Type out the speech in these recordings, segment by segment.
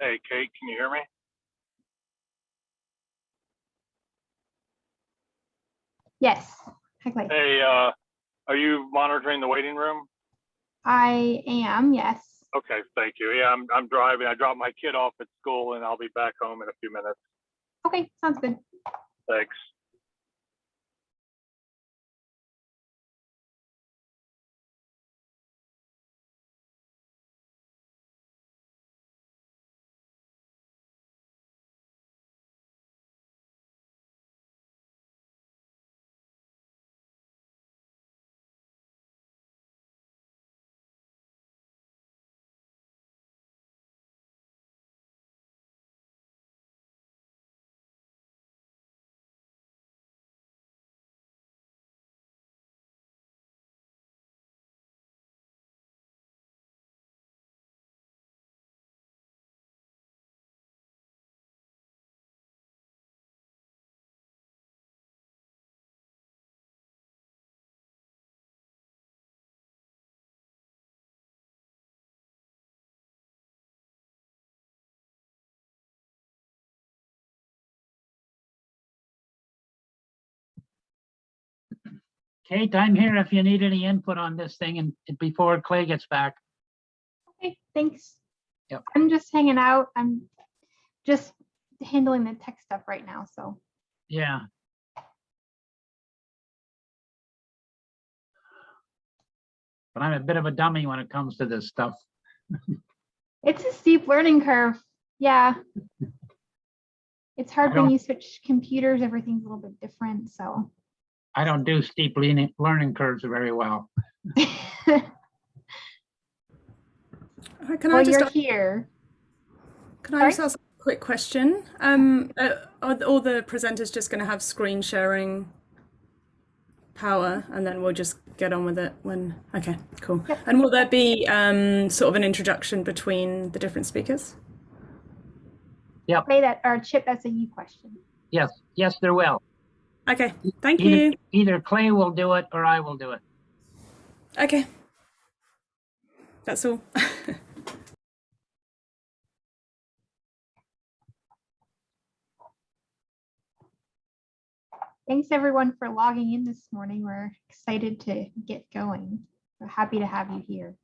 Hey, Kate, can you hear me? Yes. Hi, Clay. Hey, are you monitoring the waiting room? I am, yes. Okay, thank you. Yeah, I'm driving. I dropped my kid off at school and I'll be back home in a few minutes. Okay, sounds good. Thanks. Kate, I'm here if you need any input on this thing and before Clay gets back. Okay, thanks. Yep. I'm just hanging out. I'm just handling the tech stuff right now, so. Yeah. But I'm a bit of a dummy when it comes to this stuff. It's a steep learning curve. Yeah. It's hard when you switch computers, everything's a little bit different, so. I don't do steep learning curves very well. Well, you're here. Can I just ask a quick question? Are all the presenters just going to have screen sharing power and then we'll just get on with it when, okay, cool. Yep. And will there be sort of an introduction between the different speakers? Yep. Say that, or Chip, that's a you question. Yes, yes, there will. Okay, thank you. Either Clay will do it or I will do it. Okay. That's all. Thanks everyone for logging in this morning. We're excited to get going. We're happy to have you here.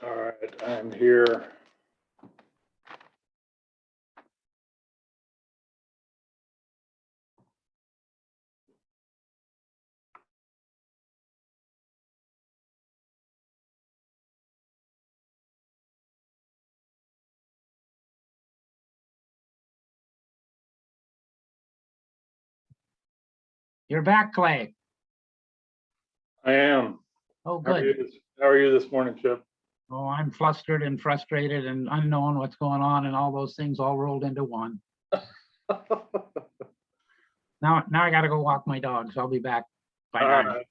All right, I'm here. You're back, Clay. I am. Oh, How are good. you how are you this morning, Chip? Oh, I'm flustered and frustrated and unknown what's going on and all those things all rolled into one. Now I got to go walk my dogs. I'll be back by All 9. right.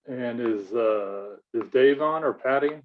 And is Dave on or Patty?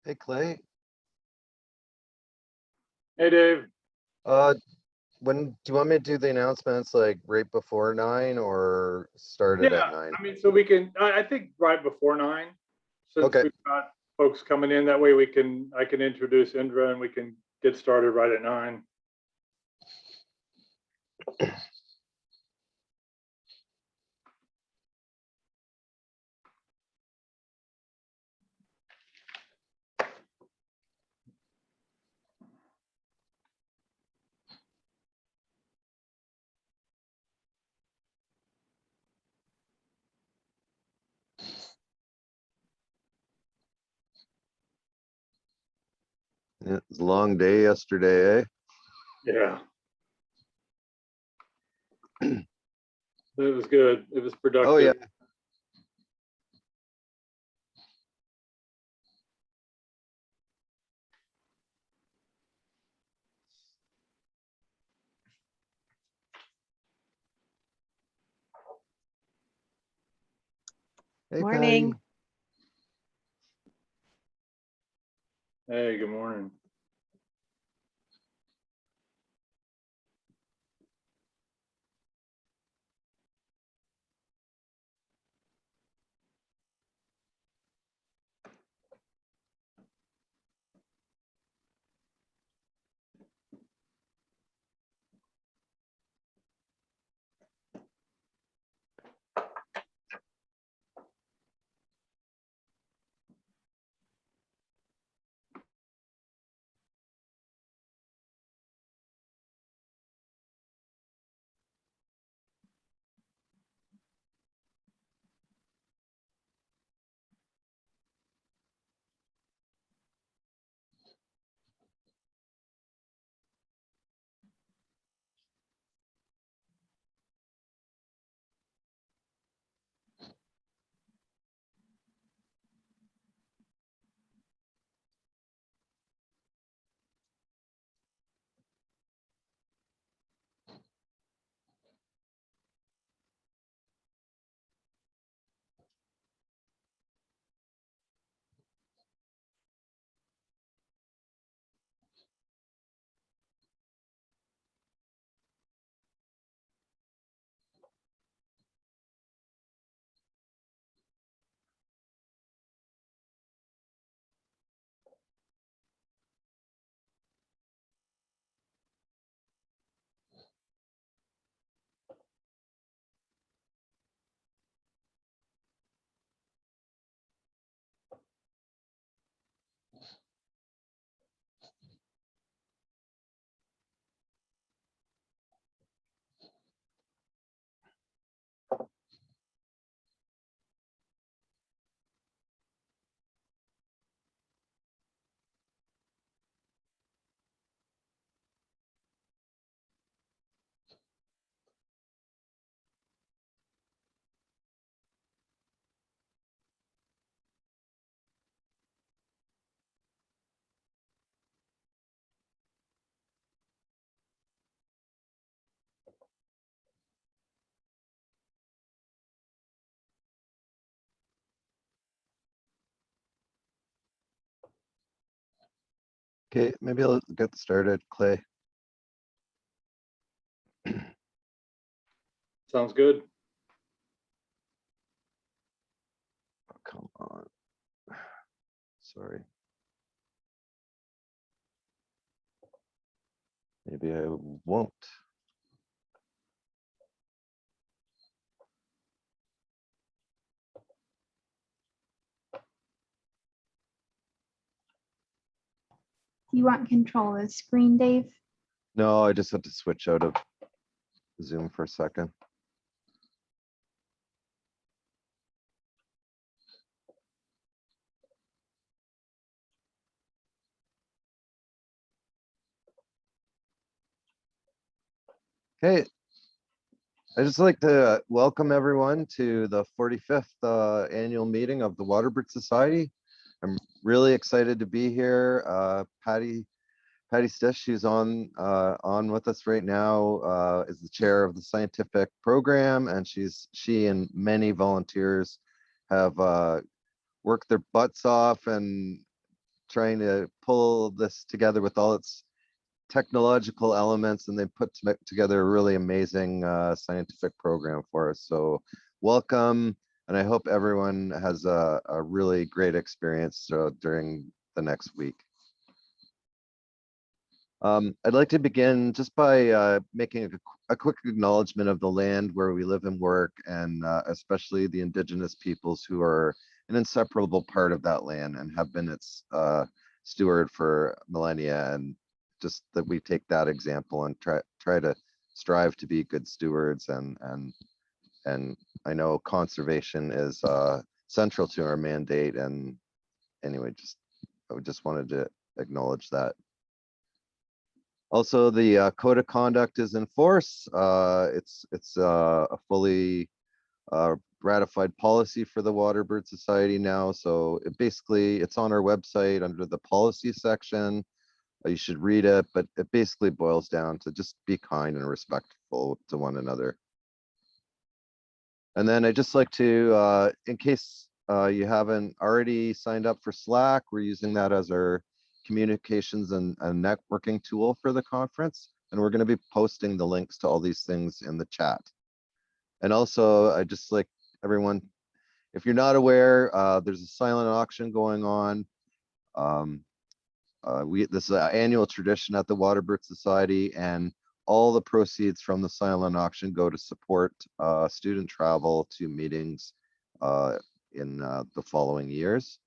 Hey Clay, Hey, Dave. when do you want me to do the announcements like right before 9 or start it Yeah, at 9? I mean, so we can. I think right before 9, since Okay. we've got folks coming in. That way I can introduce Indra and we can get started right at 9. Yeah, it was a long day yesterday, eh? Yeah. It was good. It was productive. Oh yeah. Hey, Morning. Patty. Hey, good morning. Okay, maybe I'll get started, Clay. Sounds good. Oh, come on. Sorry. Maybe I won't. You want control of the screen, Dave? No, I just had to switch out of Zoom for a second. Hey, I just like to welcome everyone to the 45th annual meeting of the Waterbird Society. I'm really excited to be here. Patty Stish, who's on with us right now, is the chair of the scientific program, and she and many volunteers have worked their butts off and trying to pull this together with all its technological elements, and they put together a really amazing scientific program for us. So welcome. And I hope everyone has a really great experience during the next week. I'd like to begin just by making a quick acknowledgement of the land where we live and work, and especially the indigenous peoples who are an inseparable part of that land and have been its steward for millennia, and just that we take that example and try to strive to be good stewards, and I know conservation is central to our mandate. And anyway, I just wanted to acknowledge that. Also, the code of conduct is in force. It's a fully ratified policy for the Waterbird Society now. So it's on our website under the policy section. You should read it, but it basically boils down to just be kind and respectful to one another. And then I just like to, in case you haven't already signed up for Slack, we're using that as our communications and networking tool for the conference. And we're going to be posting the links to all these things in the chat. And also, I just like everyone, if you're not aware, there's a silent auction going on. This is an annual tradition at the Waterbird Society, and all the proceeds from the silent auction go to support student travel to meetings in the following years.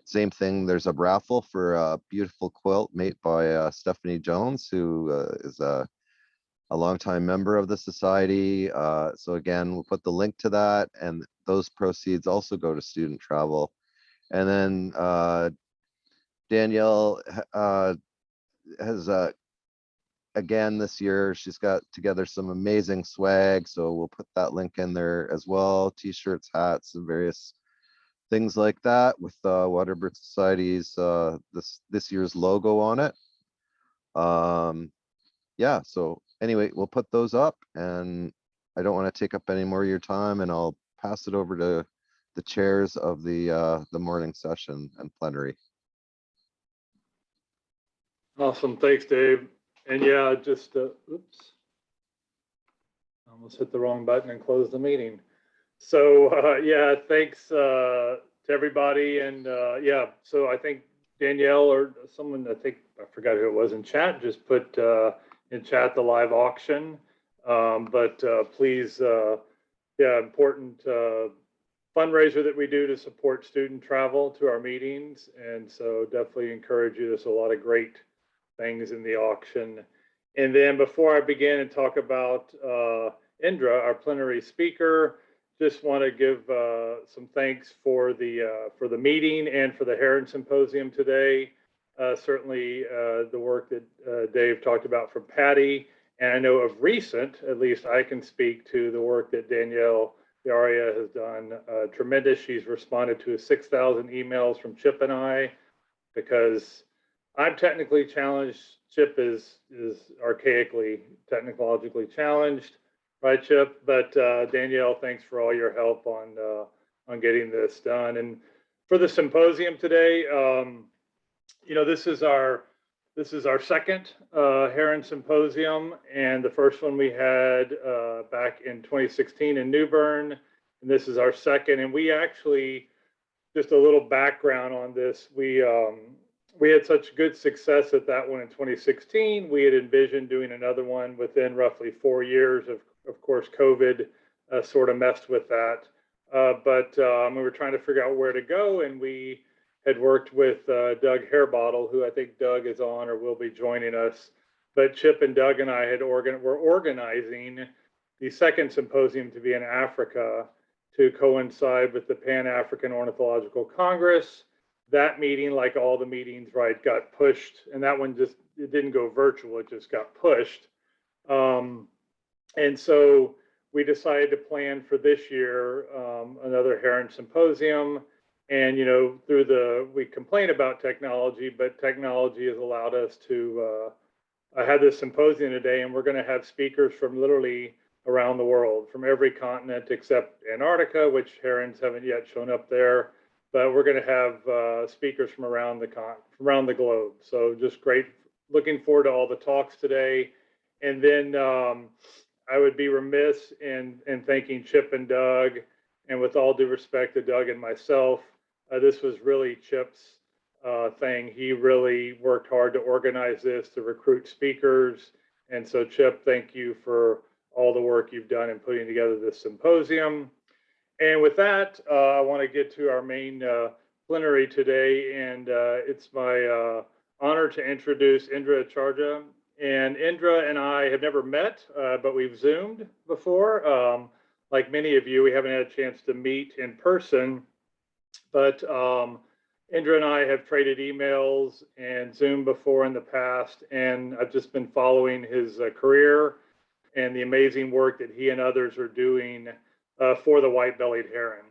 Same thing, there's a raffle for a beautiful quilt made by Stephanie Jones, who is a longtime member of the society. So again, we'll put the link to that, and those proceeds also go to student travel. And then Danielle has again this year, she's got together some amazing swag, so we'll put that link in there as well. T-shirts, hats, and various things like that with Waterbird Society's this year's logo on it. Yeah, so anyway, we'll put those up, and I don't want to take up any more of your time, and I'll pass it over to the chairs of the morning session and plenary. Awesome, thanks, Dave. And yeah, just oops, almost hit the wrong button and closed the meeting. So yeah, thanks to everybody. And yeah, so I think Danielle or someone, I forgot who it was in chat, just put in chat the live auction. But please, yeah, important fundraiser that we do to support student travel to our meetings. And so definitely encourage you. There's a lot of great things in the auction. And then before I begin and talk about Indra, our plenary speaker, just want to give some thanks for the meeting and for the Heron Symposium today. Certainly the work that Dave talked about from Patty, and I know of recent, at least I can speak to the work that Danielle Ardea has done. Tremendous. She's responded to 6,000 emails from Chip and I, because I'm technically challenged. Chip is archaically, technologically challenged, right, Chip? But Danielle, thanks for all your help on getting this done. And for the symposium today, you know, this is our second Heron Symposium, and the first one we had back in 2016 in New Bern, and this is our second. And we actually, just a little background on this, we had such good success at that one in 2016. We had envisioned doing another one within roughly 4 years. Of course, COVID sort of messed with that. But we were trying to figure out where to go, and we had worked with Doug Hairbottle, who I think Doug is on or will be joining us. But Chip and Doug and I were organizing the second symposium to be in Africa to coincide with the Pan-African Ornithological Congress. That meeting, like all the meetings, right, got pushed, and that one it didn't go virtual, it just got pushed. And so we decided to plan for this year another Heron Symposium. And, you know, we complain about technology, but technology has allowed us to have this symposium today, and we're going to have speakers from literally around the world, from every continent except Antarctica, which herons haven't yet shown up there. But we're going to have speakers from around the globe. So just great. Looking forward to all the talks today. And then I would be remiss in thanking Chip and Doug And with all due respect to Doug and myself, this was really Chip's thing. He really worked hard to organize this, to recruit speakers. And so Chip, thank you for all the work you've done in putting together this symposium. And with that, I want to get to our main plenary today. And it's my honor to introduce Indra Acharya. And Indra and I have never met, but we've Zoomed before. Like many of you, we haven't had a chance to meet in person, but Indra and I have traded emails and Zoom before in the past, and I've just been following his career and the amazing work that he and others are doing for the white-bellied heron.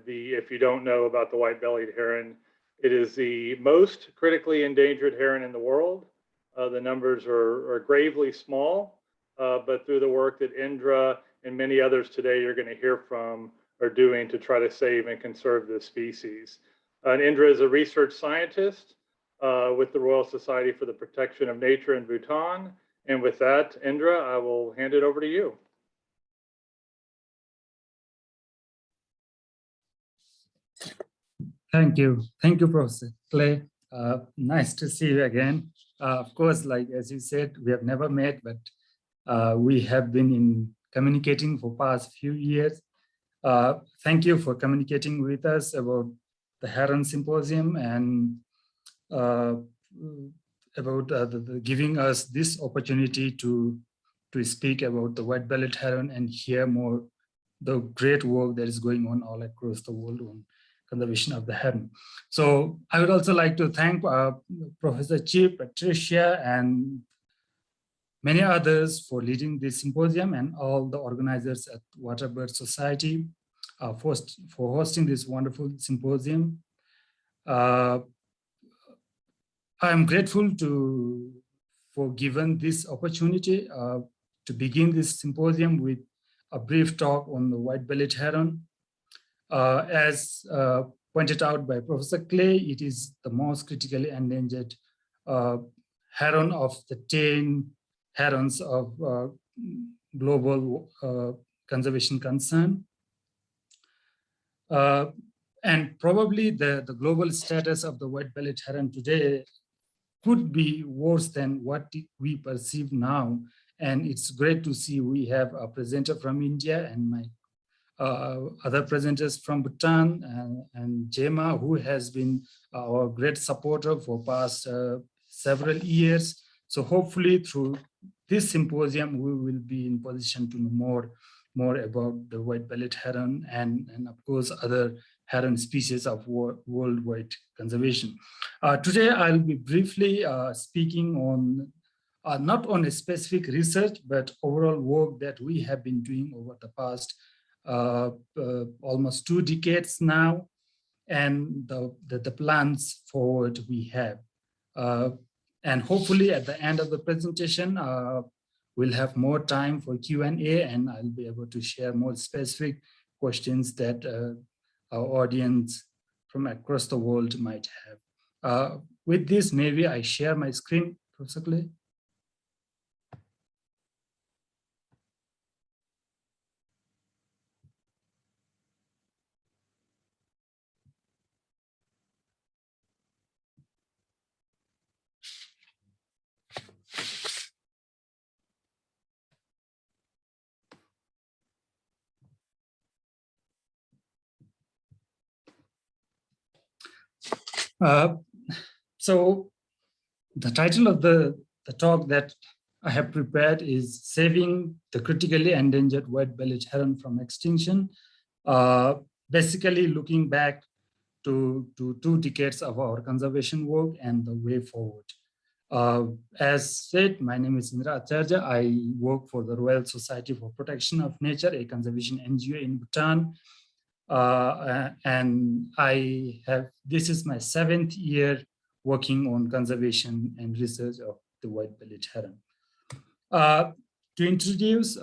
If you don't know about the white-bellied heron, it is the most critically endangered heron in the world. The numbers are gravely small, but through the work that Indra and many others today you're going to hear from are doing to try to save and conserve this species. And Indra is a research scientist with the Royal Society for the Protection of Nature in Bhutan. And with that, Indra, I will hand it over to you. Thank you. Thank you, Professor Clay. Nice to see you again. Of course, like as you said, we have never met, but we have been communicating for past few years. Thank you for communicating with us about the Heron Symposium and about giving us this opportunity to speak about the white-bellied heron and hear more the great work that is going on all across the world on conservation of the heron. So I would also like to thank Professor Chip, Patricia, and many others for leading this symposium and all the organizers at Waterbird Society for hosting this wonderful symposium. I'm grateful for given this opportunity to begin this symposium with a brief talk on the white-bellied heron. As pointed out by Professor Clay, it is the most critically endangered heron of the 10 herons of global conservation concern. And probably the global status of the white-bellied heron today could be worse than what we perceive now. And it's great to see we have a presenter from India and my other presenters from Bhutan and Jema, who has been our great supporter for past several years. So hopefully through this symposium, we will be in position to know more about the white-bellied heron and of course other heron species of worldwide conservation. Today, I'll be briefly speaking on not on a specific research, but overall work that we have been doing over the past almost 2 decades now, and the plans forward we have. And hopefully at the end of the presentation, we'll have more time for Q&A, and I'll be able to share more specific questions that our audience from across the world might have. With this, maybe I share my screen, Professor Clay. So the title of the talk that I have prepared is Saving the Critically Endangered White-bellied Heron from Extinction, basically looking back to 2 decades of our conservation work and the way forward. As said, my name is Indra Acharya. I work for the Royal Society for Protection of Nature, a conservation NGO in Bhutan. And this is my 7th year working on conservation and research of the white-bellied heron. To introduce,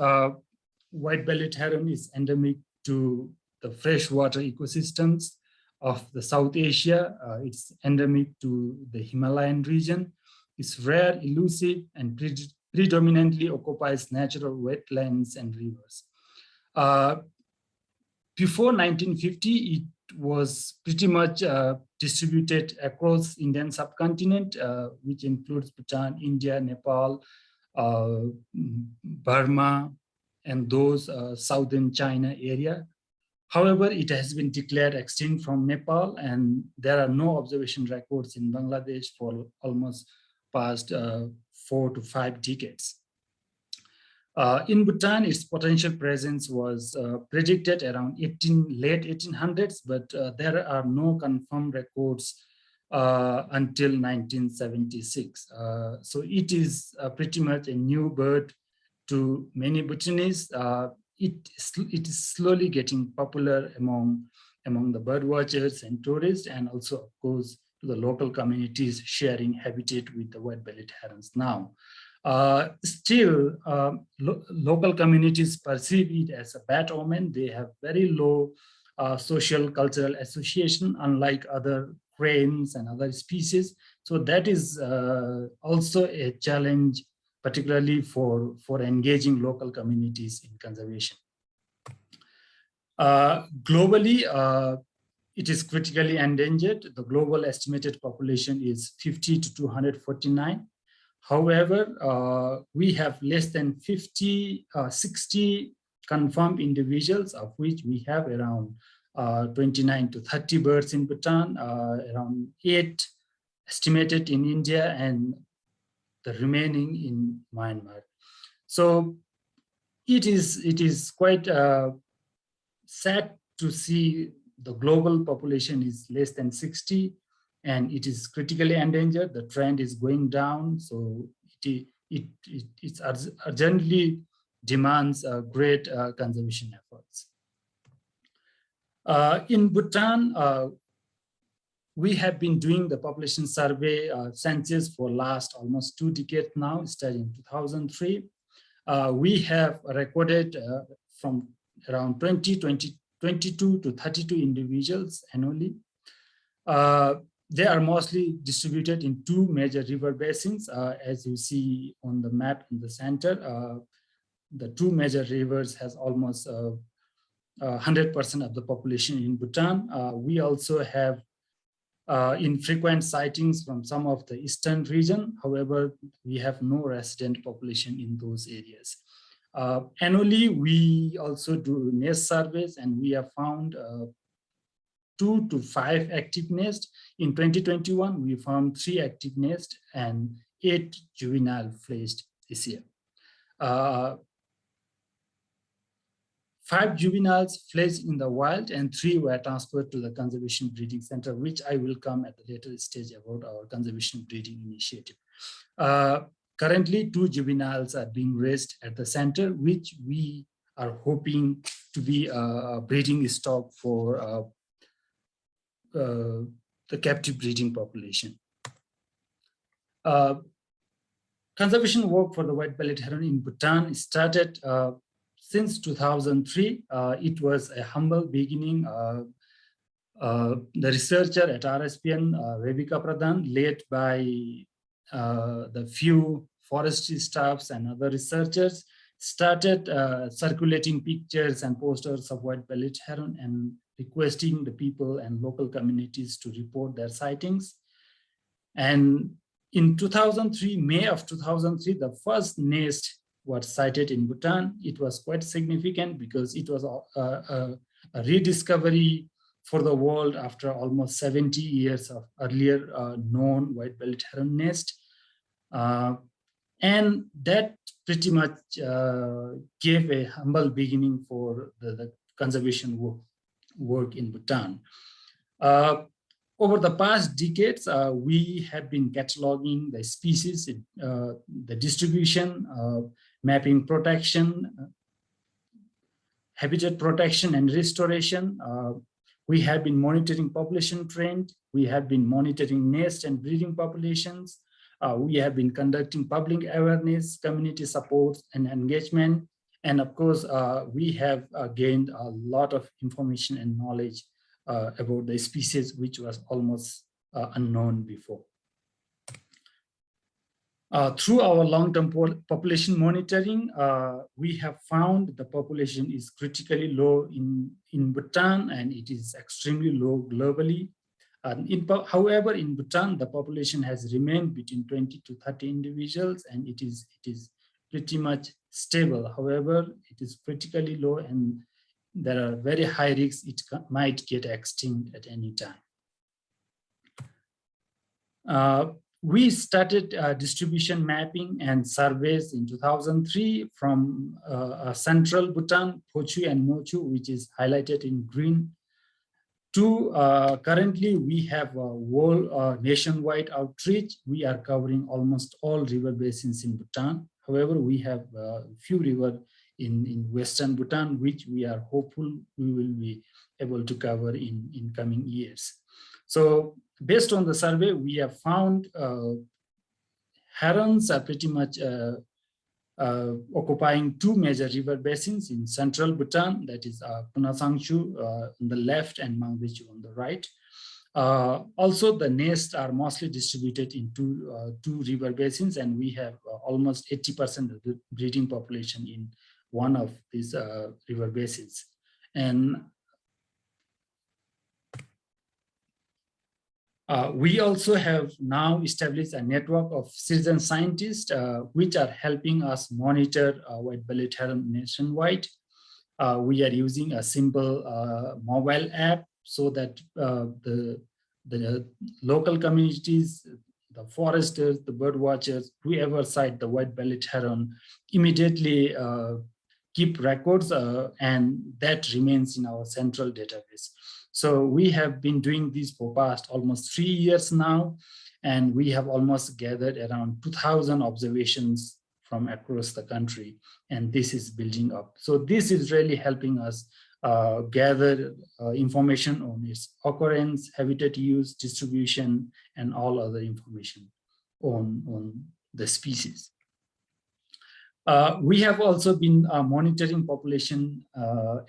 white-bellied heron is endemic to the freshwater ecosystems of the South Asia. It's endemic to the Himalayan region. It's rare, elusive, and predominantly occupies natural wetlands and rivers. Before 1950, it was pretty much distributed across Indian subcontinent, which includes Bhutan, India, Nepal, Burma, and those southern China area. However, it has been declared extinct from Nepal, and there are no observation records in Bangladesh for almost past 4 to 5 decades. In Bhutan, its potential presence was predicted around late 1800s, but there are no confirmed records until 1976. So it is pretty much a new bird to many Bhutanese. It is slowly getting popular among the bird watchers and tourists, and also, of course, to the local communities sharing habitat with the white-bellied herons now. Still, local communities perceive it as a bad omen. They have very low social cultural association, unlike other cranes and other species. So that is also a challenge, particularly for engaging local communities in conservation. Globally, it is critically endangered. The global estimated population is 50 to 249. However, we have less than 60 confirmed individuals, of which we have around 29 to 30 birds in Bhutan, around 8 estimated in India, and the remaining in Myanmar. So it is quite sad to see the global population is less than 60, and it is critically endangered. The trend is going down, so it urgently demands great conservation efforts. In Bhutan, we have been doing the population survey census for last almost 2 decades now, starting in 2003. We have recorded from around 22 to 32 individuals annually. They are mostly distributed in 2 major river basins, as you see on the map in the center. The 2 major rivers has almost 100% of the population in Bhutan. We also have infrequent sightings from some of the eastern region. However, we have no resident population in those areas. Annually, we also do nest surveys, and we have found 2 to 5 active nests. In 2021, we found 3 active nests and 8 juvenile fledged this year. 5 juveniles fledged in the wild, and 3 were transferred to the Conservation Breeding Center, which I will come at a later stage about our conservation breeding initiative. Currently, 2 juveniles are being raised at the center, which we are hoping to be a breeding stock for the captive breeding population. Conservation work for the white-bellied heron in Bhutan started since 2003. It was a humble beginning. The researcher at RSPN, Rebecca Pradhan, led by the few forestry staffs and other researchers, started circulating pictures and posters of white-bellied heron and requesting the people and local communities to report their sightings. And in 2003, May of 2003, the first nest was sighted in Bhutan. It was quite significant because it was a rediscovery for the world after almost 70 years of earlier known white-bellied heron nest. And that pretty much gave a humble beginning for the conservation work in Bhutan. Over the past decades, we have been cataloging the species, the distribution, mapping protection, habitat protection and restoration. We have been monitoring population trend. We have been monitoring nest and breeding populations. We have been conducting public awareness, community support and engagement. And of course, we have gained a lot of information and knowledge about the species, which was almost unknown before. Through our long-term population monitoring, we have found the population is critically low in Bhutan, and it is extremely low globally. However, in Bhutan, the population has remained between 20 to 30 individuals, and it is pretty much stable. However, it is critically low, and there are very high risks it might get extinct at any time. We started distribution mapping and surveys in 2003 from central Bhutan, Phochu and Mochu, which is highlighted in green, to currently we have a whole nationwide outreach. We are covering almost all river basins in Bhutan. However, we have a few rivers in Western Bhutan, which we are hopeful we will be able to cover in coming years. So based on the survey, we have found herons are pretty much occupying two major river basins in central Bhutan, that is Punasangshu on the left and Mangdechu on the right. Also, the nests are mostly distributed in two river basins, and we have almost 80% of the breeding population in one of these river basins. And we also have now established a network of citizen scientists which are helping us monitor white-bellied heron nationwide. We are using a simple mobile app so that the local communities, the foresters, the bird watchers, whoever sight the white-bellied heron immediately keep records, and that remains in our central database. So we have been doing this for past almost 3 years now, and we have almost gathered around 2,000 observations from across the country, and this is building up. So this is really helping us gather information on its occurrence, habitat use, distribution, and all other information on the species. We have also been monitoring population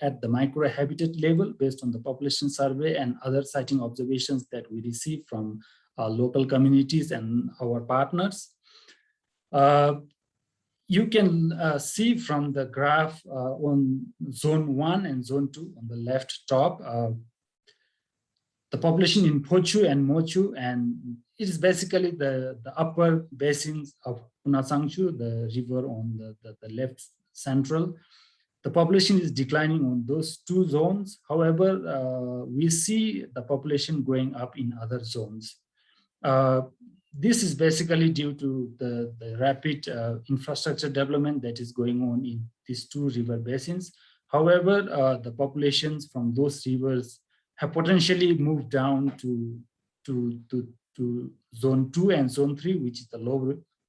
at the microhabitat level based on the population survey and other sighting observations that we receive from local communities and our partners. You can see from the graph on zone 1 and zone 2 on the left top, the population in Phochu and Mochu, and it is basically the upper basins of Punasangshu, the river on the left central. The population is declining on those two zones. However, we see the population going up in other zones. This is basically due to the rapid infrastructure development that is going on in these two river basins. However, the populations from those rivers have potentially moved down to zone 2 and zone 3, which is the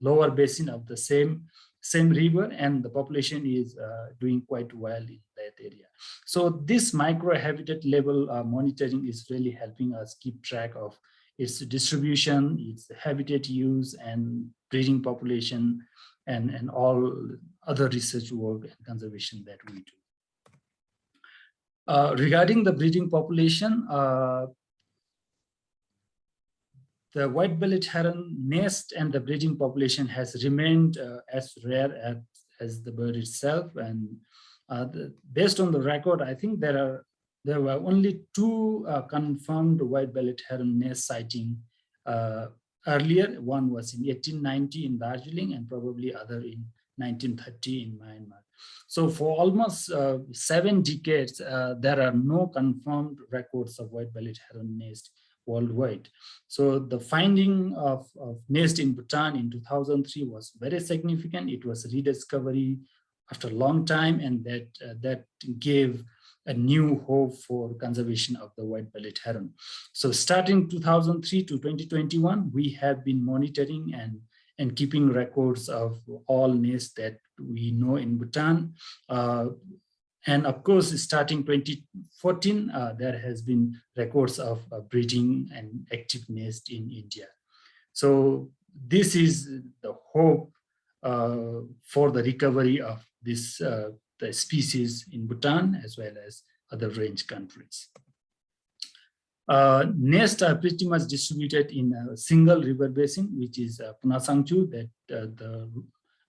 lower basin of the same river, and the population is doing quite well in that area. So this microhabitat level monitoring is really helping us keep track of its distribution, its habitat use, and breeding population, and all other research work and conservation that we do. Regarding the breeding population, the white-bellied heron nest and the breeding population has remained as rare as the bird itself. And based on the record, I think there were only 2 confirmed white-bellied heron nest sighting earlier. One was in 1890 in Darjeeling, and probably other in 1930 in Myanmar. So for almost 7 decades, there are no confirmed records of white-bellied heron nest worldwide. So the finding of nest in Bhutan in 2003 was very significant. It was rediscovery after a long time, and that gave a new hope for conservation of the white-bellied heron. So starting 2003 to 2021, we have been monitoring and keeping records of all nests that we know in Bhutan. And of course, starting 2014, there has been records of breeding and active nest in India. So this is the hope for the recovery of this the species in Bhutan as well as other range countries. Nests are pretty much distributed in a single river basin, which is Punasangchu, that the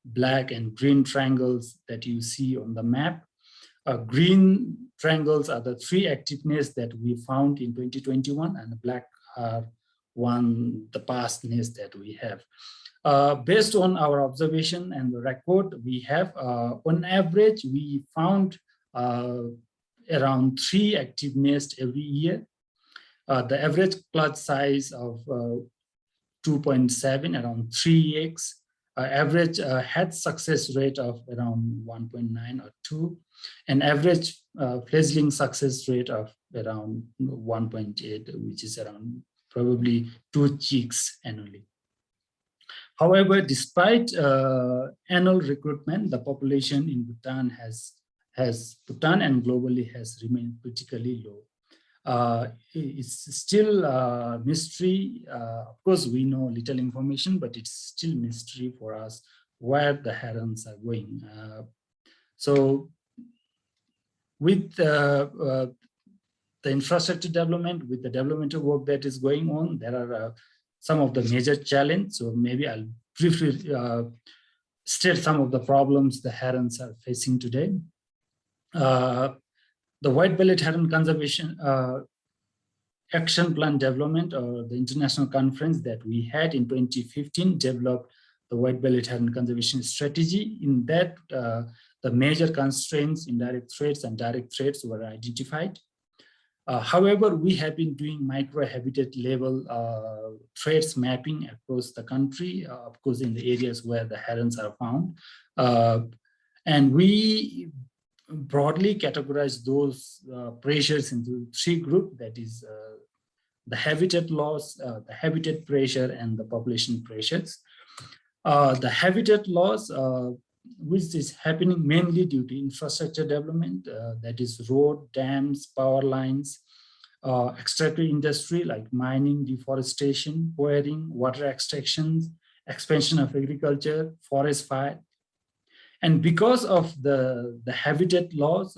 black and green triangles that you see on the map. Green triangles are the 3 active nests that we found in 2021, and the black are the past nests that we have. Based on our observation and the record we have, on average, we found around 3 active nests every year. The average clutch size of 2.7, around 3x. Average hatch success rate of around 1.9 or 2, and average fledgling success rate of around 1.8, which is around probably 2 chicks annually. However, despite annual recruitment, the population in Bhutan and globally has remained critically low. It's still a mystery. Of course, we know little information, but it's still mystery for us where the herons are going. So with the infrastructure development, with the developmental work that is going on, there are some of the major challenges. So maybe I'll briefly state some of the problems the herons are facing today. The White-bellied Heron Conservation Action Plan Development, or the international conference that we had in 2015, developed the White-bellied Heron Conservation Strategy. In that, the major constraints, indirect threats and direct threats were identified. However, we have been doing micro-habitat level threats mapping across the country, of course, in the areas where the herons are found. And we broadly categorize those pressures into 3 groups, that is the habitat loss, the habitat pressure, and the population pressures. The habitat loss, which is happening mainly due to infrastructure development, that is road, dams, power lines, extractive industry like mining, deforestation, quarrying, water extractions, expansion of agriculture, forest fire. And because of the habitat loss,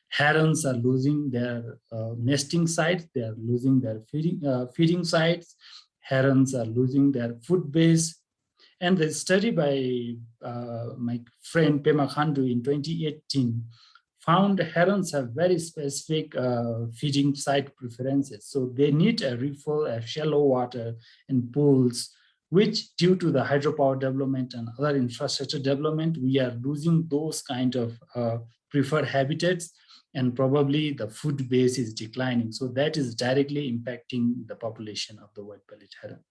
herons are losing their nesting sites, they are losing their feeding sites, herons are losing their food base. And the study by my friend Pema Khandu in 2018 found herons have very specific feeding site preferences. So they need a refill of shallow water and pools, which due to the hydropower development and other infrastructure development, we are losing those kind of preferred habitats, and probably the food base is declining. So that is directly impacting the population of the white-bellied heron.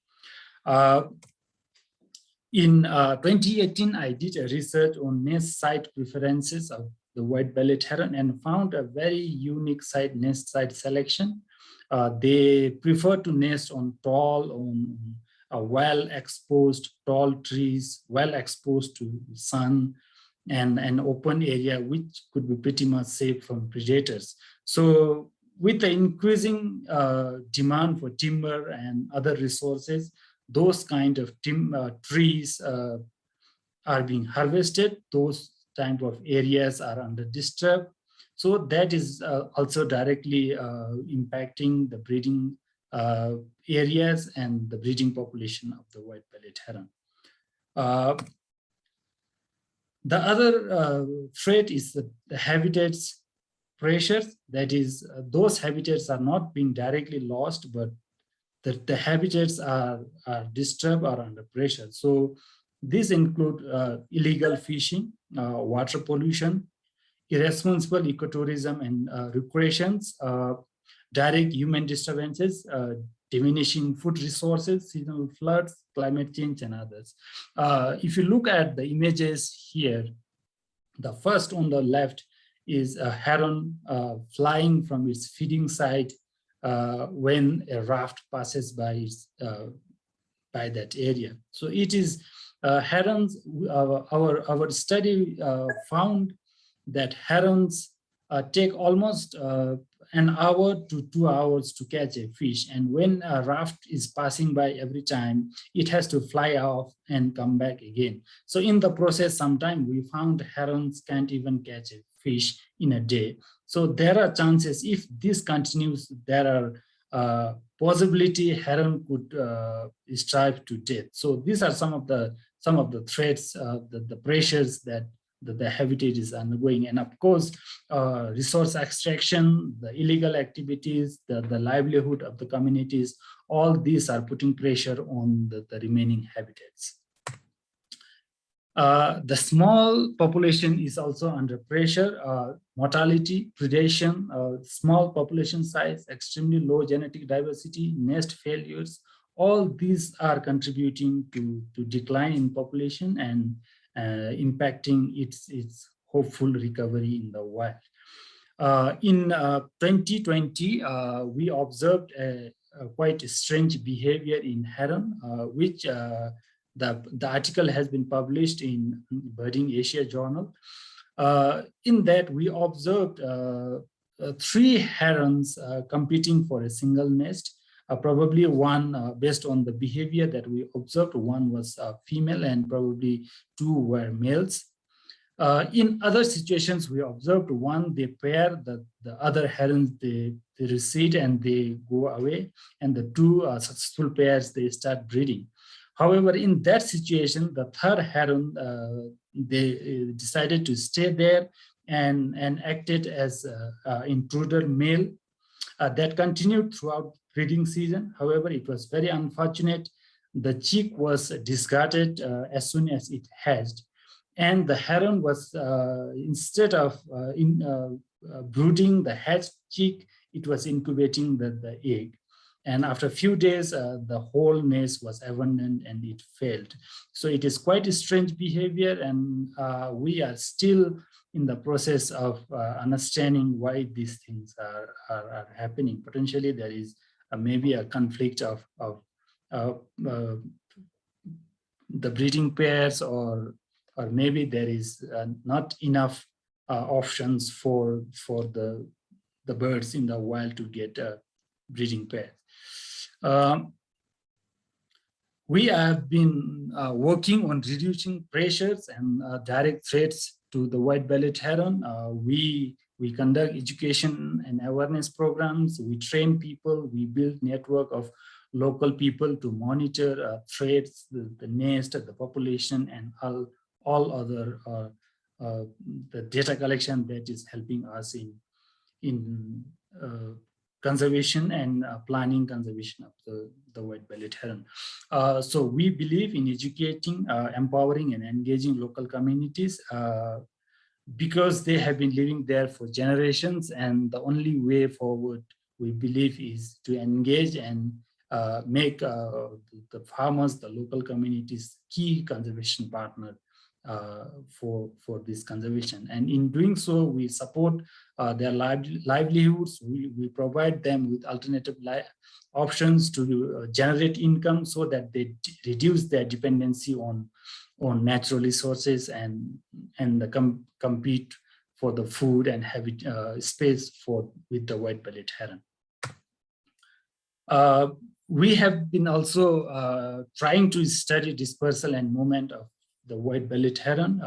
In 2018, I did a research on nest site preferences of the white-bellied heron and found a very unique nest site selection. They prefer to nest on well-exposed tall trees, well-exposed to sun, and an open area which could be pretty much safe from predators. So with the increasing demand for timber and other resources, those kind of trees are being harvested. Those type of areas are under disturb. So that is also directly impacting the breeding areas and the breeding population of the white-bellied heron. The other threat is the habitats pressures. That is, those habitats are not being directly lost, but the habitats are disturbed or under pressure. So these include illegal fishing, water pollution, irresponsible ecotourism and recreations, direct human disturbances, diminishing food resources, seasonal floods, climate change, and others. If you look at the images here, the first on the left is a heron flying from its feeding site when a raft passes by that area. So it is herons. Our study found that herons take almost an hour to 2 hours to catch a fish. And when a raft is passing by every time, it has to fly off and come back again. So in the process, sometimes we found herons can't even catch a fish in a day. So there are chances, if this continues, there possibility heron could starve to death. So these are some of the threats, the pressures that the habitat is undergoing. And of course, resource extraction, the illegal activities, the livelihood of the communities, all these are putting pressure on the remaining habitats. The small population is also under pressure. Mortality, predation, small population size, extremely low genetic diversity, nest failures, all these are contributing to decline in population and impacting its hopeful recovery in the wild. In 2020, we observed a quite strange behavior in heron, which the article has been published in Birding Asia journal. In that, we observed 3 herons competing for a single nest. Probably one, based on the behavior that we observed, one was female and probably 2 were males. In other situations, we observed one, they pair, the other herons, they recede and they go away, and the 2 successful pairs, they start breeding. However, in that situation, the 3rd heron, they decided to stay there and acted as an intruder male. That continued throughout breeding season. However, it was very unfortunate. The chick was discarded as soon as it hatched. And the heron was, instead of brooding the hatched chick, it was incubating the egg. And after a few days, the whole nest was abandoned and it failed. So it is quite a strange behavior, and we are still in the process of understanding why these things are happening. Potentially, there is maybe a conflict of the breeding pairs, or maybe there is not enough options for the birds in the wild to get a breeding pair. We have been working on reducing pressures and direct threats to the white-bellied heron. We conduct education and awareness programs. We train people. We build network of local people to monitor threats, the nest, the population, and all other the data collection that is helping us in conservation and planning conservation of the white-bellied heron. So we believe in educating, empowering, and engaging local communities because they have been living there for generations, and the only way forward, we believe, is to engage and make the farmers, the local communities, key conservation partner for this conservation. And in doing so, we support their livelihoods. We provide them with alternative options to generate income so that they reduce their dependency on natural resources and compete for the food and space with the white-bellied heron. We have been also trying to study dispersal and movement of the white-bellied heron.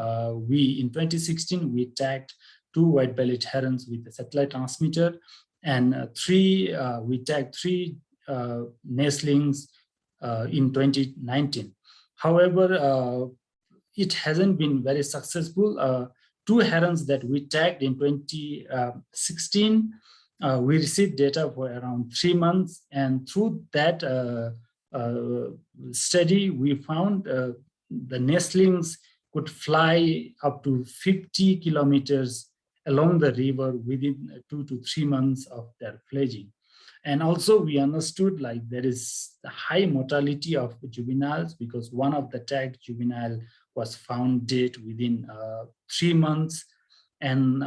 In 2016, we tagged 2 white-bellied herons with a satellite transmitter, and we tagged 3 nestlings in 2019. However, it hasn't been very successful. 2 herons that we tagged in 2016, we received data for around 3 months, and through that study, we found the nestlings could fly up to 50 kilometers along the river within 2 to 3 months of their fledging. And also we understood like there is a high mortality of juveniles because one of the tagged juvenile was found dead within 3 months. And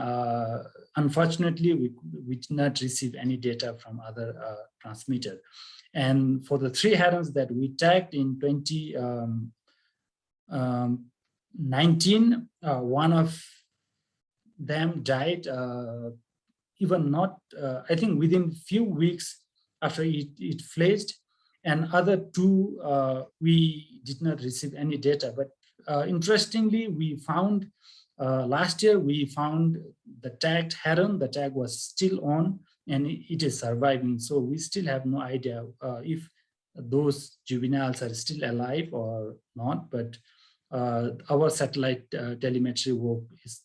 unfortunately, we did not receive any data from other transmitters. And for the 3 herons that we tagged in 2019, one of them died, I think within few weeks after it fledged, and other 2 we did not receive any data. But interestingly, we found last year we found the tagged heron. The tag was still on, and it is surviving. So we still have no idea if those juveniles are still alive or not, but our satellite telemetry work is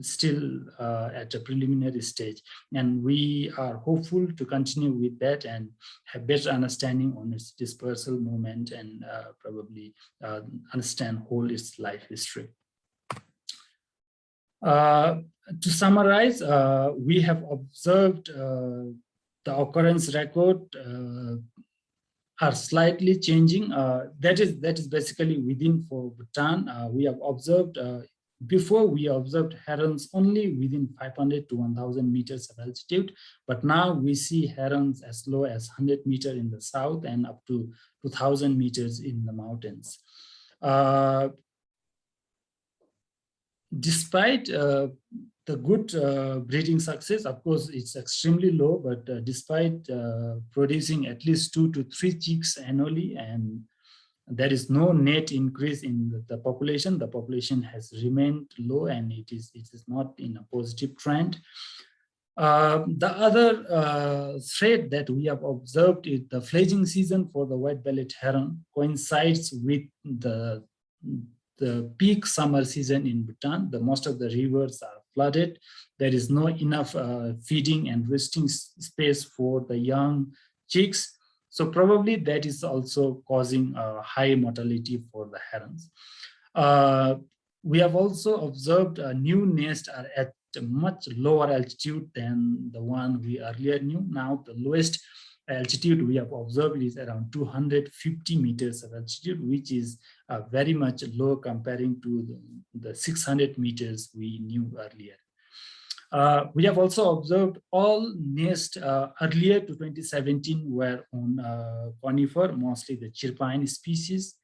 still at a preliminary stage, and we are hopeful to continue with that and have better understanding on its dispersal movement and probably understand whole its life history. To summarize, we have observed the occurrence record are slightly changing. That is basically within for Bhutan. We have observed before we observed herons only within 500 to 1,000 meters of altitude, but now we see herons as low as 100 meters in the south and up to 2,000 meters in the mountains. Despite the good breeding success, of course, it's extremely low, but despite producing at least 2 to 3 chicks annually, and there is no net increase in the population has remained low, and it is not in a positive trend. The other threat that we have observed is the fledging season for the white-bellied heron coincides with the peak summer season in Bhutan. Most of the rivers are flooded. There is no enough feeding and resting space for the young chicks. So probably that is also causing a high mortality for the herons. We have also observed new nests are at a much lower altitude than the one we earlier knew. Now the lowest altitude we have observed is around 250 meters of altitude, which is very much low comparing to the 600 meters we knew earlier. We have also observed all nests earlier to 2017 were on conifer, mostly the chirpine species,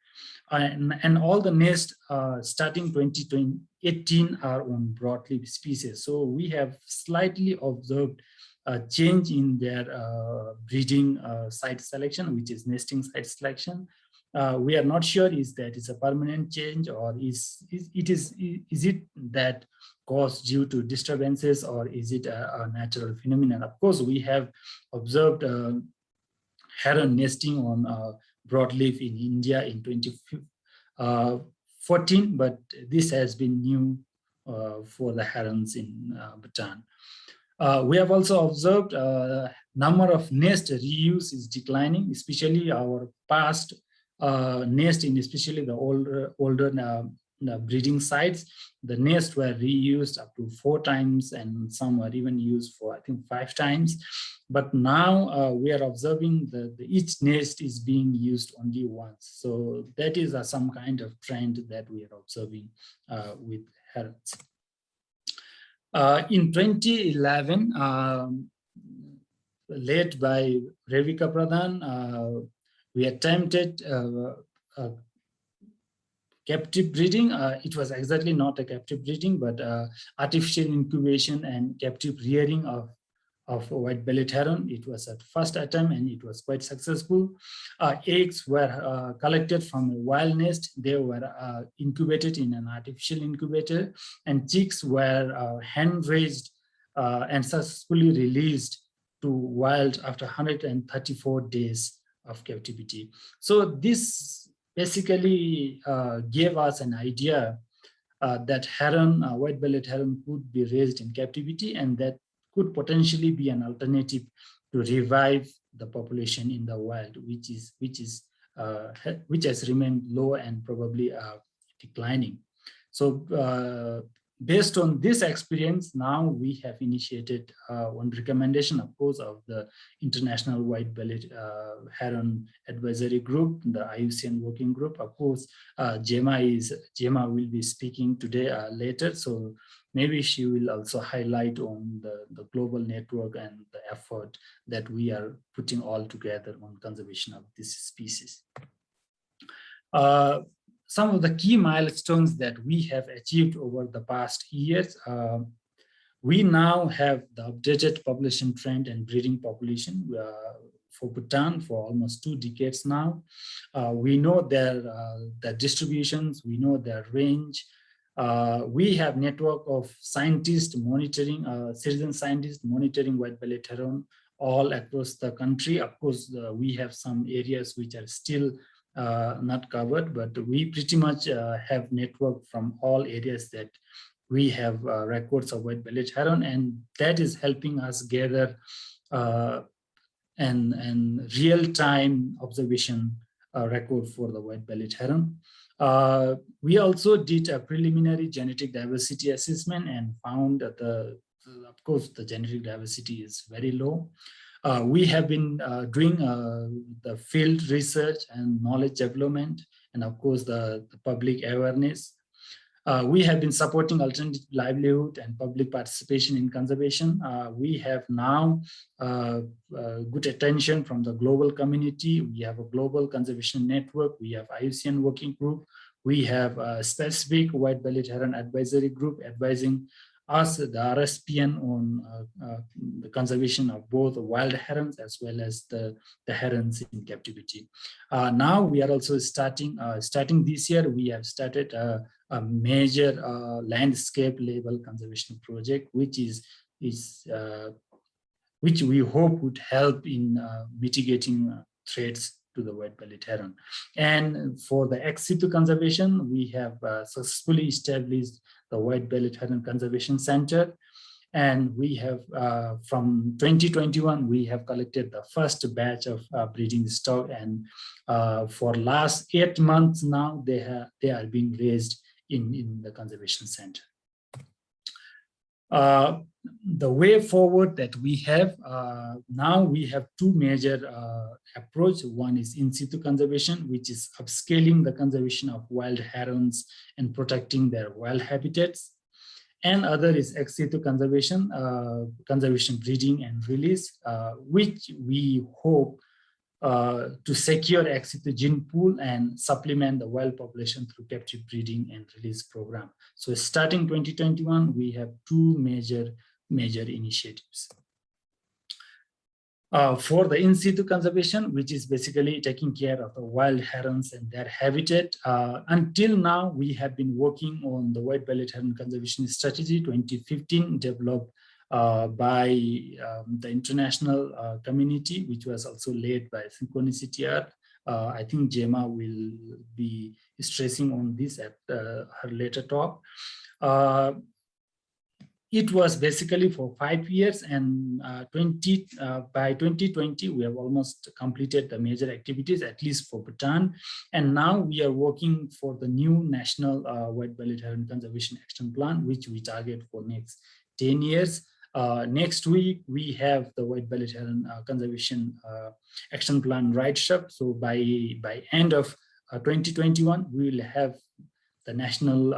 and all the nests starting 2018 are on broadleaf species. So we have slightly observed a change in their breeding site selection, which is nesting site selection. We are not sure is that is a permanent change, or is it that caused due to disturbances, or is it a natural phenomenon? Of course, we have observed heron nesting on broadleaf in India in 2014, but this has been new for the herons in Bhutan. We have also observed number of nest reuse is declining, especially our past nest in especially the older breeding sites. The nests were reused up to 4 times, and some were even used for I think 5 times. But now we are observing that each nest is being used only once. So that is some kind of trend that we are observing with herons. In 2011, led by Revika Pradhan, we attempted captive breeding. It was exactly not a captive breeding, but artificial incubation and captive rearing of white-bellied heron. It was at first attempt, and it was quite successful. Eggs were collected from a wild nest. They were incubated in an artificial incubator, and chicks were hand-raised and successfully released to wild after 134 days of captivity. So this basically gave us an idea that heron, white-bellied heron, could be raised in captivity, and that could potentially be an alternative to revive the population in the wild, which has remained low and probably declining. So based on this experience, now we have initiated one recommendation, of course, of the International White-bellied Heron Advisory Group, the IUCN Working Group. Of course, Gemma will be speaking today later, so maybe she will also highlight on the global network and the effort that we are putting all together on conservation of this species. Some of the key milestones that we have achieved over the past years, we now have the updated population trend and breeding population for Bhutan for almost 2 decades now. We know their distributions, we know their range, We have network of scientists monitoring, citizen scientists monitoring white-bellied heron all across the country. Of course, we have some areas which are still not covered, but we pretty much have network from all areas that we have records of white-bellied heron, and that is helping us gather and real-time observation record for the white-bellied heron. We also did a preliminary genetic diversity assessment and found that of course, the genetic diversity is very low. We have been doing the field research and knowledge development, and of course, the public awareness. We have been supporting alternative livelihood and public participation in conservation. We have now good attention from the global community. We have a global conservation network. We have IUCN working group. We have a specific white-bellied heron advisory group advising us, the RSPN, on the conservation of both wild herons as well as the herons in captivity. Now we are also starting this year, we have started a major landscape level conservation project, which we hope would help in mitigating threats to the white-bellied heron. And for the ex situ conservation, we have successfully established the White-bellied Heron Conservation Center. And we have, from 2021, we have collected the first batch of breeding stock. And for last 8 months now, they are being raised in the conservation center. The way forward that we have, now we have two major approach. One is in situ conservation, which is upscaling the conservation of wild herons and protecting their wild habitats. And other is ex situ conservation, conservation breeding and release, which we hope to secure ex situ gene pool and supplement the wild population through captive breeding and release program. So starting 2021, we have two major initiatives. For the in situ conservation, which is basically taking care of the wild herons and their habitat. Until now, we have been working on the White-bellied Heron Conservation Strategy 2015, developed by the international community, which was also led by Synchronicity. I think Gemma will be stressing on this at her later talk. It was basically for 5 years, and by 2020, we have almost completed the major activities, at least for Bhutan. And now we are working for the new National White-bellied Heron Conservation Action Plan, which we target for next 10 years. Next week, we have the White-bellied Heron Conservation Action Plan write-up. So by end of 2021, we will have the national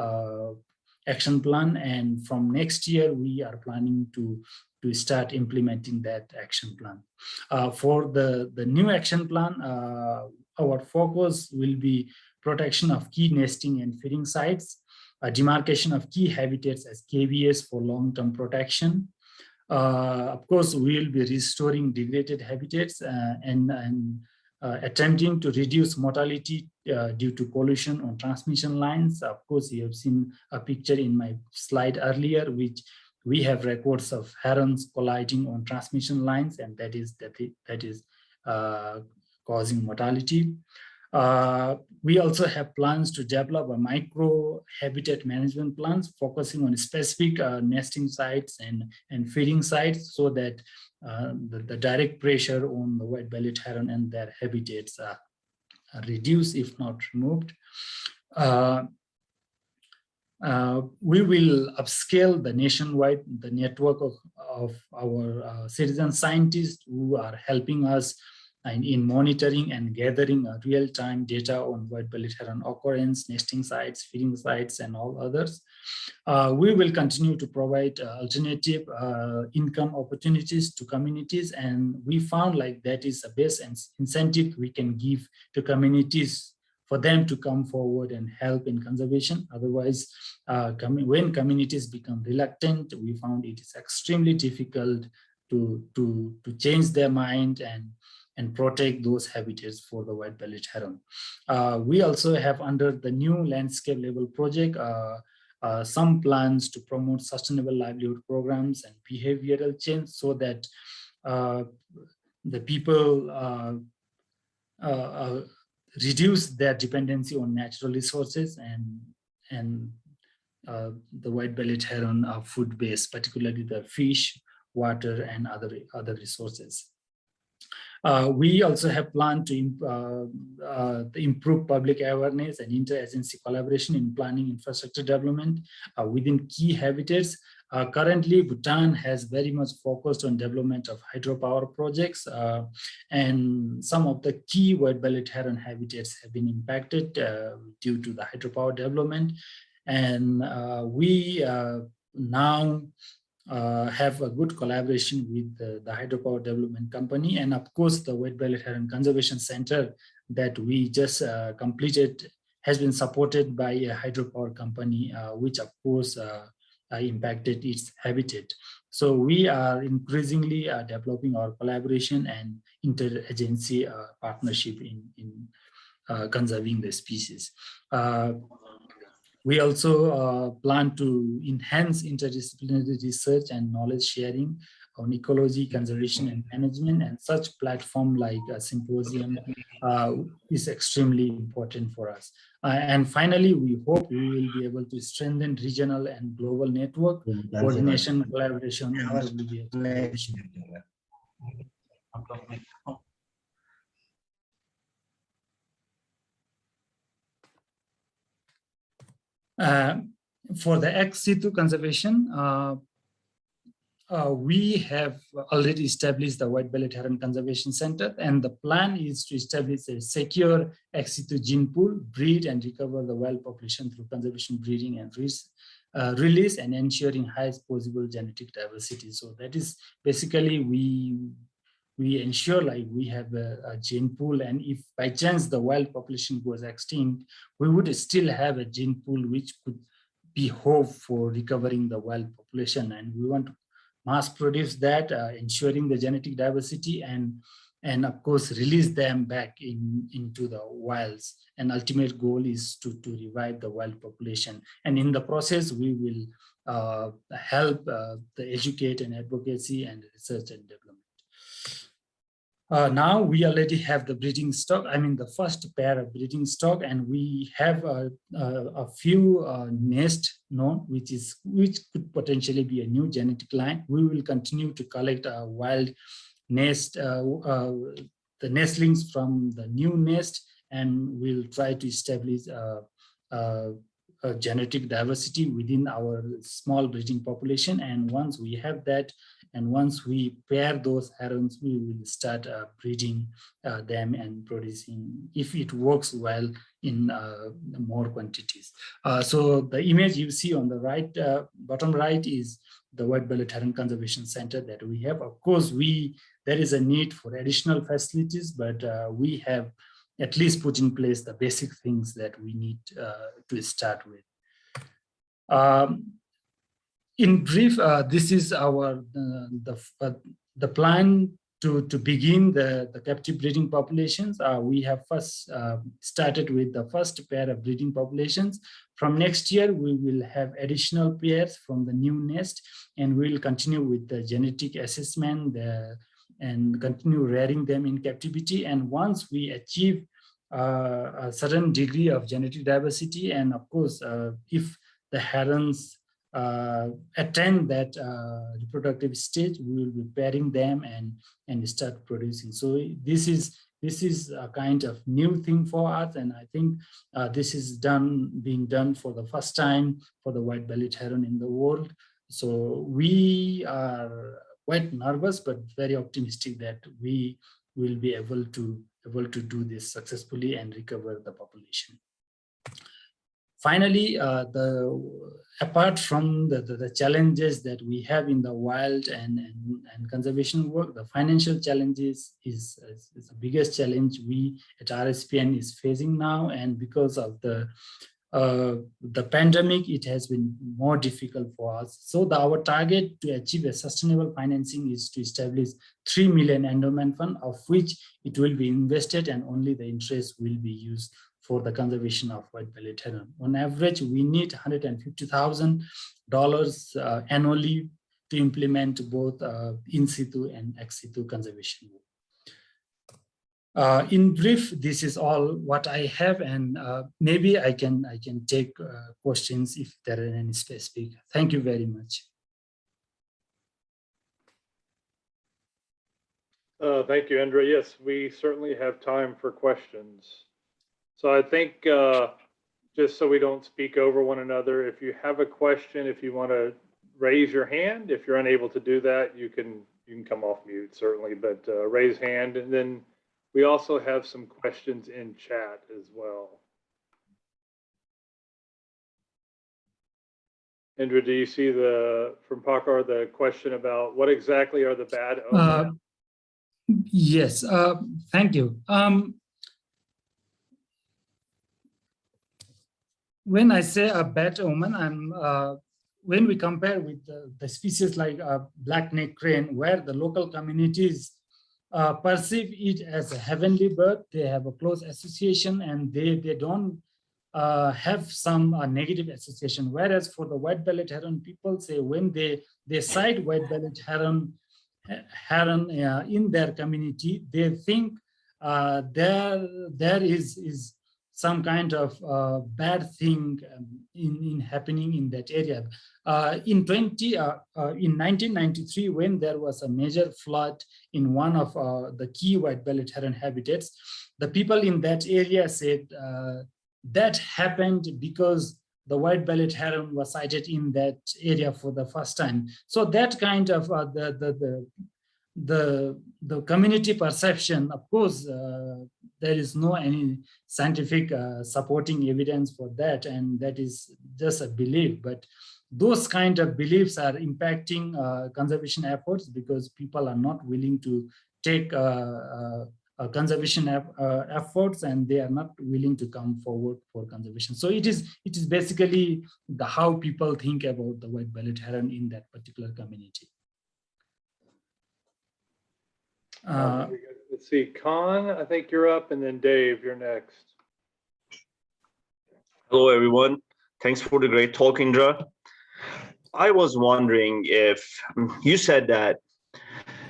action plan, and from next year we are planning to start implementing that action plan. For the new action plan, our focus will be protection of key nesting and feeding sites, demarcation of key habitats as KVS for long-term protection. Of course, we will be restoring degraded habitats and attempting to reduce mortality due to pollution on transmission lines. Of course, you have seen a picture in my slide earlier, which we have records of herons colliding on transmission lines, and that is causing mortality. We also have plans to develop a micro habitat management plans focusing on specific nesting sites and feeding sites, so that the direct pressure on the white-bellied heron and their habitats are reduced, if not removed. We will upscale the nationwide, the network of our citizen scientists who are helping us in monitoring and gathering real-time data on white-bellied heron occurrence, nesting sites, feeding sites, and all others. We will continue to provide alternative income opportunities to communities, and we found like that is the best incentive we can give to communities for them to come forward and help in conservation. Otherwise, when communities become reluctant, we found it is extremely difficult to change their mind and protect those habitats for the white-bellied heron. We also have, under the new landscape level project, some plans to promote sustainable livelihood programs and behavioral change so that the people reduce their dependency on natural resources and the white-bellied heron are food based, particularly the fish, water, and other resources. We also have planned to improve public awareness and interagency collaboration in planning infrastructure development within key habitats. Currently, Bhutan has very much focused on development of hydropower projects, and some of the key white-bellied heron habitats have been impacted due to the hydropower development. And we now have a good collaboration with the hydropower development company, and of course the White-bellied Heron Conservation Center that we just completed has been supported by a hydropower company, which of course impacted its habitat. So we are increasingly developing our collaboration and interagency partnership in conserving the species. We also plan to enhance interdisciplinary research and knowledge sharing on ecology, conservation, and management, and such platform like a Symposium is extremely important for us. And finally, we hope we will be able to strengthen regional and global network coordination, collaboration, and WBS collaboration. For the ex situ conservation, we have already established the White-bellied Heron Conservation Center, and the plan is to establish a secure ex situ gene pool, breed and recover the wild population through conservation breeding and release, and ensuring highest possible genetic diversity. So that is basically we ensure like we have a gene pool, and if by chance the wild population goes extinct, we would still have a gene pool which could be hope for recovering the wild population. And we want to mass produce that, ensuring the genetic diversity, and of course release them back into the wilds. And ultimate goal is to revive the wild population. And in the process, we will help the educate and advocacy and research and development. Now we already have the breeding stock, I mean the first pair of breeding stock, and we have a few nests known, which could potentially be a new genetic line. We will continue to collect wild nest, the nestlings from the new nest, and we'll try to establish a genetic diversity within our small breeding population. And once we have that, and once we pair those herons, we will start breeding them and producing, if it works well, in more quantities. So the image you see on the right, bottom right, is the White-bellied Heron Conservation Center that we have. Of course, there is a need for additional facilities, but we have at least put in place the basic things that we need to start with. In brief, this is our the plan to begin the captive breeding populations. We have first started with the first pair of breeding populations. From next year, we will have additional pairs from the new nest, and we will continue with the genetic assessment and continue rearing them in captivity. And once we achieve a certain degree of genetic diversity, and of course, if the herons attain that reproductive stage, we will be pairing them and start producing. So this is a kind of new thing for us, and I think this is being done for the first time for the white-bellied heron in the world. So we are quite nervous, but very optimistic that we will be able to do this successfully and recover the population. Finally, apart from the challenges that we have in the wild and conservation work, the financial challenges is the biggest challenge we at RSPN is facing now. And because of the pandemic, it has been more difficult for us. So our target to achieve a sustainable financing is to establish 3 million endowment fund, of which it will be invested and only the interest will be used for the conservation of white-bellied heron. On average, we need $150,000 annually to implement both in situ and ex situ conservation. In brief, this is all what I have, and maybe I can take questions if there are any specific. Thank you very much. Thank you, Indra. Yes, we certainly have time for questions. So I think just so we don't speak over one another, if you have a question, if you want to raise your hand, if you're unable to do that, you can come off mute certainly, but raise hand. And then we also have some questions in chat as well. Indra, do you see from Pakar the question about what exactly are the bad omens? Yes, thank you. When I say a bad omen, when we compare with the species like black-necked crane, where the local communities perceive it as a heavenly bird, they have a close association, and they don't have some negative association. Whereas for the white-bellied heron, people say when they sight white-bellied heron in their community, they think there is some kind of bad thing in happening in that area. In 1993, when there was a major flood in one of the key white-bellied heron habitats, the people in that area said that happened because the white-bellied heron was sighted in that area for the first time. So that kind of the community perception, of course, there is no any scientific supporting evidence for that, and that is just a belief. But those kind of beliefs are impacting conservation efforts because people are not willing to take conservation efforts, and they are not willing to come forward for conservation. So it is basically how people think about the white-bellied heron in that particular community. Let's see, Khan, I think you're up, and then Dave, you're next. Hello, everyone. Thanks for the great talk, Indra. I was wondering if you said that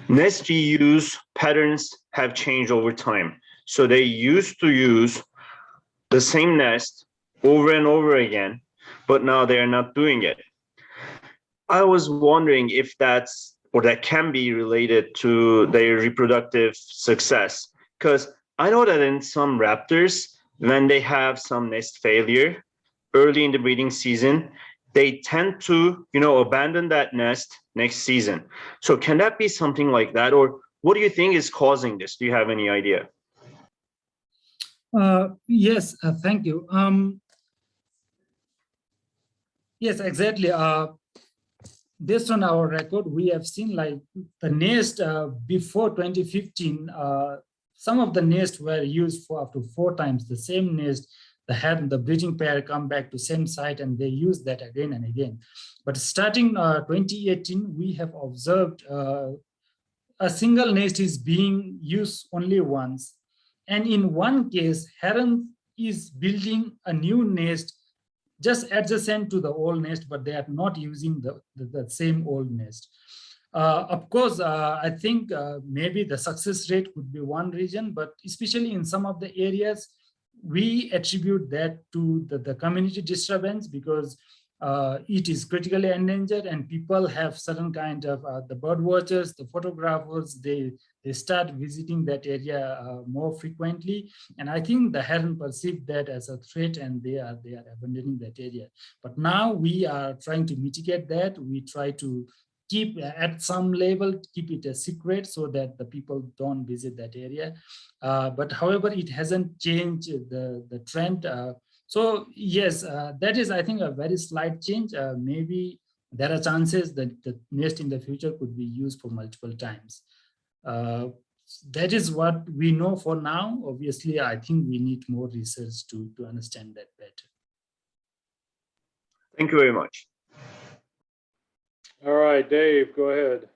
nest reuse patterns have changed over time. So they used to use the same nest over and over again, but now they are not doing it. I was wondering if that can be related to their reproductive success, because I know that in some raptors, when they have some nest failure early in the breeding season, they tend to, abandon that nest next season. So can that be something like that? Or what do you think is causing this? Do you have any idea? Yes, thank you. Yes, exactly. Based on our record, we have seen like the nest before 2015, some of the nests were used for up to 4 times the same nest. The breeding pair come back to same site and they use that again and again. But starting 2018, we have observed a single nest is being used only once. And in one case, heron is building a new nest just adjacent to the old nest, but they are not using the same old nest. Of course, I think maybe the success rate could be one reason, but especially in some of the areas, we attribute that to the community disturbance because it is critically endangered and people have certain kind of the bird watchers, the photographers, they start visiting that area more frequently. And I think the heron perceive that as a threat and they are abandoning that area. But now we are trying to mitigate that. We try to keep at some level, keep it a secret so that the people don't visit that area. But however, it hasn't changed the trend. So yes, that is, I think, a very slight change. Maybe there are chances that the nest in the future could be used for multiple times. That is what we know for now. Obviously, I think we need more research to understand that better. Thank you very much. All right, Dave, go ahead.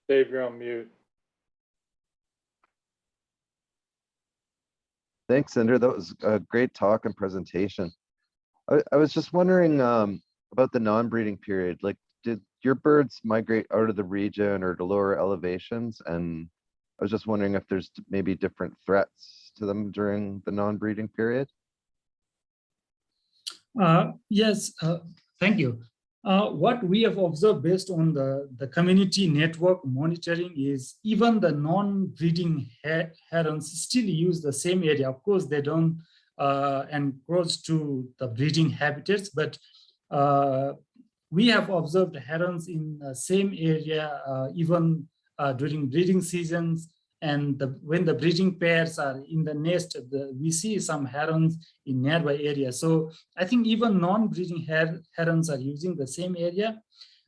Dave, you're on mute. Thanks, Indra. That was a great talk and presentation. I was just wondering about the non-breeding period. Like, did your birds migrate out of the region or to lower elevations? And I was just wondering if there's maybe different threats to them during the non-breeding period. Yes, thank you. What we have observed based on the community network monitoring is even the non-breeding herons still use the same area. Of course, they don't encroach to the breeding habitats, but we have observed herons in the same area even during breeding seasons. And when the breeding pairs are in the nest, we see some herons in nearby areas. So I think even non-breeding herons are using the same area.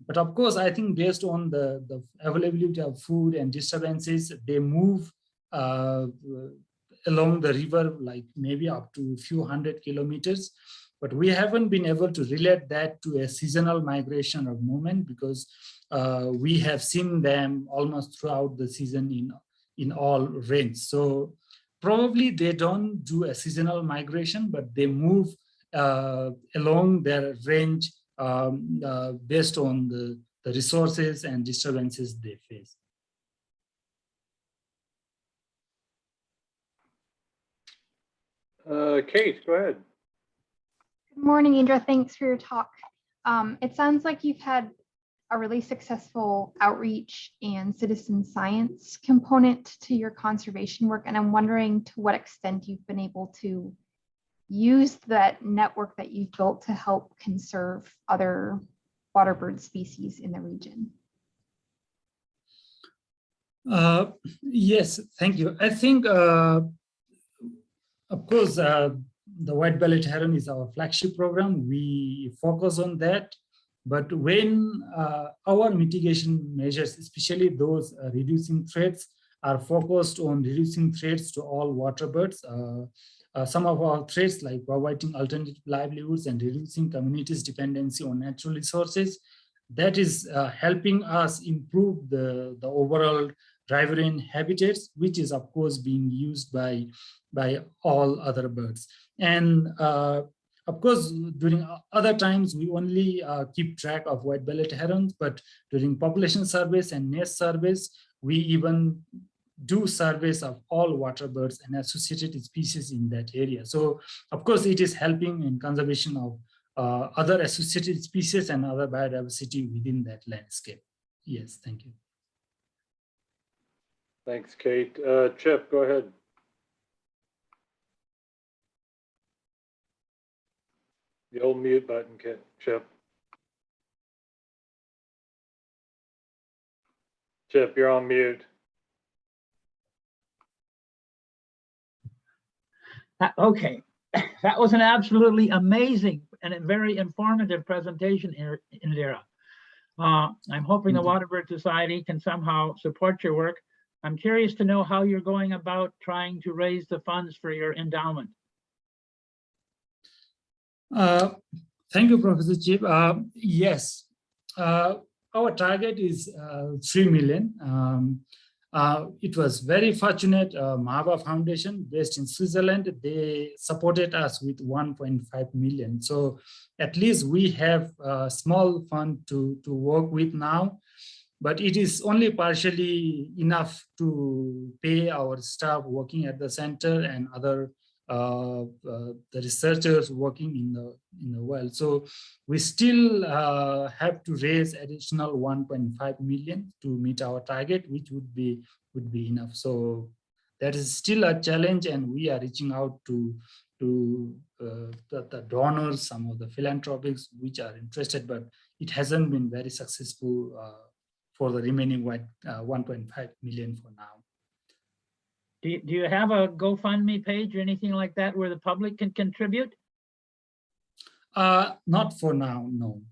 But of course, I think based on the availability of food and disturbances, they move along the river, like maybe up to a few hundred kilometers. But we haven't been able to relate that to a seasonal migration or movement, because we have seen them almost throughout the season in all ranges. So probably they don't do a seasonal migration, but they move along their range based on the resources and disturbances they face. Kate, go ahead. Good morning, Indra. Thanks for your talk. It sounds like you've had a really successful outreach and citizen science component to your conservation work. And I'm wondering to what extent you've been able to use that network that you've built to help conserve other waterbird species in the region. Yes, thank you. I think, of course, the White-bellied Heron is our flagship program. We focus on that. But when our mitigation measures, especially those reducing threats, are focused on reducing threats to all waterbirds, some of our threats like providing alternative livelihoods and reducing communities' dependency on natural resources, that is helping us improve the overall riverain habitats, which is of course being used by all other birds. And of course, during other times, we only keep track of white-bellied herons, but during population surveys and nest surveys, we even do surveys of all waterbirds and associated species in that area. So, of course, it is helping in conservation of other associated species and other biodiversity within that landscape. Yes, thank you. Thanks, Kate. Chip, go ahead. The old mute button, Chip. Chip, you're on mute. Okay, that was an absolutely amazing and a very informative presentation, Indira. I'm hoping the Waterbird Society can somehow support your work. I'm curious to know how you're going about trying to raise the funds for your endowment. Thank you, Professor Chip. Yes, our target is 3 million. It was very fortunate. Mahava Foundation, based in Switzerland, they supported us with 1.5 million. So at least we have a small fund to work with now, but it is only partially enough to pay our staff working at the center and other the researchers working in the world. So we still have to raise additional 1.5 million to meet our target, which would be enough. So that is still a challenge, and we are reaching out to the donors, some of the philanthropics which are interested, but it hasn't been very successful for the remaining 1.5 million for now. Do you have a GoFundMe page or anything like that where the public can contribute? Not for now, no.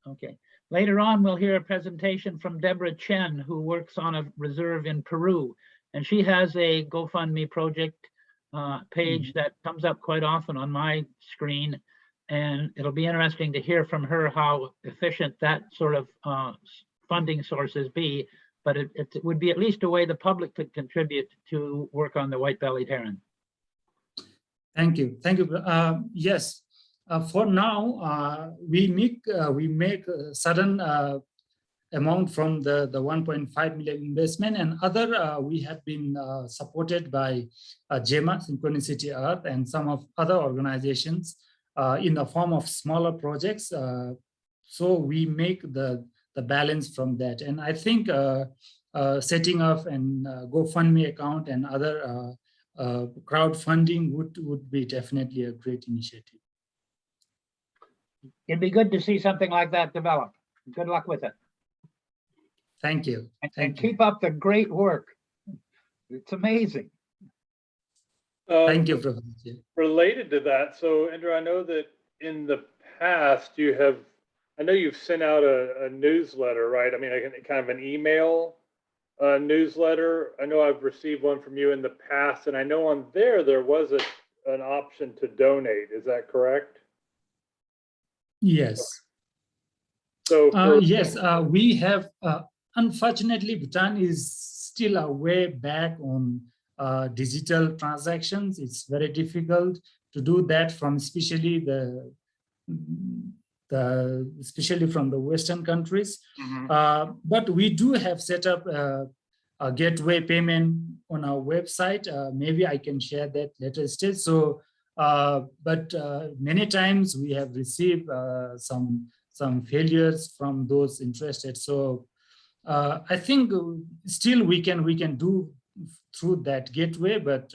Okay. Later on, we'll hear a presentation from Deborah Chen, who works on a reserve in Peru. And she has a GoFundMe project page that comes up quite often on my screen. And it'll be interesting to hear from her how efficient that sort of funding sources be. But it would be at least a way the public could contribute to work on the white-bellied heron. Thank you. Thank you. Yes, for now, we make a sudden amount from the 1.5 million investment, and other we have been supported by GEMA, Synchronicity Earth, and some of other organizations in the form of smaller projects. So we make the balance from that. And I think setting up an GoFundMe account and other crowdfunding would be definitely a great initiative. It'd be good to see something like that develop. Good luck with it. Thank you. And keep up the great work. It's amazing. Thank you, Professor. Related to that, so Indra, I know that in the past I know you've sent out a newsletter, right? I mean, kind of an email newsletter. I know I've received one from you in the past, and I know on there was an option to donate. Is that correct? Yes. So yes, we have. Unfortunately, Bhutan is still a way back on digital transactions. It's very difficult to do that from especially especially from the Western countries. But we do have set up a gateway payment on our website. Maybe I can share that later stage. So, but many times we have received some failures from those interested. So I think still we can do through that gateway, but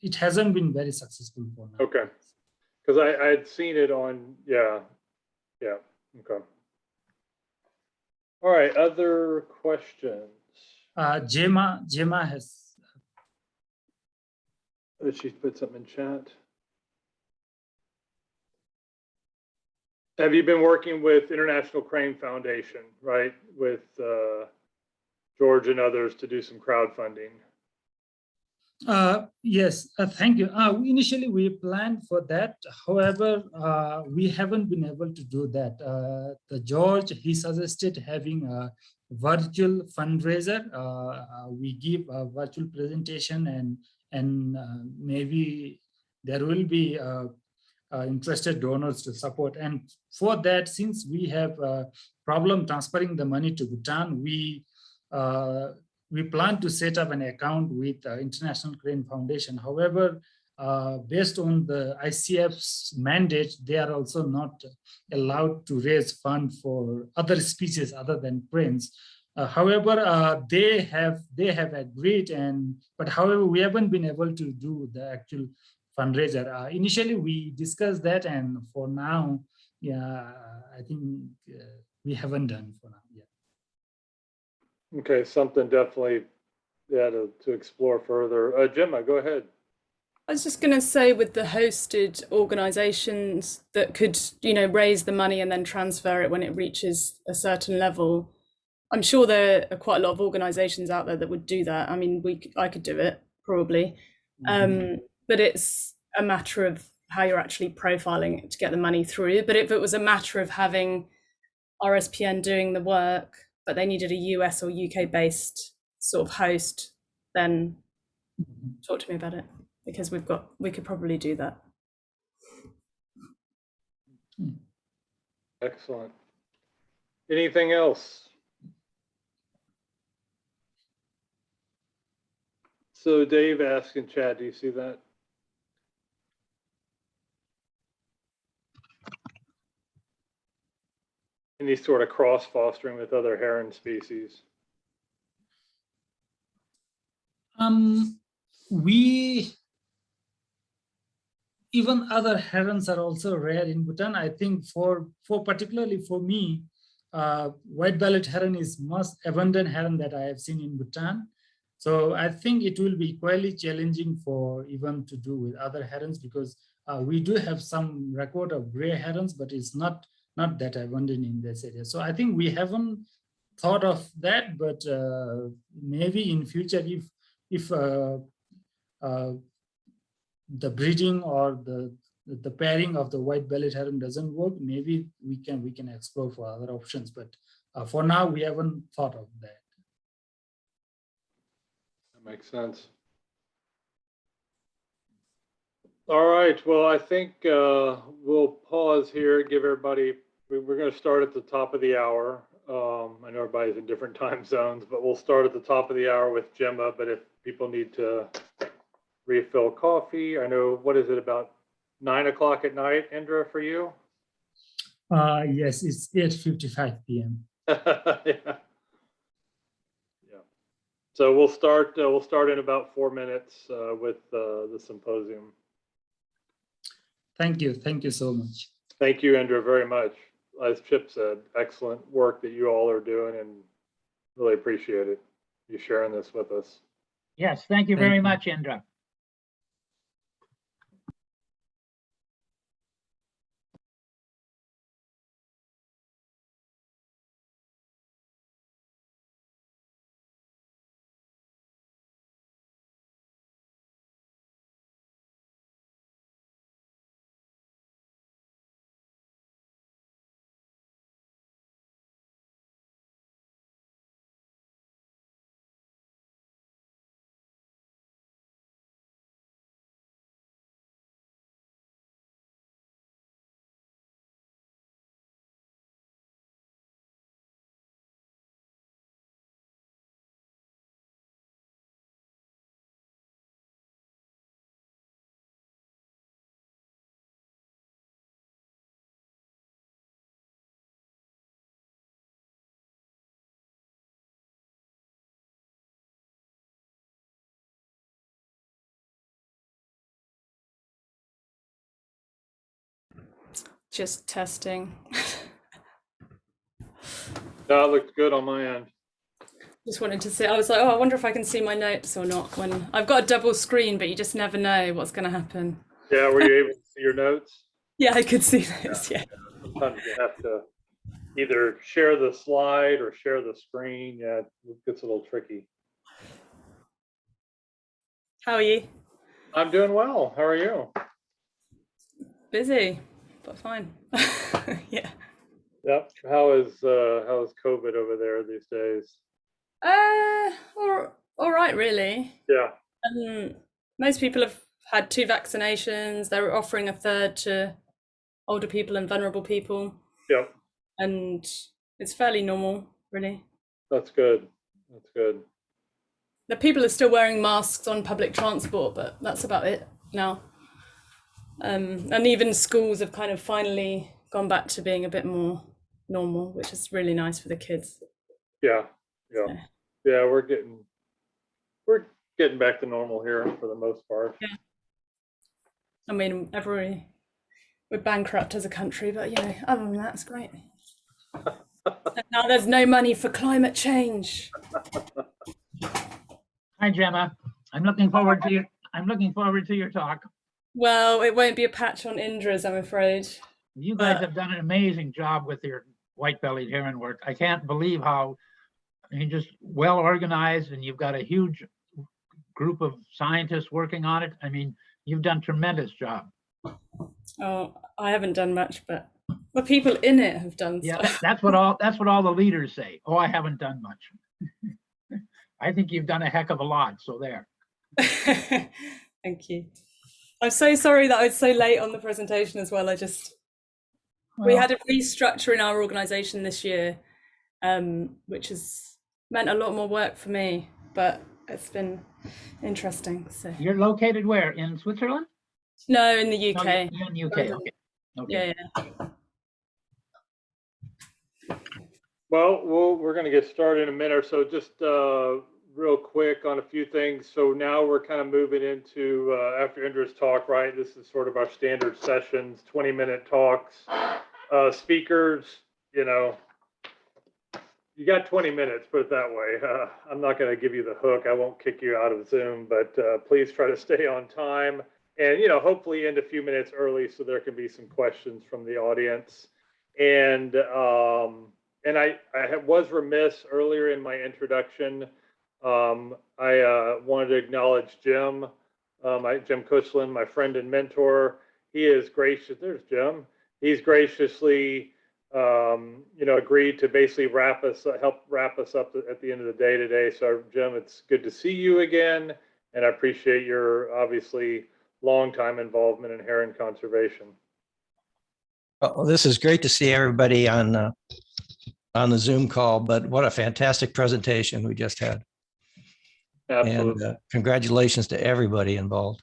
it hasn't been very successful for now. Okay, because I had seen it on, yeah, okay. All right, other questions? Gemma has. She put something in chat. Have you been working with International Crane Foundation, right? With George and others to do some crowdfunding? Yes, thank you. Initially, we planned for that. However, we haven't been able to do that. The George, he suggested having a virtual fundraiser. We give a virtual presentation, and maybe there will be interested donors to support. And for that, since we have a problem transferring the money to Bhutan, we plan to set up an account with International Crane Foundation. However, based on the ICF's mandate, they are also not allowed to raise funds for other species other than cranes. However, they have agreed, but however, we haven't been able to do the actual fundraiser. Initially, we discussed that, and for now, yeah, I think we haven't done for now yet. Okay, something definitely to explore further. Gemma, go ahead. I was just going to say, with the hosted organizations that could, raise the money and then transfer it when it reaches a certain level, I'm sure there are quite a lot of organizations out there that would do that. I mean, I could do it probably. But it's a matter of how you're actually profiling it to get the money through. But if it was a matter of having RSPN doing the work, but they needed a US or UK based sort of host, then talk to me about it, because we could probably do that. Excellent. Anything else? So Dave asked in chat, do you see that? Any sort of cross fostering with other heron species? Even other herons are also rare in Bhutan. I think for particularly for me, white-bellied heron is most abundant heron that I have seen in Bhutan. So I think it will be equally challenging for even to do with other herons, because we do have some record of gray herons, but it's not that abundant in this area. So I think we haven't thought of that, but maybe in future, if the breeding or the pairing of the white-bellied heron doesn't work, maybe we can explore for other options. But for now, we haven't thought of that. That makes sense. All right, well, I think we'll pause here, give everybody, we're going to start at the top of the hour. I know everybody's in different time zones, but we'll start at the top of the hour with Gemma. But if people need to refill coffee, I know, what is it, about 9 o'clock at night, Indra, for you? Yes, it's 8:55 p.m. Yeah. So we'll start in about 4 minutes with the symposium. Thank you so much. Thank you, Indra, very much. As Chip said, excellent work that you all are doing, and really appreciate it, you sharing this with us. Yes, thank you Thank very you. much, Indra. Just testing. No, it looked good on my end. Just wanted to see. I was like, oh, I wonder if I can see my notes or not. When I've got a double screen, but you just never know what's going to happen. Yeah, were you able to see your notes? Yeah, I could see those. Yeah. Sometimes you have to either share the slide or share the screen. Yeah, it gets a little tricky. How are you? I'm doing well. How are you? Busy, but fine. Yeah. Yep. How is COVID over there these days? All right, really. Yeah. Most people have had 2 vaccinations. They're offering a third to older people and vulnerable people. Yep. And it's fairly normal, really. That's good. That's good. The people are still wearing masks on public transport, but that's about it now. And even schools have kind of finally gone back to being a bit more normal, which is really nice for the kids. Yeah. Yeah. Yeah. We're getting back to normal here for the most part. Yeah. I mean, we're bankrupt as a country, but you know, other than that, it's great. And now there's no money for climate change. Hi, Gemma. I'm looking forward to your talk. Well, it won't be a patch on Indra's, I'm afraid. You guys have done an amazing job with your white-bellied heron work. I can't believe how you're just well organized, and you've got a huge group of scientists working on it. I mean, you've done a tremendous job. Oh, I haven't done much, but the people in it have done Yeah, stuff. that's what all the leaders say. Oh, I haven't done much. I think you've done a heck of a lot. So there. Thank you. I'm so sorry that I was so late on the presentation as well. We had a restructure in our organization this year, which has meant a lot more work for me, but it's been interesting. So You're located where? In Switzerland? no, in the UK. No, you're in UK. Okay. Yeah. Well, we're going to get started in a minute or so. Just real quick on a few things. So now we're kind of moving into after Indra's talk, right? This is sort of our standard sessions, 20-minute talks. Speakers, you know, you got 20 minutes, put it that way. I'm not going to give you the hook. I won't kick you out of Zoom, but please try to stay on time. And, you know, hopefully end a few minutes early so there can be some questions from the audience. And I was remiss earlier in my introduction. I wanted to acknowledge Jim, Jim Cushland, my friend and mentor. He is gracious. There's Jim. He's graciously, you know, agreed to basically help wrap us up at the end of the day today. So Jim, it's good to see you again. And I appreciate your obviously longtime involvement in heron conservation. Well, this is great to see everybody on the Zoom call, but what a fantastic presentation we just had. Absolutely. And congratulations to everybody involved.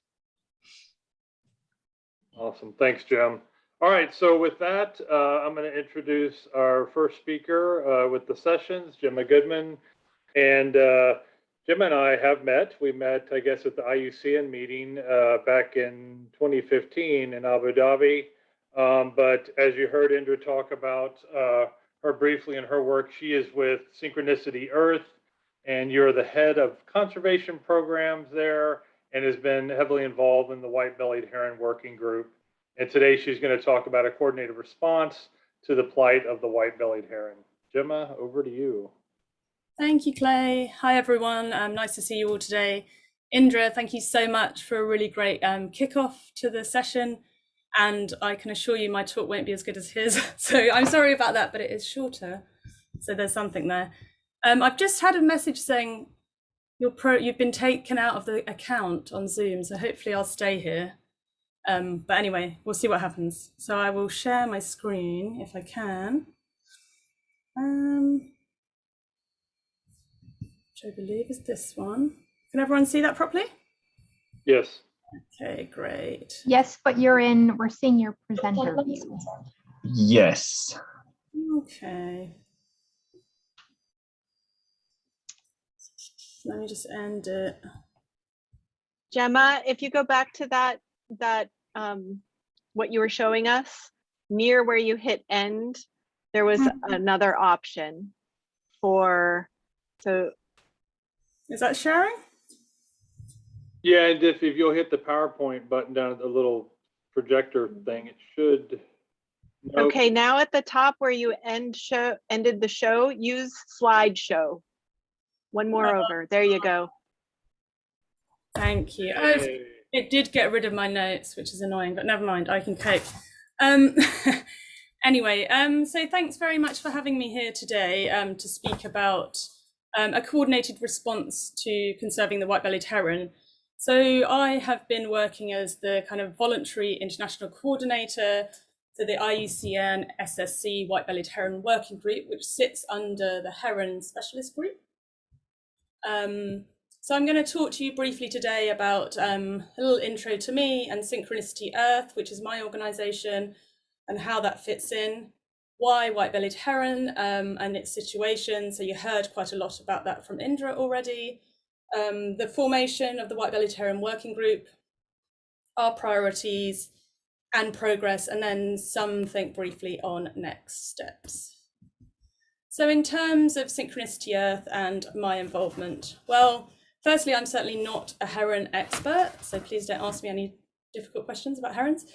Awesome. Thanks, Jim. All right. So with that, I'm going to introduce our first speaker with the sessions, Gemma Goodman. And Jim and I have met. We met, I guess, at the IUCN meeting back in 2015 in Abu Dhabi. But as you heard Indra talk about her briefly in her work, she is with Synchronicity Earth, and you're the head of conservation programs there and has been heavily involved in the White-bellied Heron Working Group. And today she's going to talk about a coordinated response to the plight of the White-bellied heron. Gemma, over to you. Thank you, Clay. Hi, everyone. Nice to see you all today. Indra, thank you so much for a really great kickoff to the session. And I can assure you my talk won't be as good as his. So I'm sorry about that, but it is shorter. So there's something there. I've just had a message saying you've been taken out of the account on Zoom. So hopefully I'll stay here. But anyway, we'll see what happens. So I will share my screen if I can. Which I believe is this one. Can everyone see that properly? Yes. Okay, great. Yes, but we're seeing your presenter view. Yes. Okay. Let me just end it. Gemma, if you go back to that what you were showing us, near where you hit end, there was another option for, so. Is that sharing? Yeah, and if you'll hit the PowerPoint button down at the little projector thing, it should. Nope. Okay, now at the top where you ended the show, use slideshow. One more over. There you go. Thank you. Hey. It did get rid of my notes, which is annoying, but never mind, I can cope. Anyway, so thanks very much for having me here today to speak about a coordinated response to conserving the white-bellied heron. So I have been working as the kind of voluntary international coordinator for the IUCN SSC White-bellied Heron Working Group, which sits under the Heron Specialist Group. So I'm going to talk to you briefly today about a little intro to me and Synchronicity Earth, which is my organization, and how that fits in, why white-bellied heron and its situation. So you heard quite a lot about that from Indra already. The formation of the White-bellied Heron Working Group, our priorities and progress, and then think briefly on next steps. So in terms of Synchronicity Earth and my involvement, well, firstly, I'm certainly not a heron expert, so please don't ask me any difficult questions about herons.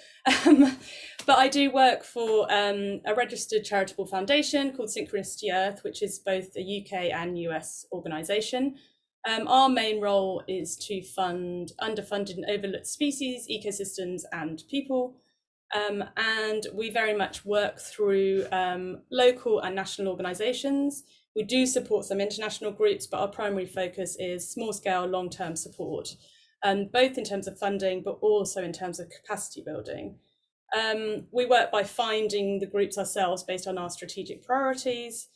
But I do work for a registered charitable foundation called Synchronicity Earth, which is both a UK and US organisation. Our main role is to fund underfunded and overlooked species, ecosystems and people. And we very much work through local and national organisations. We do support some international groups, but our primary focus is small-scale, long-term support, both in terms of funding, but also in terms of capacity building. We work by finding the groups ourselves based on our strategic priorities.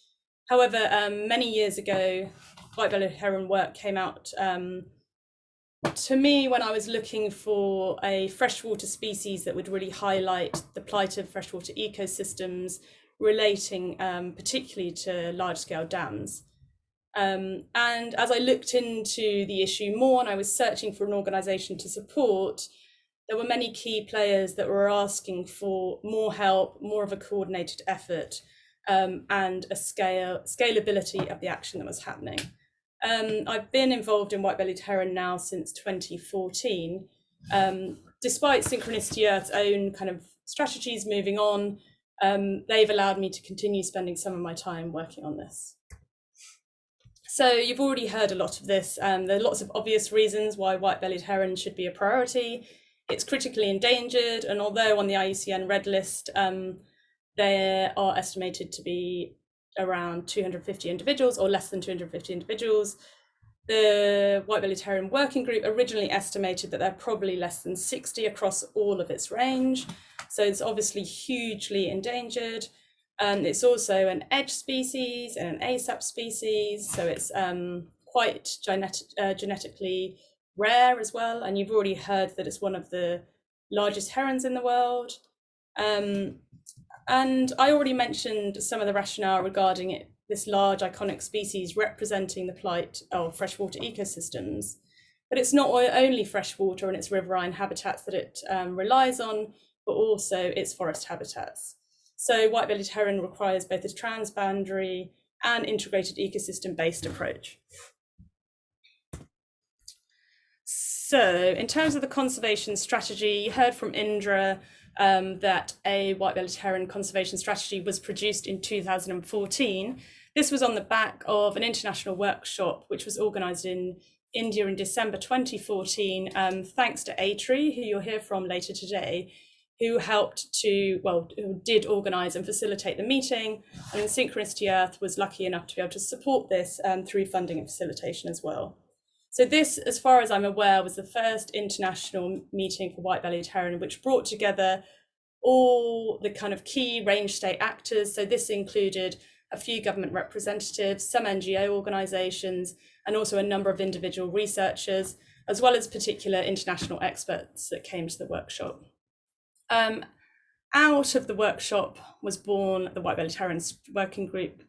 However, many years ago, white-bellied heron work came out to me when I was looking for a freshwater species that would really highlight the plight of freshwater ecosystems relating particularly to large-scale dams. And as I looked into the issue more and I was searching for an organisation to support, there were many key players that were asking for more help, more of a coordinated effort, and a scalability of the action that was happening. I've been involved in white-bellied heron now since 2014. Despite Synchronicity Earth's own kind of strategies moving on, they've allowed me to continue spending some of my time working on this. So you've already heard a lot of this. There are lots of obvious reasons why white-bellied heron should be a priority. It's critically endangered, and although on the IUCN Red List, there are estimated to be around 250 individuals or less than 250 individuals, The White-bellied Heron Working Group originally estimated that there are probably less than 60 across all of its range. So it's obviously hugely endangered. It's also an edge species and an ASAP species. So it's quite genetically rare as well. And you've already heard that it's one of the largest herons in the world. And I already mentioned some of the rationale regarding it, this large iconic species representing the plight of freshwater ecosystems. But it's not only freshwater and its riverine habitats that it relies on, but also its forest habitats. So white-bellied heron requires both a transboundary and integrated ecosystem-based approach. So in terms of the conservation strategy, you heard from Indra that a white-bellied heron conservation strategy was produced in 2014. This was on the back of an international workshop which was organised in India in December 2014, thanks to Atri, who you'll hear from later today, who did organise and facilitate the meeting. And Synchronicity Earth was lucky enough to be able to support this through funding and facilitation as well. So this, as far as I'm aware, was the first international meeting for white-bellied heron, which brought together all the kind of key range state actors. So this included a few government representatives, some NGO organisations, and also a number of individual researchers, as well as particular international experts that came to the workshop. Out of the workshop was born the White-bellied Heron Working Group,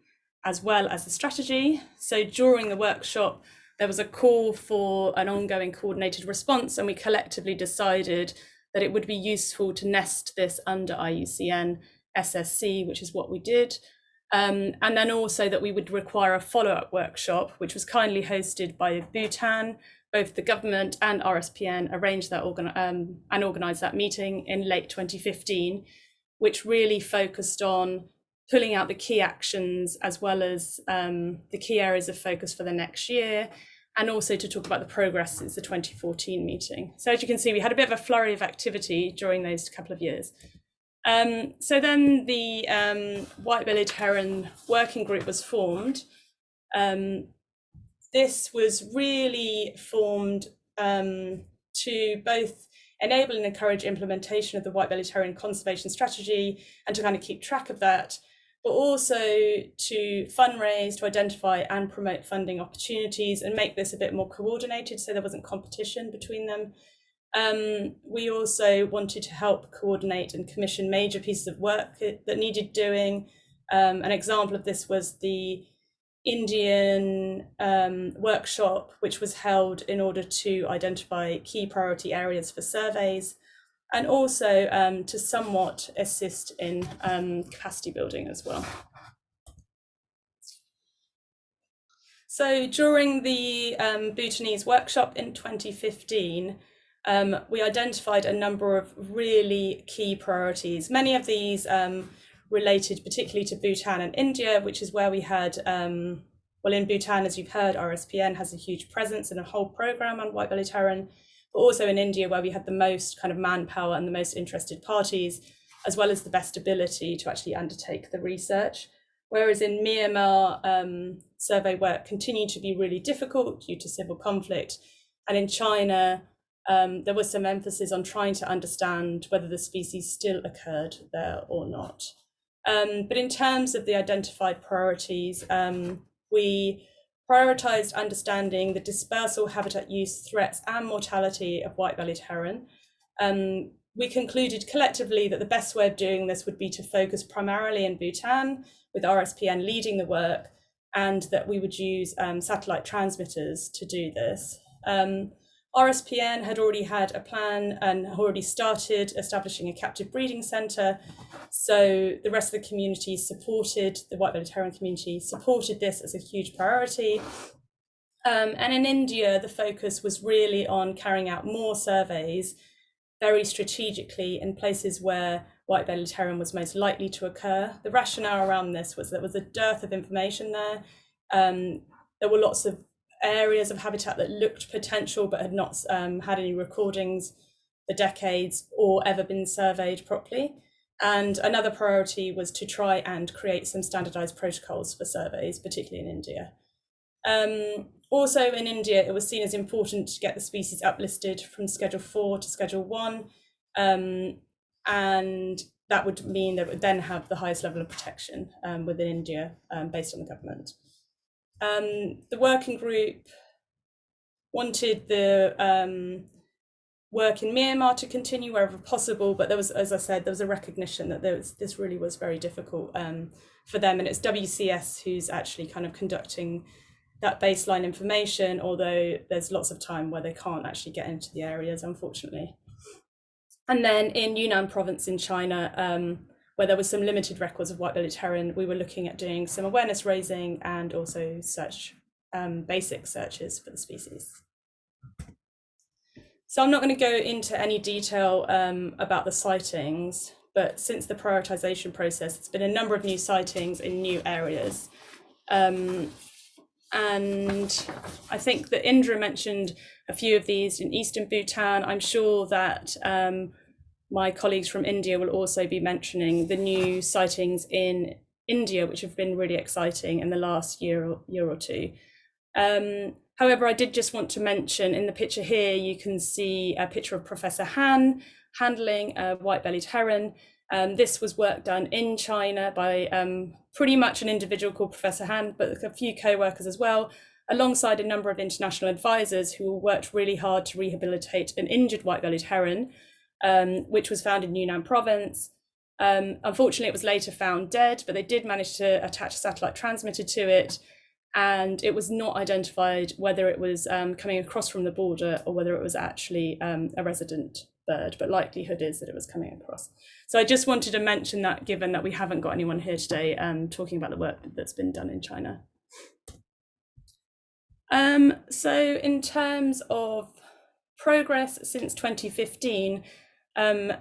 as well as the strategy. So during the workshop, there was a call for an ongoing coordinated response, and we collectively decided that it would be useful to nest this under IUCN SSC, which is what we did. And then also that we would require a follow-up workshop, which was kindly hosted by Bhutan. Both the government and RSPN arranged that and organised that meeting in late 2015, which really focused on pulling out the key actions as well as the key areas of focus for the next year, and also to talk about the progress since the 2014 meeting. So as you can see, we had a bit of a flurry of activity during those couple of years. So then the White-bellied Heron Working Group was formed. This was really formed to both enable and encourage implementation of the White-bellied Heron conservation strategy and to kind of keep track of that, but also to fundraise, to identify and promote funding opportunities and make this a bit more coordinated so there wasn't competition between them. We also wanted to help coordinate and commission major pieces of work that needed doing. An example of this was the Indian workshop, which was held in order to identify key priority areas for surveys, and also to somewhat assist in capacity building as well. So during the Bhutanese workshop in 2015, we identified a number of really key priorities. Many of these related particularly to Bhutan and India, which is where we had, well, in Bhutan, as you've heard, RSPN has a huge presence and a whole program on white-bellied heron, but also in India, where we had the most kind of manpower and the most interested parties, as well as the best ability to actually undertake the research. Whereas in Myanmar, survey work continued to be really difficult due to civil conflict. And in China, there was some emphasis on trying to understand whether the species still occurred there or not. But in terms of the identified priorities, we prioritized understanding the dispersal, habitat use, threats, and mortality of white-bellied heron. We concluded collectively that the best way of doing this would be to focus primarily in Bhutan, with RSPN leading the work, and that we would use satellite transmitters to do this. RSPN had already had a plan and already started establishing a captive breeding centre. So the rest of the community supported, the white-bellied heron community supported this as a huge priority. And in India, the focus was really on carrying out more surveys very strategically in places where white-bellied heron was most likely to occur. The rationale around this was there was a dearth of information there. There were lots of areas of habitat that looked potential but had not had any recordings for decades or ever been surveyed properly. And another priority was to try and create some standardized protocols for surveys, particularly in India. Also in India, it was seen as important to get the species uplisted from Schedule 4 to Schedule 1. And that would mean that it would then have the highest level of protection within India based on the government. The working group wanted the work in Myanmar to continue wherever possible, but there was, as I said, there was a recognition that this really was very difficult for them, and it's WCS who's actually kind of conducting that baseline information, although there's lots of time where they can't actually get into the areas, unfortunately. And then in Yunnan province in China, where there was some limited records of white-bellied heron, we were looking at doing some awareness raising and also basic searches for the species. So I'm not going to go into any detail about the sightings, but since the prioritization process, it's been a number of new sightings in new areas. And I think that Indra mentioned a few of these in eastern Bhutan. I'm sure that my colleagues from India will also be mentioning the new sightings in India, which have been really exciting in the last year or two. However, I did just want to mention in the picture here, you can see a picture of Professor Han handling a white-bellied heron. This was work done in China by pretty much an individual called Professor Han, but a few co-workers as well, alongside a number of international advisors who worked really hard to rehabilitate an injured white-bellied heron, which was found in Yunnan province. Unfortunately, it was later found dead, but they did manage to attach a satellite transmitter to it, and it was not identified whether it was coming across from the border or whether it was actually a resident bird, but likelihood is that it was coming across. So I just wanted to mention that, given that we haven't got anyone here today talking about the work that's been done in China. So in terms of progress since 2015,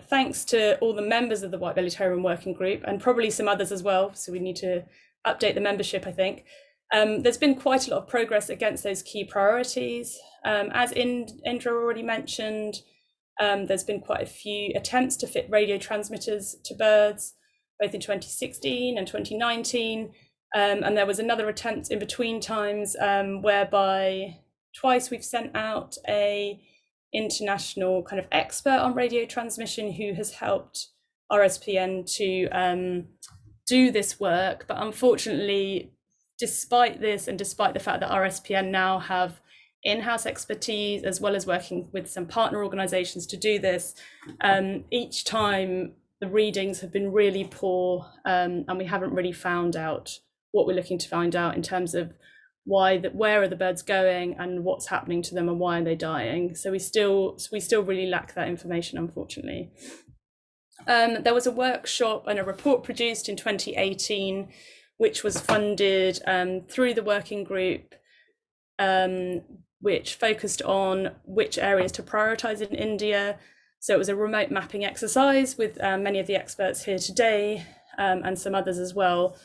thanks to all the members of the White-bellied Heron Working Group and probably some others as well, so we need to update the membership, I think. There's been quite a lot of progress against those key priorities. As Indra already mentioned, there's been quite a few attempts to fit radio transmitters to birds, both in 2016 and 2019. And there was another attempt in between times whereby twice we've sent out a international kind of expert on radio transmission who has helped RSPN to do this work. But unfortunately, despite this and despite the fact that RSPN now have in-house expertise as well as working with some partner organizations to do this, each time the readings have been really poor, and we haven't really found out what we're looking to find out in terms of where are the birds going and what's happening to them and why are they dying. So we still really lack that information, unfortunately. There was a workshop and a report produced in 2018 which was funded through the working group, which focused on which areas to prioritize in India. So it was a remote mapping exercise with many of the experts here today and some others as well,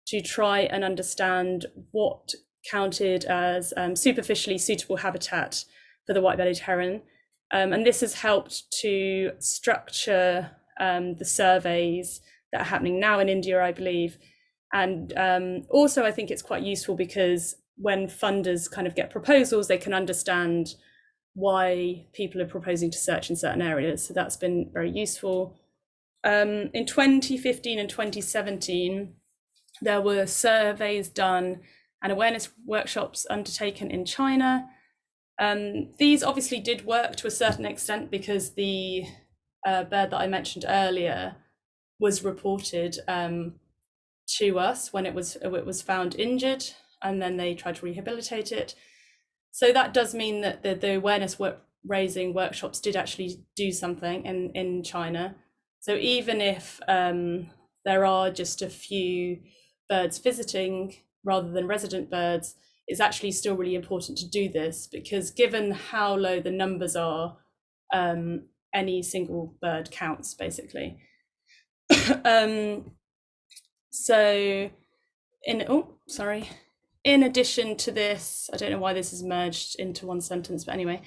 to try and understand what counted as superficially suitable habitat for the white-bellied heron. And this has helped to structure the surveys that are happening now in India, I believe. And also, I think it's quite useful because when funders kind of get proposals, they can understand why people are proposing to search in certain areas. So that's been very useful. In 2015 and 2017, there were surveys done and awareness workshops undertaken in China. These obviously did work to a certain extent because the bird that I mentioned earlier was reported to us when it was found injured, and then they tried to rehabilitate it. So that does mean that the awareness raising workshops did actually do something in China. So even if there are just a few birds visiting rather than resident birds, it's actually still really important to do this, because given how low the numbers are, any single bird counts, basically. So in addition to this, I don't know why this is merged into one sentence, but anyway,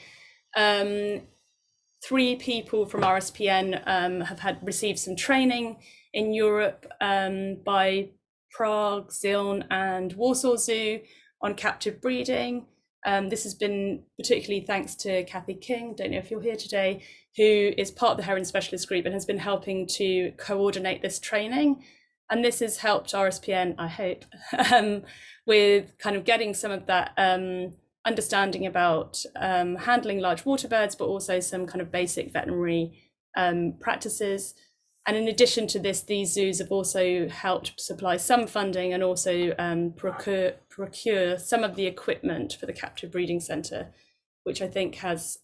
3 people from RSPN have received some training in Europe by Prague, Ziln and Warsaw Zoo, on captive breeding. This has been particularly thanks to Kathy King, don't know if you're here today, who is part of the Heron Specialist Group and has been helping to coordinate this training. And this has helped RSPN, I hope, with kind of getting some of that understanding about handling large water birds, but also some kind of basic veterinary practices. And in addition to this, these zoos have also helped supply some funding and also procure some of the equipment for the captive breeding centre, which I think has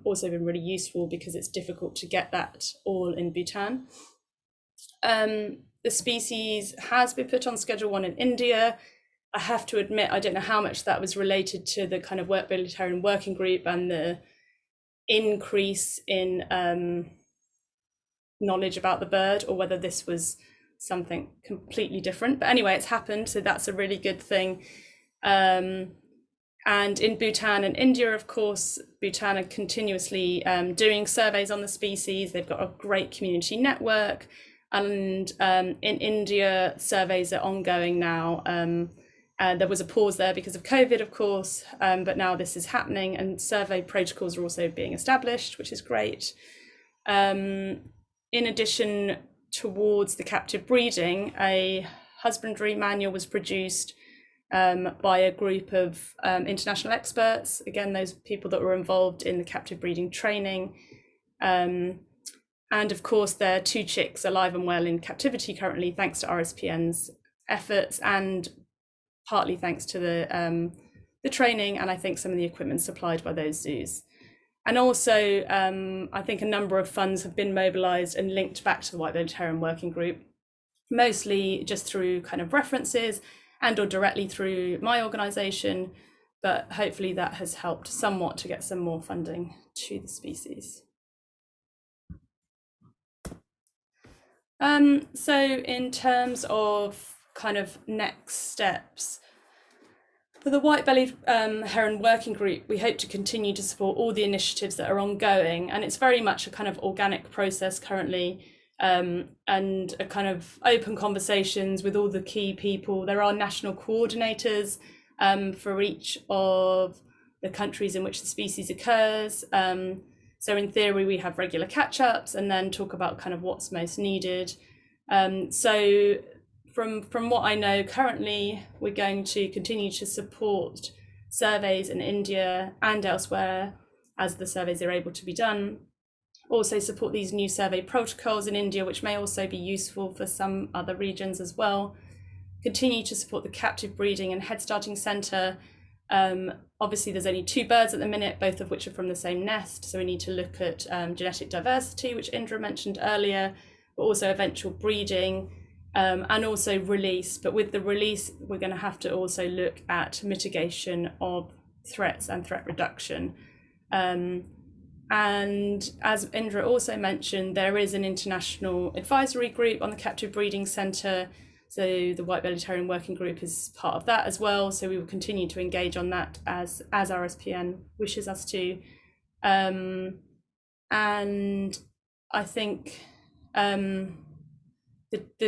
also been really useful because it's difficult to get that all in Bhutan. The species has been put on Schedule 1 in India. I have to admit, I don't know how much that was related to the kind of White-bellied Heron working group and the increase in knowledge about the bird, or whether this was something completely different. But anyway, it's happened, so that's a really good thing. And in Bhutan and India, of course, Bhutan are continuously doing surveys on the species. They've got a great community network. And in India, surveys are ongoing now. There was a pause there because of COVID, of course, but now this is happening and survey protocols are also being established, which is great. In addition, towards the captive breeding, a husbandry manual was produced by a group of international experts, again, those people that were involved in the captive breeding training. And of course, their 2 chicks are alive and well in captivity currently, thanks to RSPN's efforts and partly thanks to the training and I think some of the equipment supplied by those zoos. And also, I think a number of funds have been mobilised and linked back to the White-bellied Heron Working Group, mostly just through kind of references and or directly through my organisation, but hopefully that has helped somewhat to get some more funding to the species. So in terms of kind of next steps, for the White-bellied Heron Working Group, we hope to continue to support all the initiatives that are ongoing, and it's very much a kind of organic process currently, and a kind of open conversations with all the key people. There are national coordinators for each of the countries in which the species occurs. So in theory, we have regular catch-ups and then talk about kind of what's most needed. So from what I know currently, we're going to continue to support surveys in India and elsewhere as the surveys are able to be done. Also support these new survey protocols in India, which may also be useful for some other regions as well. Continue to support the captive breeding and head starting centre. Obviously, there's only 2 birds at the minute, both of which are from the same nest. So we need to look at genetic diversity, which Indra mentioned earlier, but also eventual breeding and also release. But with the release, we're going to have to also look at mitigation of threats and threat reduction. And as Indra also mentioned, there is an international advisory group on the captive breeding centre. So the White-bellied Heron Working Group is part of that as well. So we will continue to engage on that as RSPN wishes us to. And I think the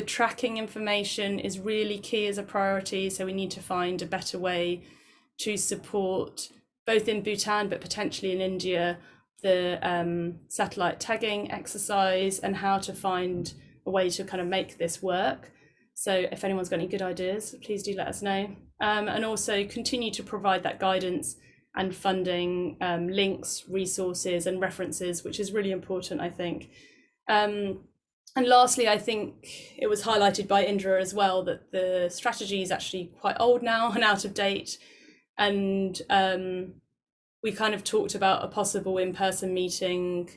tracking information is really key as a priority. So we need to find a better way to support both in Bhutan, but potentially in India, the satellite tagging exercise and how to find a way to kind of make this work. So if anyone's got any good ideas, please do let us know. And also continue to provide that guidance and funding, links, resources and references, which is really important, I think. And lastly, I think it was highlighted by Indra as well that the strategy is actually quite old now and out of date. And we kind of talked about a possible in-person meeting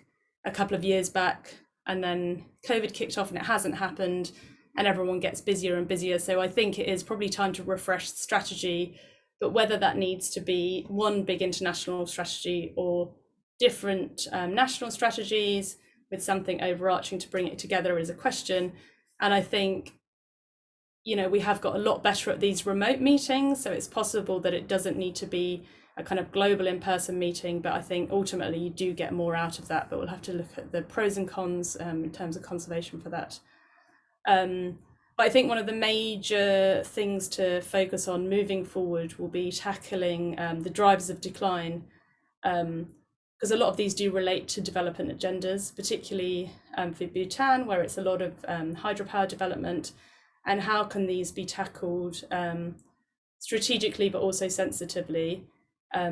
a couple of years back, and then COVID kicked off and it hasn't happened. And everyone gets busier and busier. So I think it is probably time to refresh the strategy, but whether that needs to be one big international strategy or different national strategies with something overarching to bring it together is a question. And I think, you know, we have got a lot better at these remote meetings. So it's possible that it doesn't need to be a kind of global in-person meeting, but I think ultimately you do get more out of that, but we'll have to look at the pros and cons in terms of conservation for that. But I think one of the major things to focus on moving forward will be tackling the drivers of decline, because a lot of these do relate to development agendas, particularly for Bhutan, where it's a lot of hydropower development, and how can these be tackled strategically but also sensitively,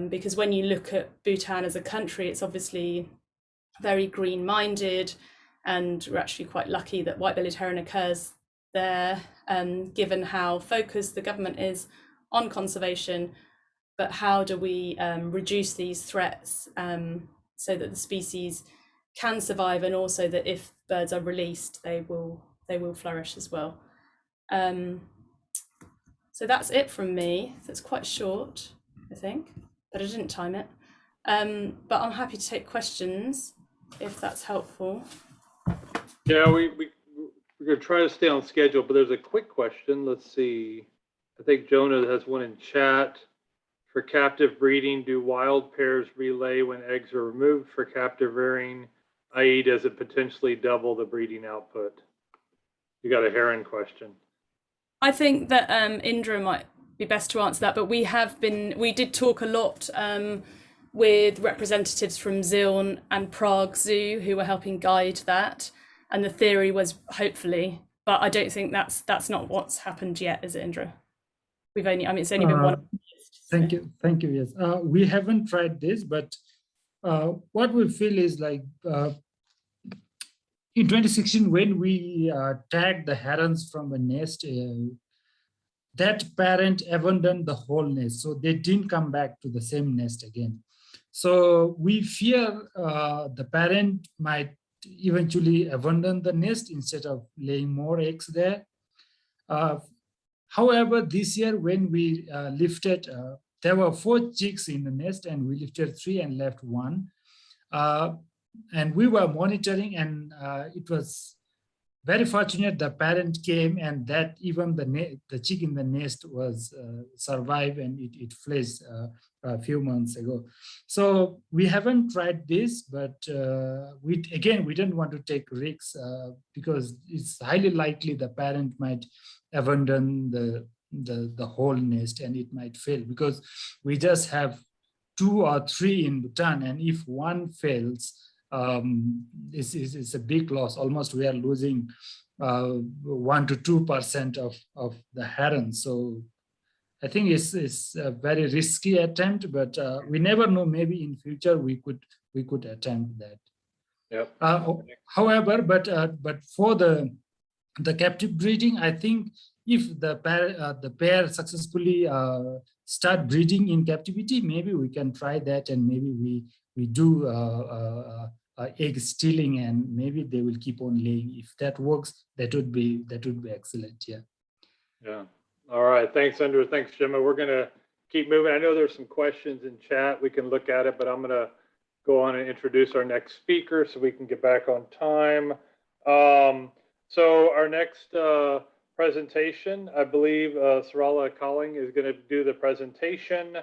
because when you look at Bhutan as a country, it's obviously very green-minded, and we're actually quite lucky that white-bellied heron occurs there, given how focused the government is on conservation. But how do we reduce these threats so that the species can survive, and also that if birds are released, they will flourish as well. So that's it from me. So it's quite short, I think, but I didn't time it. But I'm happy to take questions if that's helpful. Yeah, we're going to try to stay on schedule, but there's a quick question. Let's see. I think Jonah has one in chat. For captive breeding, do wild pairs relay when eggs are removed for captive rearing, i.e. does it potentially double the breeding output? You got a heron question. I think that Indra might be best to answer that, but we did talk a lot with representatives from Ziln and Prague Zoo who were helping guide that. And the theory was hopefully, but I don't think that's not what's happened yet, is it, Indra? It's only been one. Thank you. Yes, we haven't tried this, but what we feel is like in 2016, when we tagged the herons from a nest, that parent abandoned the whole nest, so they didn't come back to the same nest again. So we fear the parent might eventually abandon the nest instead of laying more eggs there. However, this year when we lifted, there were 4 chicks in the nest, and we lifted 3 and left 1. And we were monitoring, and it was very fortunate the parent came, and that even the chick in the nest was survived, and it fledged a few months ago. So we haven't tried this, but we don't want to take risks because it's highly likely the parent might abandon the whole nest, and it might fail, because we just have 2 or 3 in Bhutan, and if one fails, it's a big loss. Almost we are losing 1 to 2% of the herons. So I think it's a very risky attempt, but we never know. Maybe in future we could attempt that. Yep. However, but for the captive breeding, I think if the pair successfully start breeding in captivity, maybe we can try that, and maybe we do egg stealing, and maybe they will keep on laying. If that works, that would be excellent. Yeah. All right. Thanks, Indra. Thanks, Gemma. We're going to keep moving. I know there's some questions in chat. We can look at it, but I'm going to go on and introduce our next speaker so we can get back on time. So our next presentation, I believe Sarala Kalling is going to do the presentation,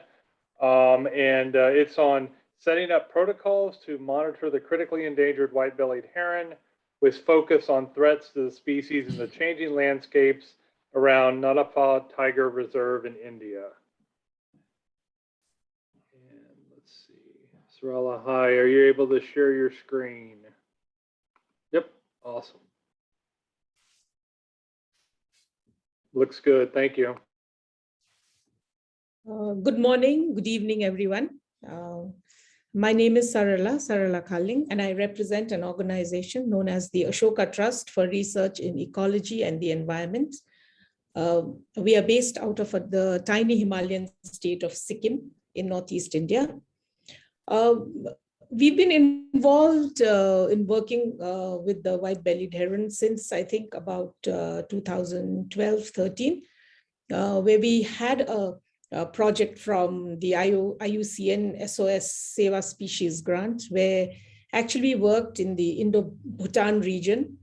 and it's on setting up protocols to monitor the critically endangered white-bellied heron with focus on threats to the species in the changing landscapes around Namdapha Tiger Reserve in India. And let's see, Sarala, hi, are you able to share your screen? Yep, awesome. Looks good, thank you. Good morning, good evening, everyone. My name is Sarala Kalling, and I represent an organization known as the Ashoka Trust for Research in Ecology and the Environment. We are based out of the tiny Himalayan state of Sikkim in Northeast India. We've been involved in working with the white-bellied heron since, I think, about 2012-13, where we had a project from the IUCN SOS Seva Species Grant, where actually we worked in the Indo-Bhutan region,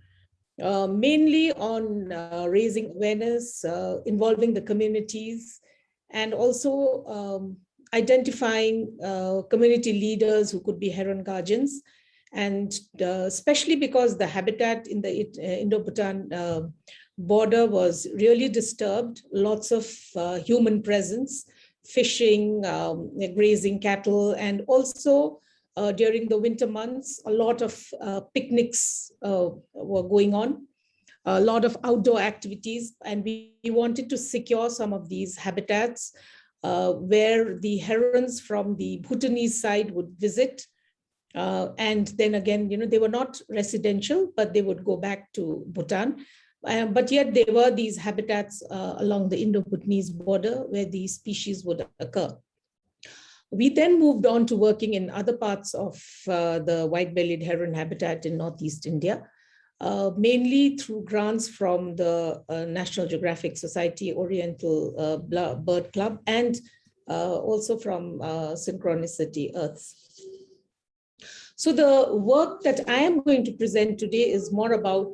mainly on raising awareness, involving the communities, and also identifying community leaders who could be heron guardians. And especially because the habitat in the Indo-Bhutan border was really disturbed, lots of human presence, fishing, grazing cattle, and also during the winter months, a lot of picnics were going on, a lot of outdoor activities, and we wanted to secure some of these habitats where the herons from the Bhutanese side would visit. And then again, they were not residential, but they would go back to Bhutan. But yet there were these habitats along the Indo-Bhutanese border where these species would occur. We then moved on to working in other parts of the white-bellied heron habitat in Northeast India, mainly through grants from the National Geographic Society Oriental Bird Club, and also from Synchronicity Earth. So the work that I am going to present today is more about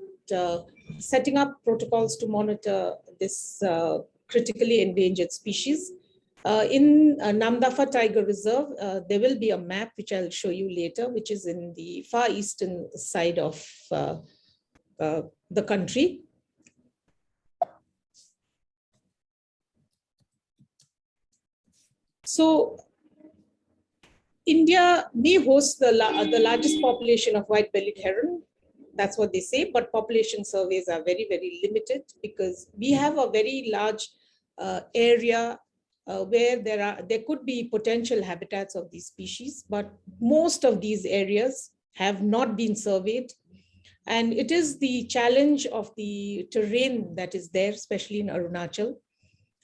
setting up protocols to monitor this critically endangered species. In Namdapha Tiger Reserve, there will be a map, which I'll show you later, which is in the far eastern side of the country. So India may host the largest population of white-bellied heron. That's what they say, but population surveys are very, very limited because we have a very large area where there could be potential habitats of these species, but most of these areas have not been surveyed. And it is the challenge of the terrain that is there, especially in Arunachal.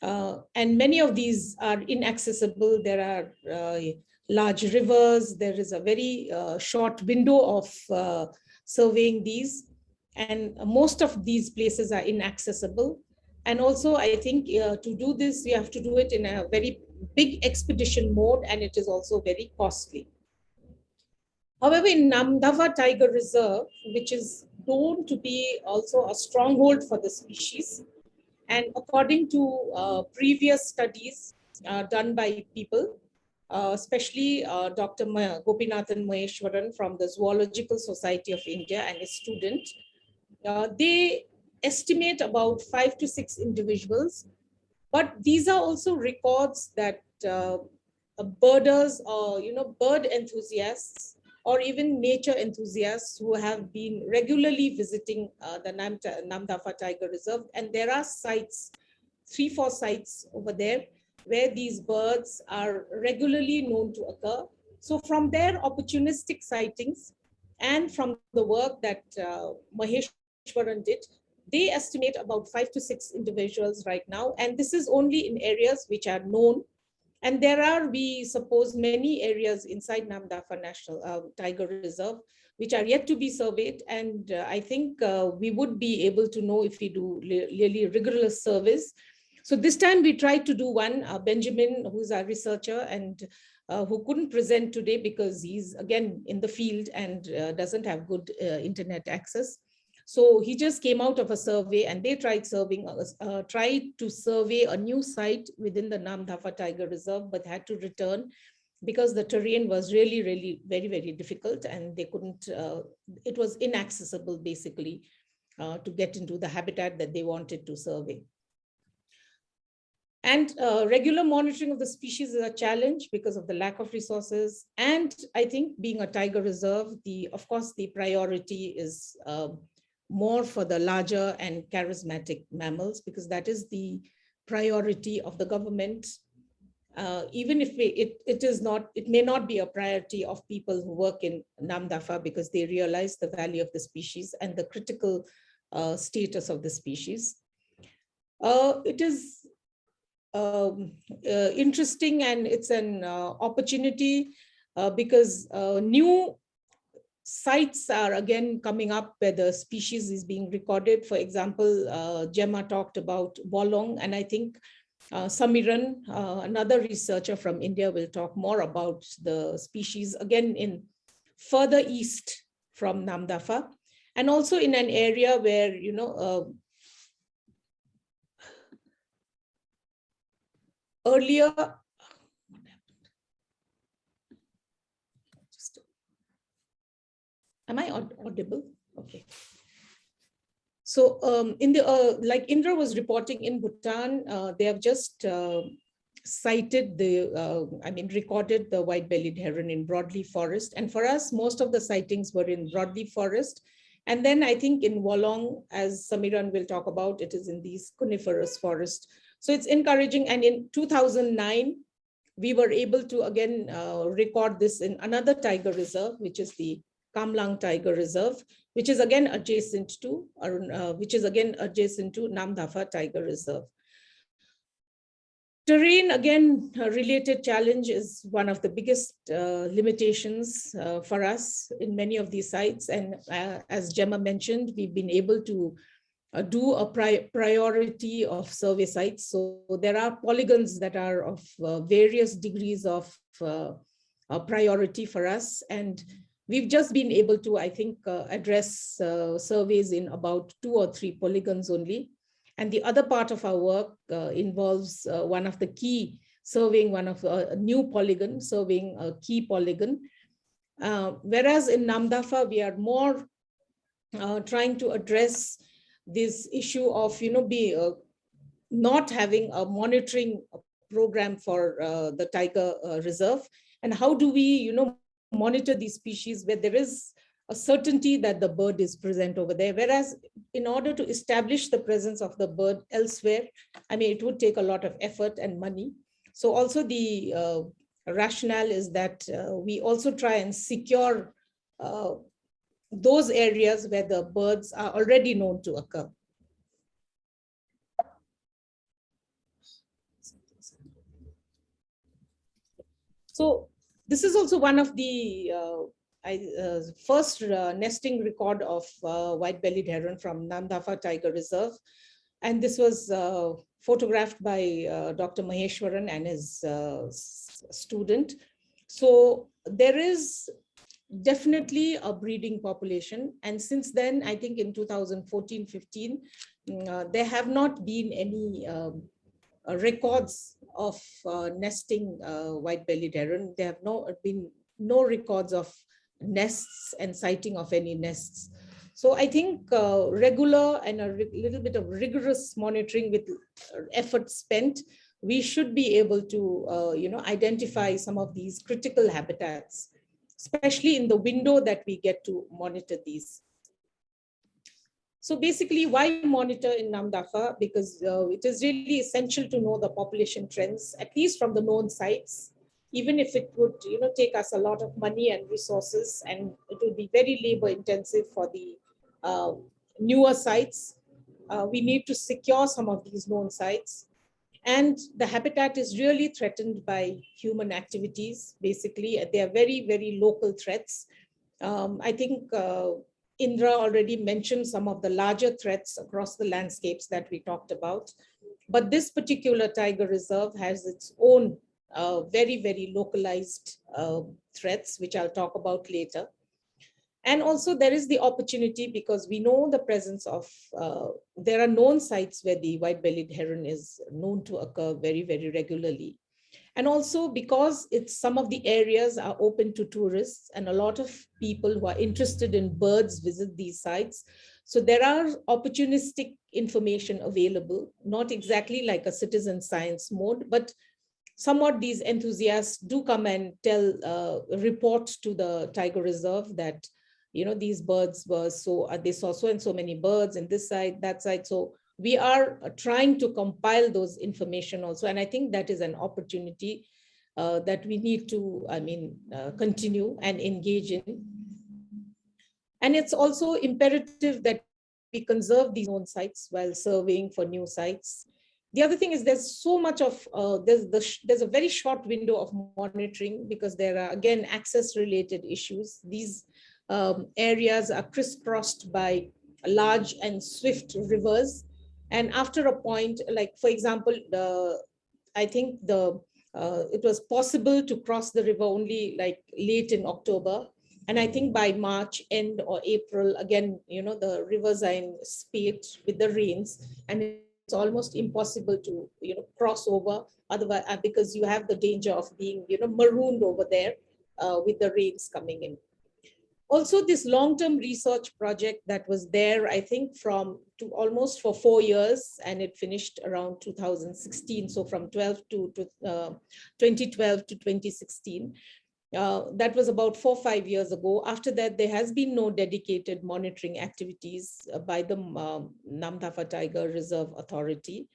And many of these are inaccessible. There are large rivers. There is a very short window of surveying these. And most of these places are inaccessible. And also, I think to do this, you have to do it in a very big expedition mode, and it is also very costly. However, in Namdapha Tiger Reserve, which is known to be also a stronghold for the species, and according to previous studies done by people, especially Dr. Gopinathan Maheshwaran from the Zoological Society of India and his student, they estimate about 5 to 6 individuals, but these are also records that birders or bird enthusiasts or even nature enthusiasts who have been regularly visiting the Namdapha Tiger Reserve, and there are sites, 3-4 sites over there where these birds are regularly known to occur. So from their opportunistic sightings and from the work that Maheshwaran did, they estimate about 5 to 6 individuals right now. And this is only in areas which are known. And there are, we suppose, many areas inside Namdapha National Tiger Reserve which are yet to be surveyed. And I think we would be able to know if we do really rigorous surveys. So this time we tried to do one. Benjamin, who's our researcher and who couldn't present today because he's again in the field and doesn't have good internet access. So he just came out of a survey, and they tried to survey a new site within the Namdapha Tiger Reserve, but had to return because the terrain was really, really very, very difficult, and they couldn't, it was inaccessible basically to get into the habitat that they wanted to survey. And regular monitoring of the species is a challenge because of the lack of resources. And I think being a tiger reserve, of course, the priority is more for the larger and charismatic mammals, because that is the priority of the government. Even if it may not be a priority of people who work in Namdapha, because they realize the value of the species and the critical status of the species. It is interesting, and it's an opportunity because new sites are again coming up where the species is being recorded. For example, Gemma talked about Bolong, and I think Samiran, another researcher from India, will talk more about the species again in further east from Namdapha, and also in an area where, earlier, am I audible? Okay. So in the like Indra was reporting in Bhutan, they have just cited recorded the white-bellied heron in broadleaf forest. And for us, most of the sightings were in broadleaf forest. And then I think in Wolong, as Samiran will talk about, it is in these coniferous forests. So it's encouraging. And in 2009, we were able to again record this in another tiger reserve, which is the Kamlang Tiger Reserve, which is again adjacent to Namdapha Tiger Reserve. Terrain, again, related challenge is one of the biggest limitations for us in many of these sites. And as Gemma mentioned, we've been able to do a priority of survey sites. So there are polygons that are of various degrees of priority for us. And we've just been able to, I think, address surveys in about 2 or 3 polygons only. And the other part of our work involves one of the key surveying one of a new polygon, surveying a key polygon. Whereas in Namdapha, we are more trying to address this issue of, not having a monitoring program for the tiger reserve. And how do we, monitor these species where there is a certainty that the bird is present over there. Whereas in order to establish the presence of the bird elsewhere, it would take a lot of effort and money. So also the rationale is that we also try and secure those areas where the birds are already known to occur. So this is also one of the first nesting record of white-bellied heron from Namdapha Tiger Reserve. And this was photographed by Dr. Maheshwaran and his student. So there is definitely a breeding population. And since then, I think in 2014-15, there have not been any records of nesting white-bellied heron. There have been no records of nests and sighting of any nests. So I think regular and a little bit of rigorous monitoring with effort spent, we should be able to identify some of these critical habitats, especially in the window that we get to monitor these. So basically, why monitor in Namdapha? Because it is really essential to know the population trends, at least from the known sites, even if it would take us a lot of money and resources, and it would be very labor intensive for the newer sites. We need to secure some of these known sites. And the habitat is really threatened by human activities. Basically, they are very, very local threats. I think Indra already mentioned some of the larger threats across the landscapes that we talked about. But this particular tiger reserve has its own very, very localized threats, which I'll talk about later. And also there is the opportunity, because we know the presence of, there are known sites where the white-bellied heron is known to occur very, very regularly. And also because some of the areas are open to tourists, and a lot of people who are interested in birds visit these sites. So there are opportunistic information available, not exactly like a citizen science mode, but somewhat these enthusiasts do come and report to the Tiger Reserve that, these birds were they saw so and so many birds in this side, that side. So we are trying to compile those information also. And I think that is an opportunity that we need to, continue and engage in. And it's also imperative that we conserve these known sites while surveying for new sites. The other thing is there's so much of, there's a very short window of monitoring, because there are, again, access related issues. These areas are crisscrossed by large and swift rivers. And after a point, like for example, I think it was possible to cross the river only like late in October. And I think by March end or April, again, the rivers are in spate with the rains, and it's almost impossible to, cross over otherwise, because you have the danger of being, marooned over there with the rains coming in. Also, this long-term research project that was there, I think, almost for 4 years, and it finished around 2016. So from 2012 to 2016. That was about 4 or 5 years ago. After that, there has been no dedicated monitoring activities by the Namdapha Tiger Reserve Authority.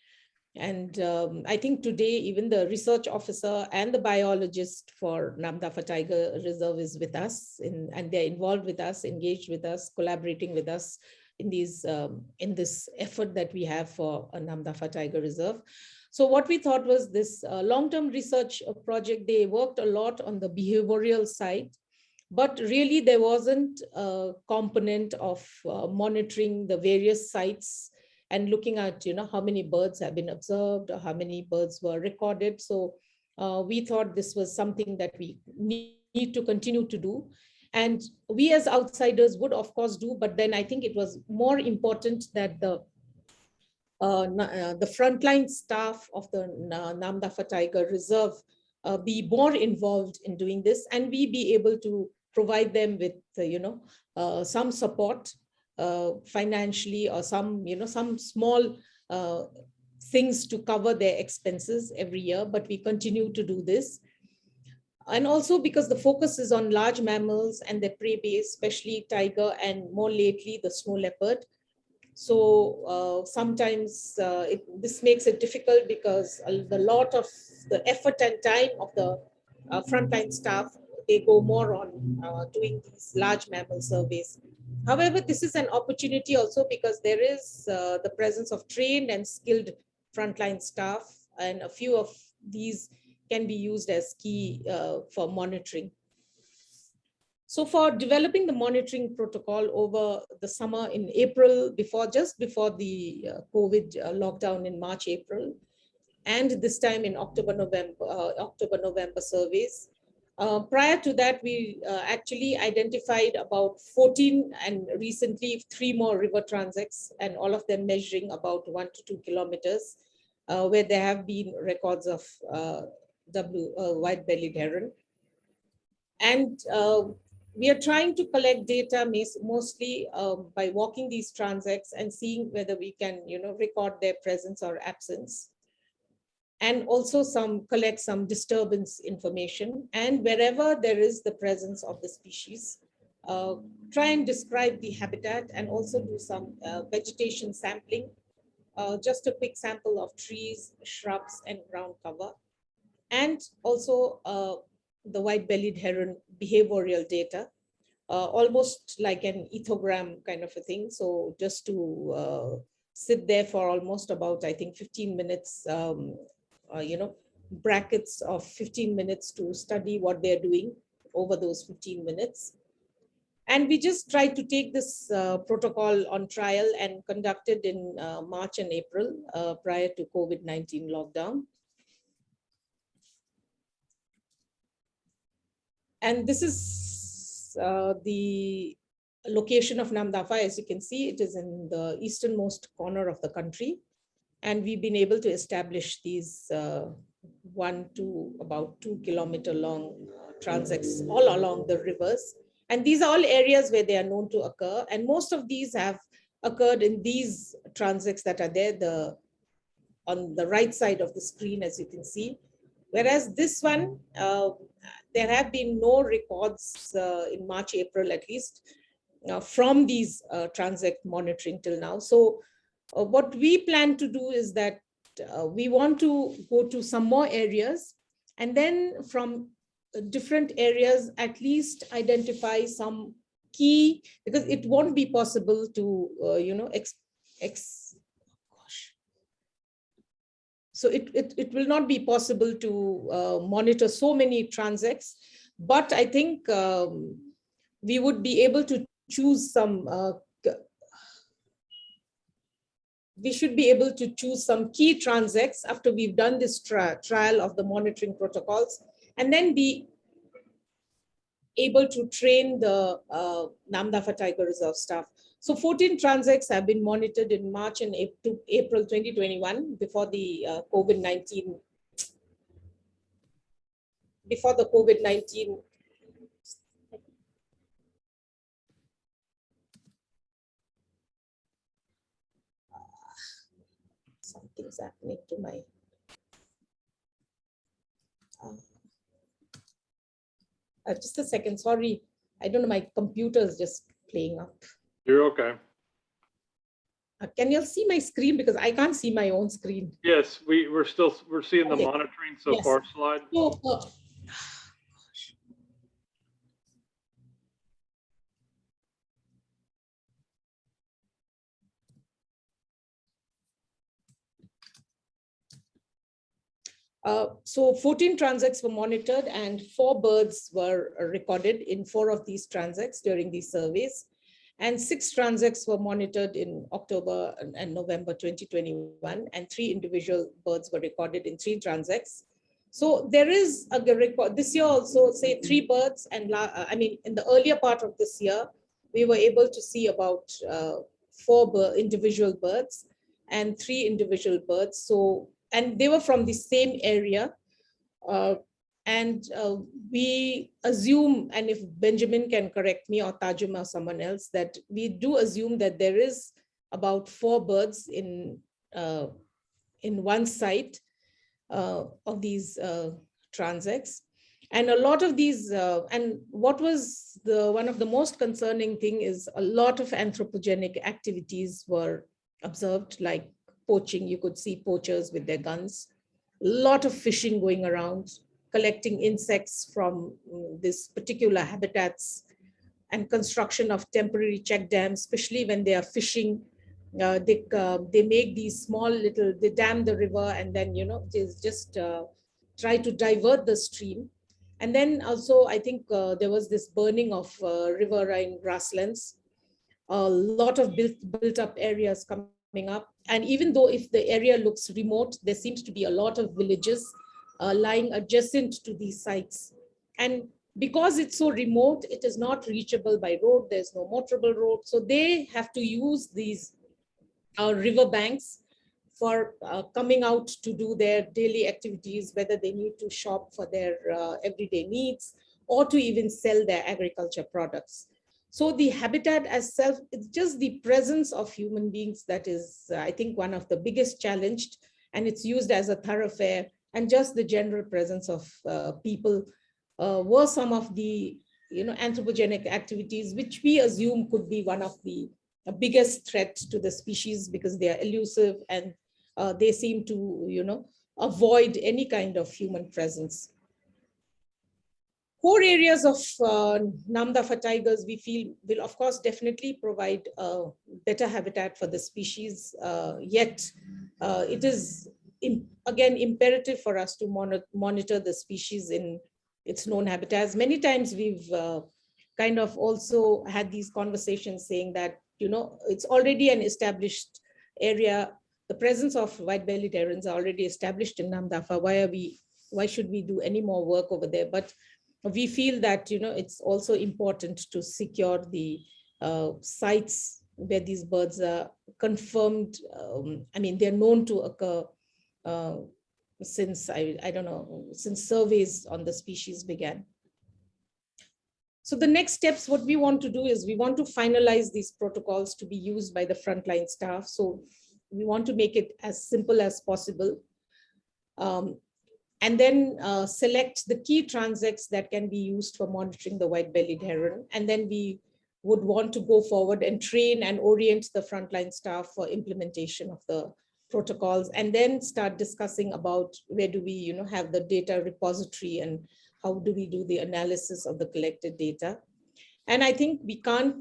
And I think today, even the research officer and the biologist for Namdapha Tiger Reserve is with us, and they're involved with us, engaged with us, collaborating with us in this effort that we have for a Namdapha Tiger Reserve. So what we thought was this long-term research project, they worked a lot on the behavioral side, but really there wasn't a component of monitoring the various sites and looking at, how many birds have been observed or how many birds were recorded. So we thought this was something that we need to continue to do. And we as outsiders would of course do, but then I think it was more important that the frontline staff of the Namdapha Tiger Reserve be more involved in doing this, and we be able to provide them with, some support financially, or some small things to cover their expenses every year, but we continue to do this. And also because the focus is on large mammals and their prey base, especially tiger, and more lately the snow leopard. So sometimes this makes it difficult because the lot of the effort and time of the frontline staff, they go more on doing these large mammal surveys. However, this is an opportunity also because there is the presence of trained and skilled frontline staff, and a few of these can be used as key for monitoring. So for developing the monitoring protocol over the summer in April, just before the COVID lockdown in March, April, and this time in October, November surveys. Prior to that, we actually identified about 14 and recently 3 more river transects, and all of them measuring about 1 to 2 kilometers, where there have been records of white-bellied heron. And we are trying to collect data mostly by walking these transects and seeing whether we can, record their presence or absence, and also collect some disturbance information. And wherever there is the presence of the species, try and describe the habitat, and also do some vegetation sampling, just a quick sample of trees, shrubs, and ground cover, and also the white-bellied heron behavioral data, almost like an ethogram kind of a thing. So just to sit there for almost about, I think, 15 minutes, brackets of 15 minutes to study what they're doing over those 15 minutes. And we just tried to take this protocol on trial and conducted in March and April prior to COVID-19 lockdown. And this is the location of Namdapha. As you can see, it is in the easternmost corner of the country. And we've been able to establish these 1 to about 2 kilometer long transects all along the rivers. And these are all areas where they are known to occur. And most of these have occurred in these transects that are there, on the right side of the screen, as you can see. Whereas this one, there have been no records in March, April at least, from these transect monitoring till now. So what we plan to do is that we want to go to some more areas, and then from different areas at least identify some key, because it won't be possible to, so it will not be possible to monitor so many transects, but I think we would be able to choose some, we should be able to choose some key transects after we've done this trial of the monitoring protocols, and then be able to train the Namdapha Tiger Reserve staff. So 14 transects have been monitored in March and April 2021 before the COVID-19. Things happening to my. Just a second, sorry. I don't know, my computer is just playing up. You're okay. Can you all see my screen? Because I can't see my own screen. Yes, we're seeing the Okay. monitoring so Yes. far slide. So, so 14 transects were monitored and 4 birds were recorded in 4 of these transects during these surveys. And 6 transects were monitored in October and November 2021, and 3 individual birds were recorded in 3 transects. So there is a record this year also, say 3 birds, and in the earlier part of this year, we were able to see about 4 individual birds and 3 individual birds. So, and they were from the same area. We assume, and if Benjamin can correct me or Tajum or someone else, that we do assume that there is about 4 birds in one site of these transects. And a lot of these, and what was one of the most concerning thing is a lot of anthropogenic activities were observed, like poaching. You could see poachers with their guns, a lot of fishing going around, collecting insects from this particular habitats, and construction of temporary check dams, especially when they are fishing. They make these small little, they dam the river, and then, they just try to divert the stream. And then also, I think there was this burning of riverine grasslands, a lot of built up areas coming up. And even though if the area looks remote, there seems to be a lot of villages lying adjacent to these sites. And because it's so remote, it is not reachable by road. There's no motorable road. So they have to use these river banks for coming out to do their daily activities, whether they need to shop for their everyday needs or to even sell their agriculture products. So the habitat as self, it's just the presence of human beings that is, I think, one of the biggest challenged, and it's used as a thoroughfare, and just the general presence of people were some of the anthropogenic activities, which we assume could be one of the biggest threats to the species, because they are elusive and they seem to avoid any kind of human presence. Core areas of Namdapha tigers, we feel, will of course definitely provide better habitat for the species, yet it is again imperative for us to monitor the species in its known habitats. Many times we've kind of also had these conversations saying that it's already an established area. The presence of white-bellied herons are already established in Namdapha. Why should we do any more work over there? But we feel that it's also important to secure the sites where these birds are confirmed. They're known to occur since since surveys on the species began. So the next steps, what we want to do is we want to finalize these protocols to be used by the frontline staff. So we want to make it as simple as possible. And then select the key transects that can be used for monitoring the white-bellied heron. And then we would want to go forward and train and orient the frontline staff for implementation of the protocols, and then start discussing about where do we have the data repository and how do we do the analysis of the collected data. And I think we can't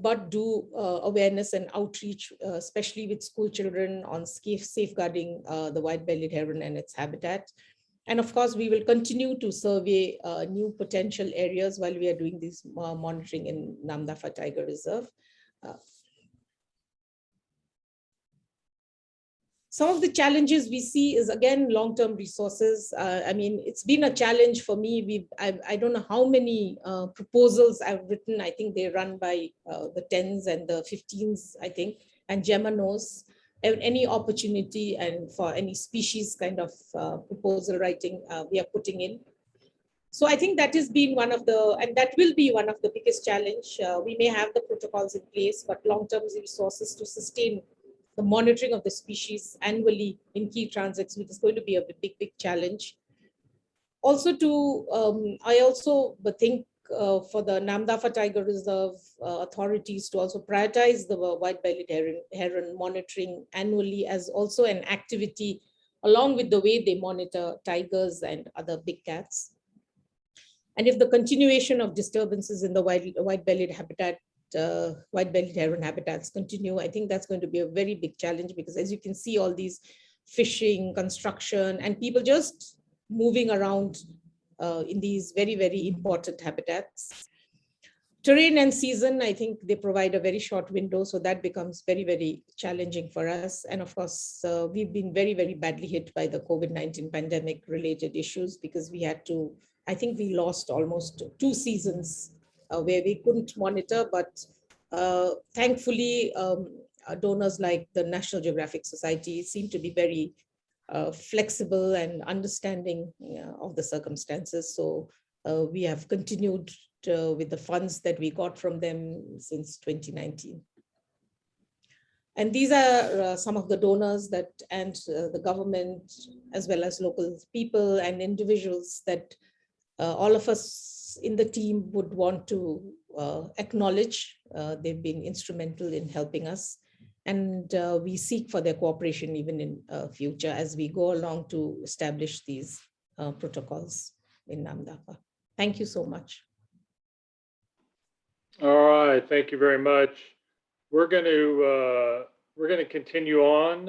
but do awareness and outreach, especially with school children, on safeguarding the white-bellied heron and its habitat. And of course, we will continue to survey new potential areas while we are doing this monitoring in Namdapha Tiger Reserve. Some of the challenges we see is, again, long-term resources. It's been a challenge for me. I don't know how many proposals I've written. I think they run by the 10s and the 15s, I think, and Gemma knows. Any opportunity and for any species kind of proposal writing we are putting in. So I think that has been one of the, and that will be one of the biggest challenge. We may have the protocols in place, but long-term resources to sustain the monitoring of the species annually in key transits, which is going to be a big challenge. Also I also think for the Namdapha Tiger Reserve authorities to also prioritize the white-bellied heron monitoring annually as also an activity along with the way they monitor tigers and other big cats. And if the continuation of disturbances in the white-bellied heron habitats continue, I think that's going to be a very big challenge, because as you can see, all these fishing, construction, and people just moving around in these very important habitats. Terrain and season, I think they provide a very short window, so that becomes very challenging for us. And of course, we've been very badly hit by the COVID-19 pandemic related issues, because we had to, I think we lost almost 2 seasons where we couldn't monitor, but thankfully, donors like the National Geographic Society seem to be very flexible and understanding of the circumstances. So we have continued with the funds that we got from them since 2019. And these are some of the donors that, and the government, as well as local people and individuals that all of us in the team would want to acknowledge. They've been instrumental in helping us. And we seek for their cooperation even in future as we go along to establish these protocols in Namdapha. Thank you so much. All right, thank you very much. We're going to continue on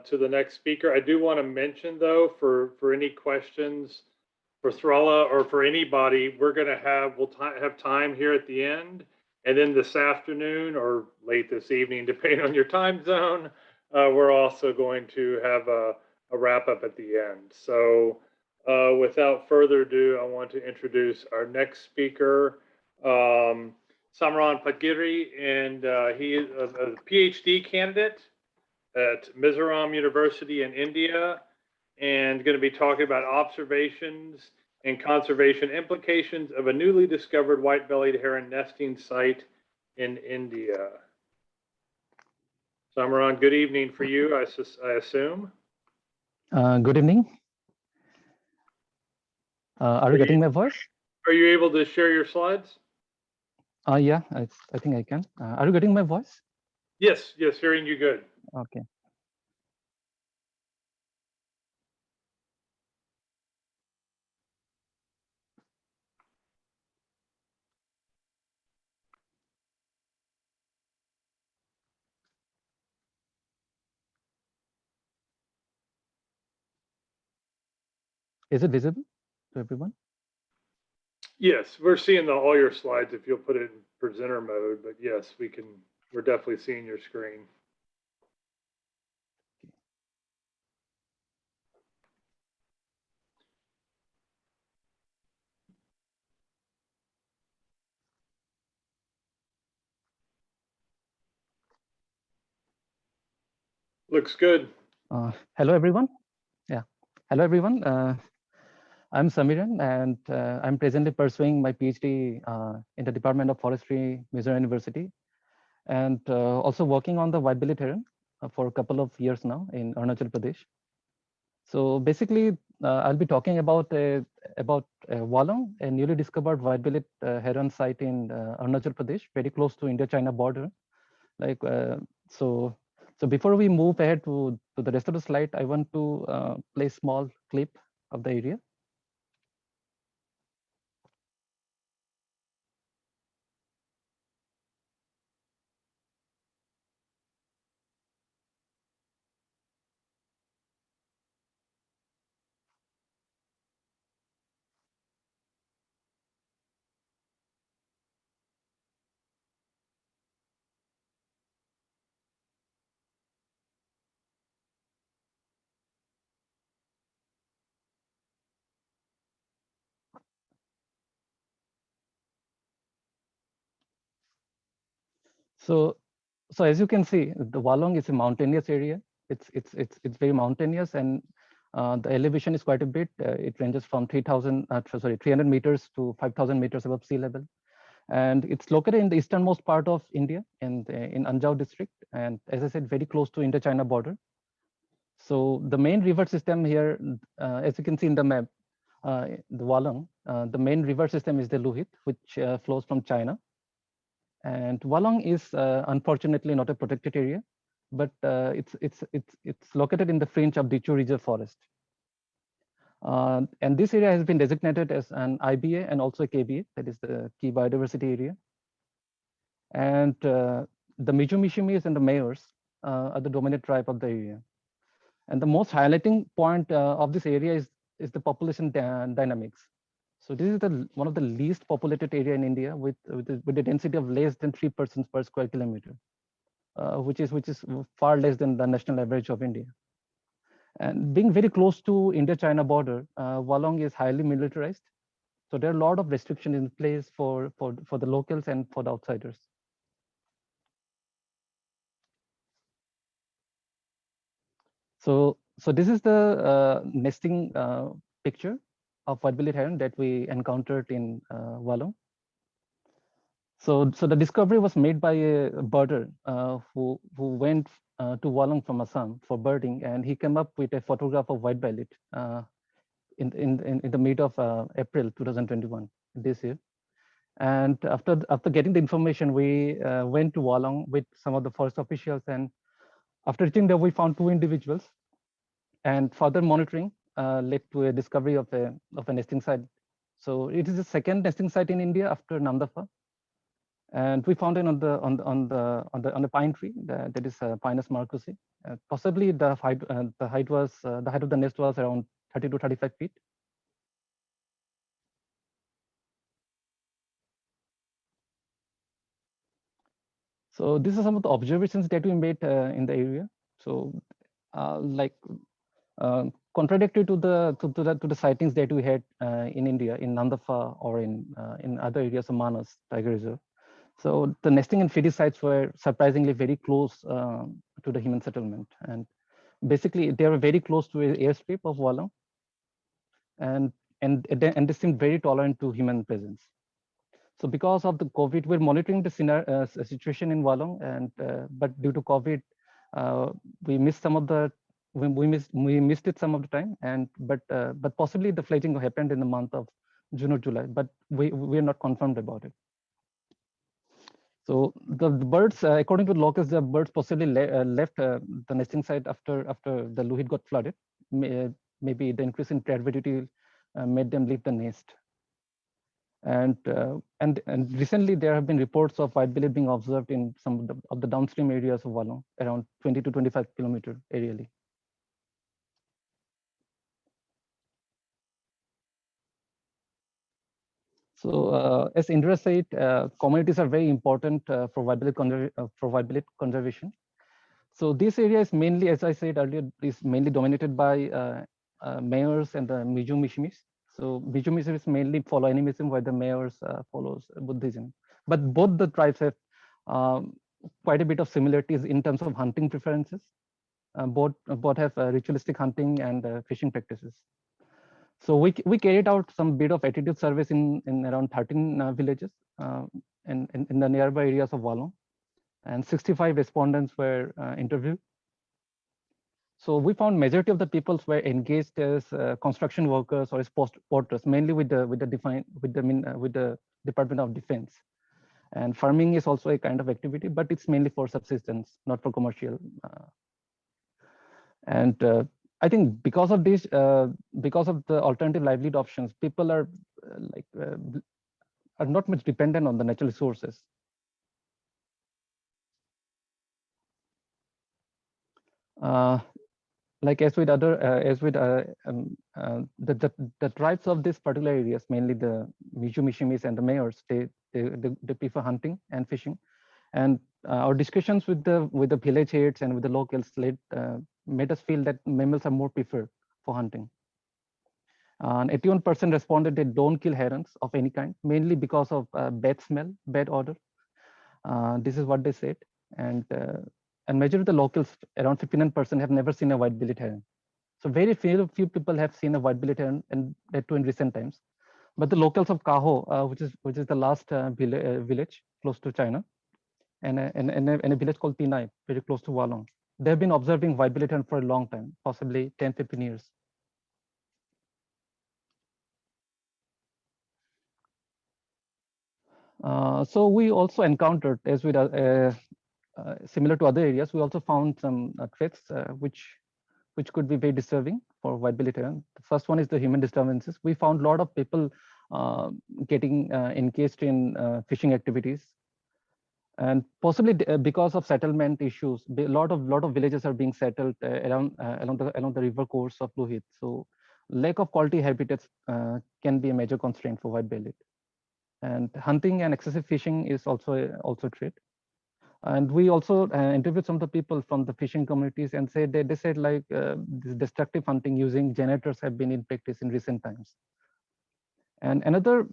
to the next speaker. I do want to mention though, for any questions for Thrala or for anybody, we'll have time here at the end. And then this afternoon or late this evening, depending on your time zone, we're also going to have a wrap up at the end. So without further ado, I want to introduce our next speaker, Samran Patgiri, and he is a PhD candidate at Mizoram University in India, and going to be talking about observations and conservation implications of a newly discovered white-bellied heron nesting site in India. Samran, good evening for you, I assume. Good evening. Are you getting my voice? Are you able to share your slides? Yeah, I think I can. Are you getting my voice? Yes, hearing you good. Okay. Is it visible to everyone? Yes, we're seeing all your slides if you'll put it in presenter mode, but yes, we're definitely seeing your screen. Looks good. Hello, everyone. Yeah. Hello, everyone. I'm Samiran, and I'm presently pursuing my PhD in the Department of Forestry, Mizoram University, and also working on the white-bellied heron for a couple of years now in Arunachal Pradesh. So basically, I'll be talking about Walong, a newly discovered white-bellied heron site in Arunachal Pradesh, very close to India-China border. So before we move ahead to the rest of the slide, I want to play a small clip of the area. So as you can see, the Walong is a mountainous area. It's very mountainous, and the elevation is quite a bit. It ranges from 300 meters to 5,000 meters above sea level. And it's located in the easternmost part of India in Anjao district. And as I said, very close to Indo-China border. So the main river system here, as you can see in the map, the Walang, the main river system is the Luhit, which flows from China. And Walang is unfortunately not a protected area, but it's located in the fringe of Dichu Reserve Forest. And this area has been designated as an IBA and also a KBA, that is the key biodiversity area. And the Mijumishimis and the Mayors are the dominant tribe of the area. And the most highlighting point of this area is the population dynamics. So this is one of the least populated area in India with a density of less than 3 persons per square kilometer, which is far less than the national average of India. And being very close to India-China border, Walang is highly militarized. So there are a lot of restrictions in place for the locals and for the outsiders. So this is the nesting picture of white-bellied heron that we encountered in Walang. So the discovery was made by a birder who went to Walang from Assam for birding, and he came up with a photograph of white-bellied in the mid of April 2021 this year. And after getting the information, we went to Walang with some of the forest officials, and after reaching there, we found 2 individuals, and further monitoring led to a discovery of a nesting site. So it is the second nesting site in India after Namdapha, and we found it on the pine tree that is Pinus marcusi. Possibly the height of the nest was around 30 to 35 feet. So these are some of the observations that we made in the area. So contradictory to the sightings that we had in India, in Namdapha or in other areas of Manas Tiger Reserve. So the nesting and feeding sites were surprisingly very close to the human settlement, and basically they were very close to an airstrip of Walang, and they seemed very tolerant to human presence. So because of the COVID, we're monitoring the situation in Walang, and but due to COVID, we missed some of the we missed it some of the time, and but possibly the fledging happened in the month of June or July, but we are not confirmed about it. So the birds, according to the locals, the birds possibly left the nesting site after the Luhit got flooded. Maybe the increase in turbidity made them leave the nest. And recently there have been reports of white-bellied being observed in some of the downstream areas of Walang, around 20 to 25 kilometer areally. So as Indra said, communities are very important for white-bellied conservation. So this area is mainly, as I said earlier, is mainly dominated by Mayors and the Mijumishimis. So Mijumishimis mainly follow animism, while the Mayors follows Buddhism. But both the tribes have quite a bit of similarities in terms of hunting preferences. Both have ritualistic hunting and fishing practices. So we carried out some bit of attitude surveys in around 13 villages in the nearby areas of Walang, and 65 respondents were interviewed. So we found majority of the people were engaged as construction workers or as porters, mainly with the Department of Defense. And farming is also a kind of activity, but it's mainly for subsistence, not for commercial. I think because of this, because of the alternative livelihood options, people are not much dependent on the natural resources. Like as with other, the tribes of these particular areas, mainly the Mijumishimis and the Mayors, they prefer hunting and fishing. And our discussions with the village heads and with the locals made us feel that mammals are more preferred for hunting. And 81% responded they don't kill herons of any kind, mainly because of bad smell, bad odor. This is what they said. And majority of the locals, around 59%, have never seen a white-bellied heron. So very few people have seen a white-bellied heron, and that too in recent times. But the locals of Kaho, which is the last village close to China, and a village called Tinai, very close to Walong, they've been observing white-bellied heron for a long time, possibly 10, 15 years. So we also encountered, as with similar to other areas, we also found some threats which could be very disturbing for white-bellied heron. The first one is the human disturbances. We found a lot of people getting engaged in fishing activities, and possibly because of settlement issues, a lot of villages are being settled along the river course of Lohit. So lack of quality habitats can be a major constraint for white-bellied. And hunting and excessive fishing is also a threat. And we also interviewed some of the people from the fishing communities, and they said like this destructive hunting using generators have been in practice in recent times. And another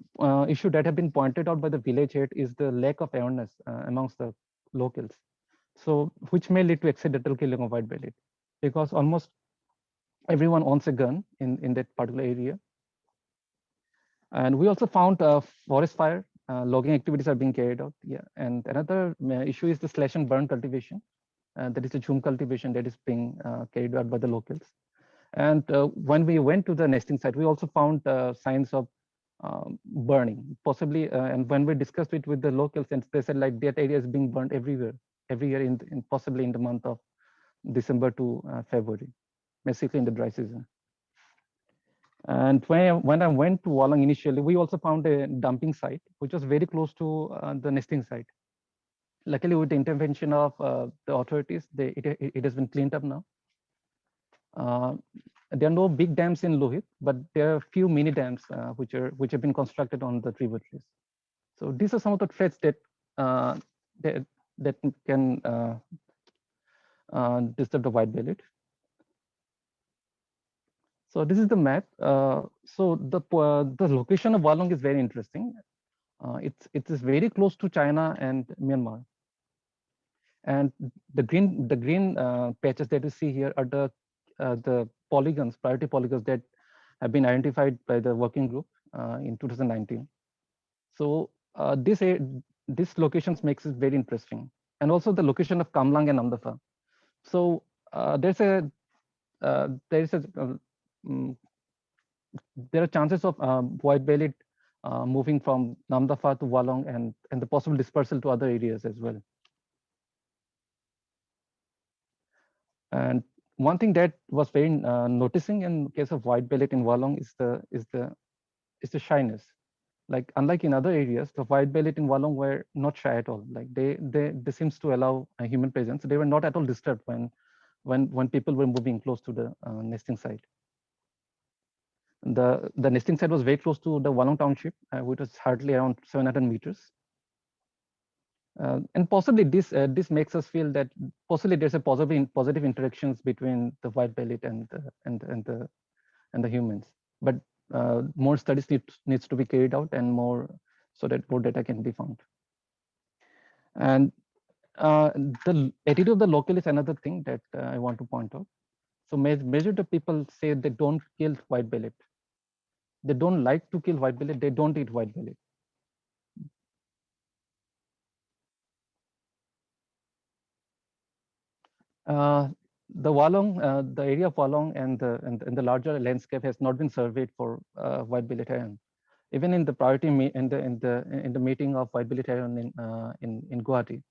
issue that have been pointed out by the village head is the lack of awareness amongst the locals. So which may lead to accidental killing of white-bellied, because almost everyone owns a gun in that particular area. And we also found forest fire, logging activities are being carried out. Yeah, and another issue is the slash and burn cultivation. That is the jhum cultivation that is being carried out by the locals. And when we went to the nesting site, we also found signs of burning, possibly. And when we discussed it with the locals, and they said like that area is being burned every year in possibly in the month of December to February, basically in the dry season. And when I went to Walong initially, we also found a dumping site, which was very close to the nesting site. Luckily, with the intervention of the authorities, it has been cleaned up now. There are no big dams in Lohit, but there are a few mini dams which have been constructed on the tributaries. So these are some of the threats that can disturb the white-bellied. So this is the map. So the location of Walong is very interesting. It is very close to China and Myanmar. And the green patches that you see here are the polygons, priority polygons that have been identified by the working group in 2019. So this locations makes it very interesting, and also the location of Kamlang and Namdapha. So there are chances of white-bellied moving from Namdapha to Walong, and the possible dispersal to other areas as well. And one thing that was very noticing in case of white-bellied in Walong is the shyness. Like unlike in other areas, the white-bellied in Walong were not shy at all. Like they seems to allow a human presence. They were not at all disturbed when people were moving close to the nesting site. The nesting site was very close to the Walong township, which was hardly around 700 meters. And possibly this makes us feel that possibly there's a positive interactions between the white-bellied and the humans. But more studies needs to be carried out, and more so that more data can be found. And the attitude of the local is another thing that I want to point out. So majority of people say they don't kill white-bellied. They don't like to kill white-bellied. They don't eat white-bellied. The Walong, the area of Walong and the larger landscape has not been surveyed for white-bellied heron. Even in the priority in the meeting of white-bellied heron in Guwahati,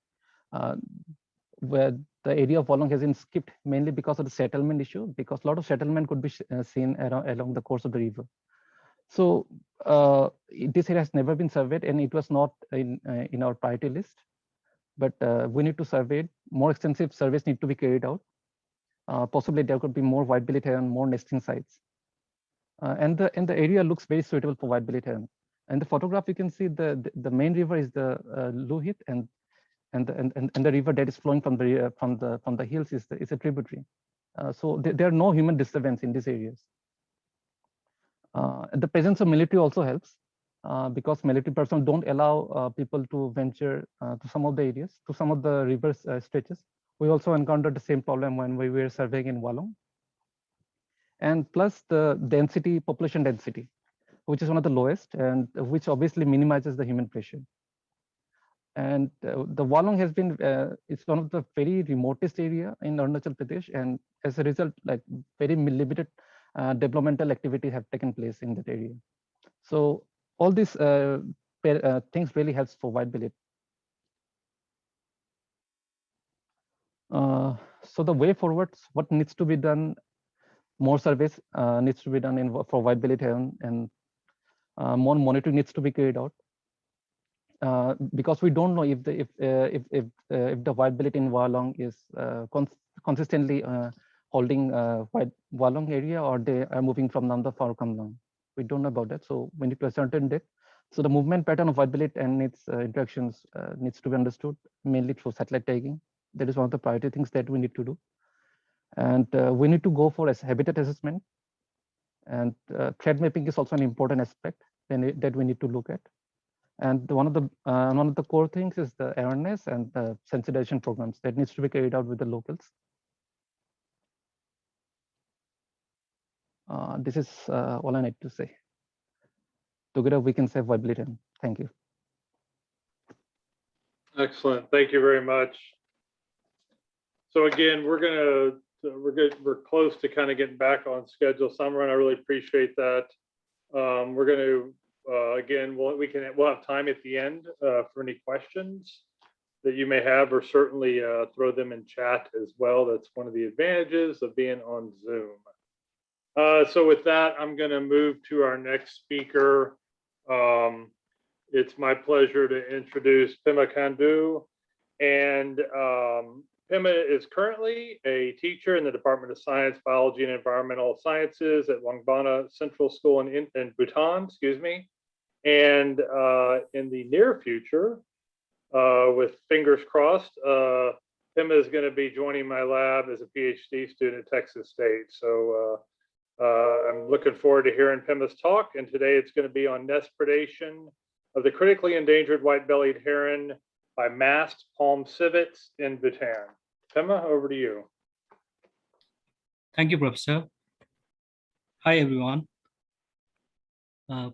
where the area of Walong has been skipped mainly because of the settlement issue, because a lot of settlement could be seen along the course of the river. So this area has never been surveyed, and it was not in our priority list. But we need to survey it. More extensive surveys need to be carried out. Possibly there could be more white-bellied heron, more nesting sites. And the area looks very suitable for white-bellied heron. And the photograph, you can see the main river is the Lohit, and the river that is flowing from the hills is a tributary. So there are no human disturbance in these areas. The presence of military also helps, because military personnel don't allow people to venture to some of the areas, to some of the river stretches. We also encountered the same problem when we were surveying in Walong. And plus the density, population density. which is one of the lowest, and which obviously minimizes the human pressure. And the Walong has been, it's one of the very remotest area in Arunachal Pradesh, and as a result, like very limited developmental activity have taken place in that area. So all these things really helps for white-bellied. So the way forward, what needs to be done, more surveys needs to be done for white-bellied heron, and more monitoring needs to be carried out. Because we don't know if the white-bellied in Walong is consistently holding white Walong area, or they are moving from Namdapha or Kamlang. We don't know about that, so we need to ascertain that. So the movement pattern of white-bellied and its interactions needs to be understood, mainly through satellite tagging. That is one of the priority things that we need to do. And we need to go for habitat assessment. And threat mapping is also an important aspect that we need to look at. And one of the core things is the awareness and the sensitization programs that needs to be carried out with the locals. This is all I need to say. Together we can save white-bellied. Thank you. Excellent. Thank you very much. So again, we're close to kind of getting back on schedule, Summer, and I really appreciate that. We're going to again, we'll have time at the end for any questions that you may have, or certainly throw them in chat as well. That's one of the advantages of being on Zoom. So with that, I'm going to move to our next speaker. It's my pleasure to introduce Pema Khandu, and Pema is currently a teacher in the Department of Science, Biology, and Environmental Sciences at Wangbana Central School in Bhutan, excuse me. And in the near future, with fingers crossed, Pema is going to be joining my lab as a PhD student at Texas State. So I'm looking forward to hearing Pema's talk. And today it's going to be on nest predation of the critically endangered white-bellied heron by masked palm civets in Bhutan. Pema, over to you. Thank you, Professor. Hi, everyone.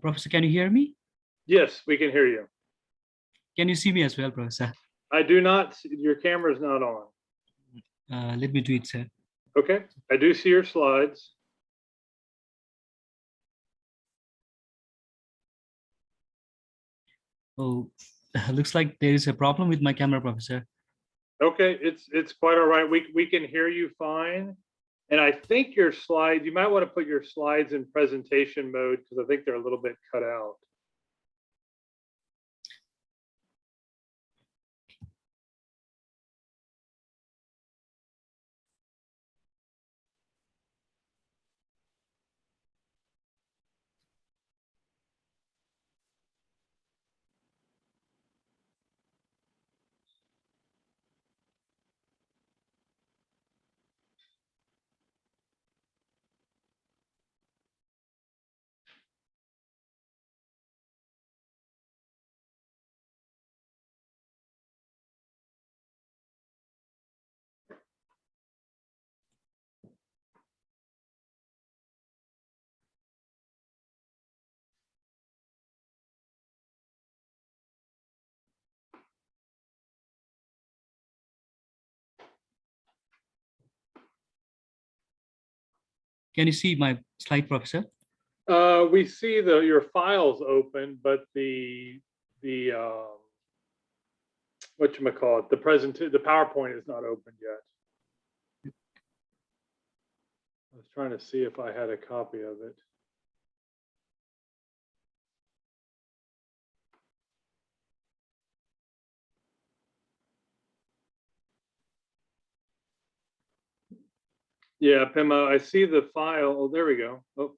Professor, can you hear me? Yes, we can hear you. Can you see me as well, Professor? I do not. Your camera is not on. Let me do it, sir. Okay, I do see your slides. Oh, looks like there is a problem with my camera, Professor. Okay, it's quite all right. We can hear you fine. And I think your slides, you might want to put your slides in presentation mode because I think they're a little bit cut out. Can you see my slide, Professor? We see your files open, but the whatchamacallit, the PowerPoint is not open yet. I was trying to see if I had a copy of it. Yeah, Pema, I see the file. Oh, there we go. Oh.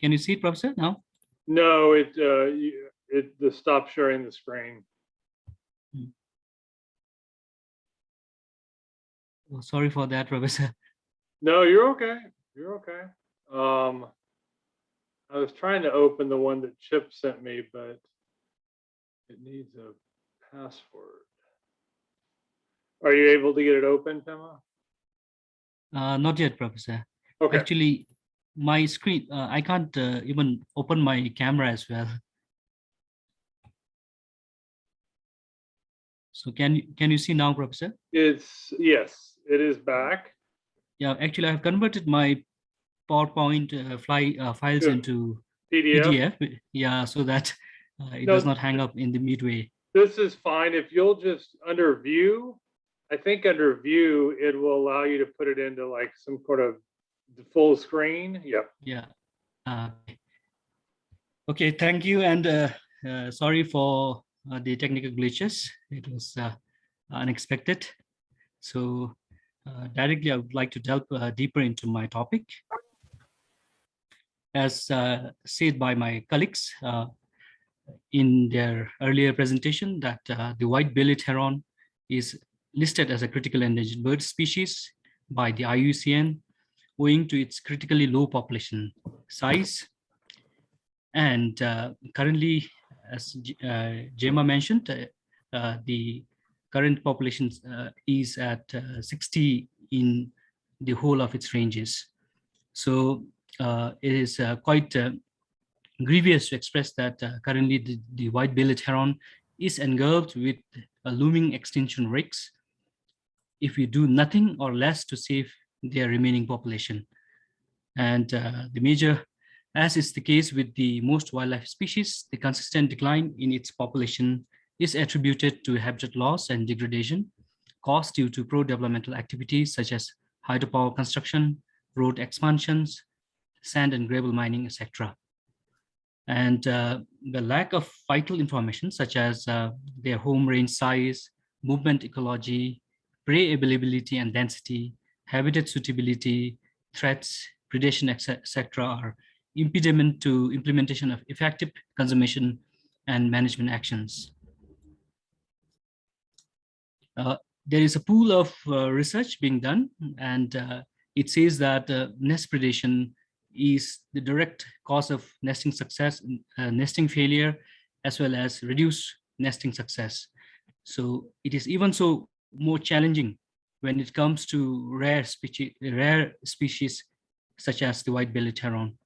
Can you see it, Professor, now? No, it stopped sharing the screen. Oh, sorry for that, Professor. No, you're okay. You're okay. I was trying to open the one that Chip sent me, but it needs a password. Are you able to get it open, Pema? Not yet, Professor. Okay. Actually, my screen, I can't even open my camera as well. So can you see now, Professor? Yes, it is back. Yeah, actually, I've converted my PowerPoint files Good. into PDF. PDF. Yeah, so that it No, does not hang up in the midway. This is fine. If you'll just under view, I think under view, it will allow you to put it into like some sort of full screen. Yep. Yeah. Okay, thank you. And sorry for the technical glitches. It was unexpected. So directly, I would like to delve deeper into my topic. As said by my colleagues in their earlier presentation, that the white-bellied heron is listed as a critical endangered bird species by the IUCN, owing to its critically low population size. And currently, as Gemma mentioned, the current population is at 60 in the whole of its ranges. So it is quite grievous to express that currently the white-bellied heron is engulfed with a looming extinction risks if we do nothing or less to save their remaining population. And the major, as is the case with the most wildlife species, the consistent decline in its population is attributed to habitat loss and degradation caused due to pro-developmental activities such as hydropower construction, road expansions, sand and gravel mining, etc. And the lack of vital information such as their home range size, movement ecology, prey availability and density, habitat suitability, threats, predation, etc. are impediment to implementation of effective conservation and management actions. There is a pool of research being done, and it says that nest predation is the direct cause of nesting success, nesting failure, as well as reduced nesting success. So it is even so more challenging when it comes to rare species such as the white-bellied heron.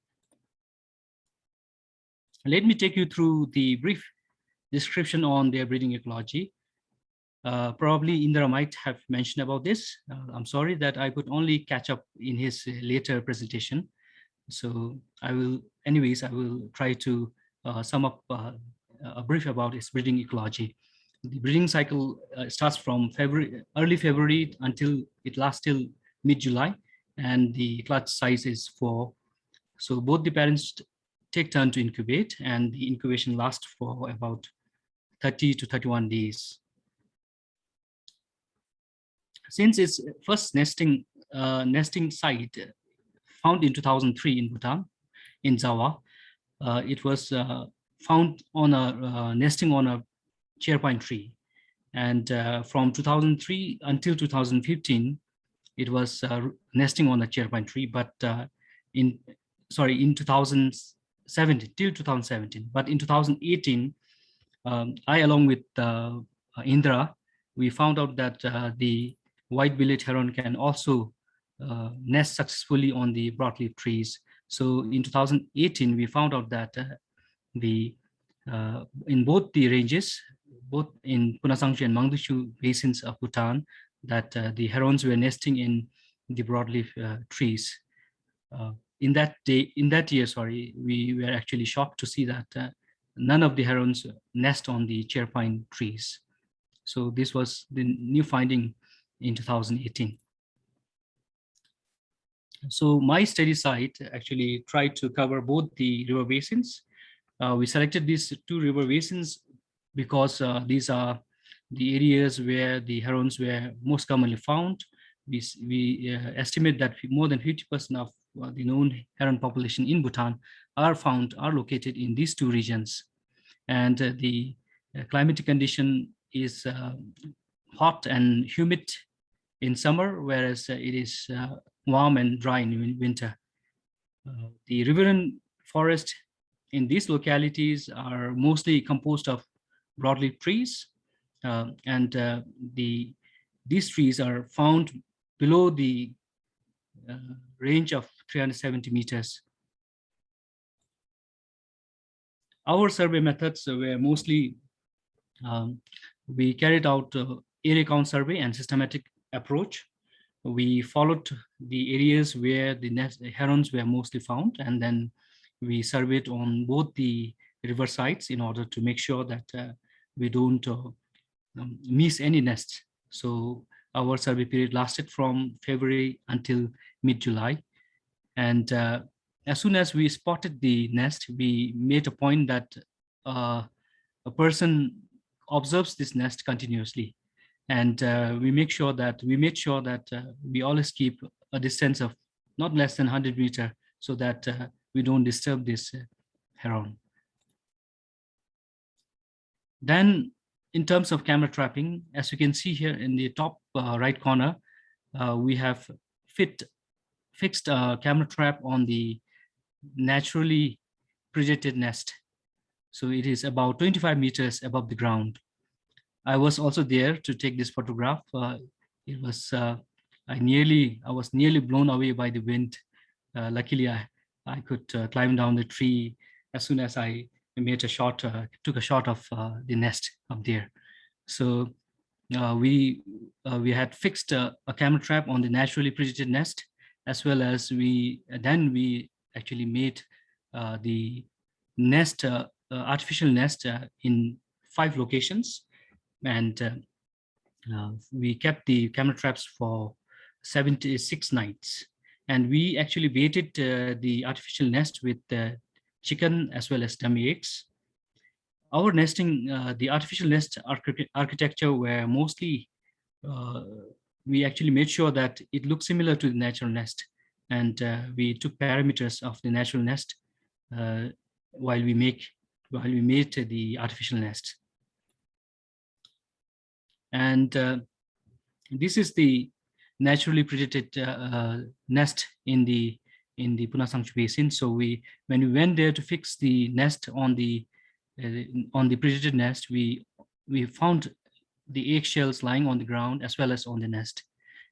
Let me take you through the brief description on their breeding ecology. Probably Indra might have mentioned about this. I'm sorry that I could only catch up in his later presentation. So I will try to sum up a brief about its breeding ecology. The breeding cycle starts from early February until it lasts till mid-July, and the clutch size is 4. So both the parents take turn to incubate, and the incubation lasts for about 30 to 31 days. Since its first nesting site found in 2003 in Bhutan, in Jawa, it was found on a nesting on a chair pine tree, and from 2003 until 2015, it was nesting on a chair pine tree. But in 2017 till 2017, but in 2018, I along with Indra, we found out that the white-bellied heron can also nest successfully on the broadleaf trees. So in 2018, we found out that in both the ranges, both in Punasangchu and Mangdushu basins of Bhutan, that the herons were nesting in the broadleaf trees. In that year, we were actually shocked to see that none of the herons nest on the chair pine trees. So this was the new finding in 2018. So my study site actually tried to cover both the river basins. We selected these 2 river basins because these are the areas where the herons were most commonly found. We estimate that more than 50% of the known heron population in Bhutan are located in these 2 regions. And the climatic condition is hot and humid in summer, whereas it is warm and dry in winter. The riverine forest in these localities are mostly composed of broadleaf trees, and these trees are found below the range of 370 meters. Our survey methods were mostly, we carried out area count survey and systematic approach. We followed the areas where the herons were mostly found, and then we surveyed on both the river sides in order to make sure that we don't miss any nests. So our survey period lasted from February until mid-July. And as soon as we spotted the nest, we made a point that a person observes this nest continuously. And we made sure that we always keep a distance of not less than 100 meters so that we don't disturb this heron. Then in terms of camera trapping, as you can see here in the top right corner, we have fixed a camera trap on the naturally predated nest. So it is about 25 meters above the ground. I was also there to take this photograph. I was nearly blown away by the wind. Luckily, I could climb down the tree as soon as I made a shot, took a shot of the nest up there. So we had fixed a camera trap on the naturally predated nest, as well as we actually made the nest, artificial nest in 5 locations. And we kept the camera traps for 76 nights. And we actually baited the artificial nest with chicken as well as dummy eggs. Our nesting, the artificial nest architecture were mostly, we actually made sure that it looks similar to the natural nest. And we took parameters of the natural nest while we made the artificial nest. And this is the naturally predated nest in the Punasangchu Basin. So when we went there to fix the nest on the predated nest, we found the eggshells lying on the ground as well as on the nest.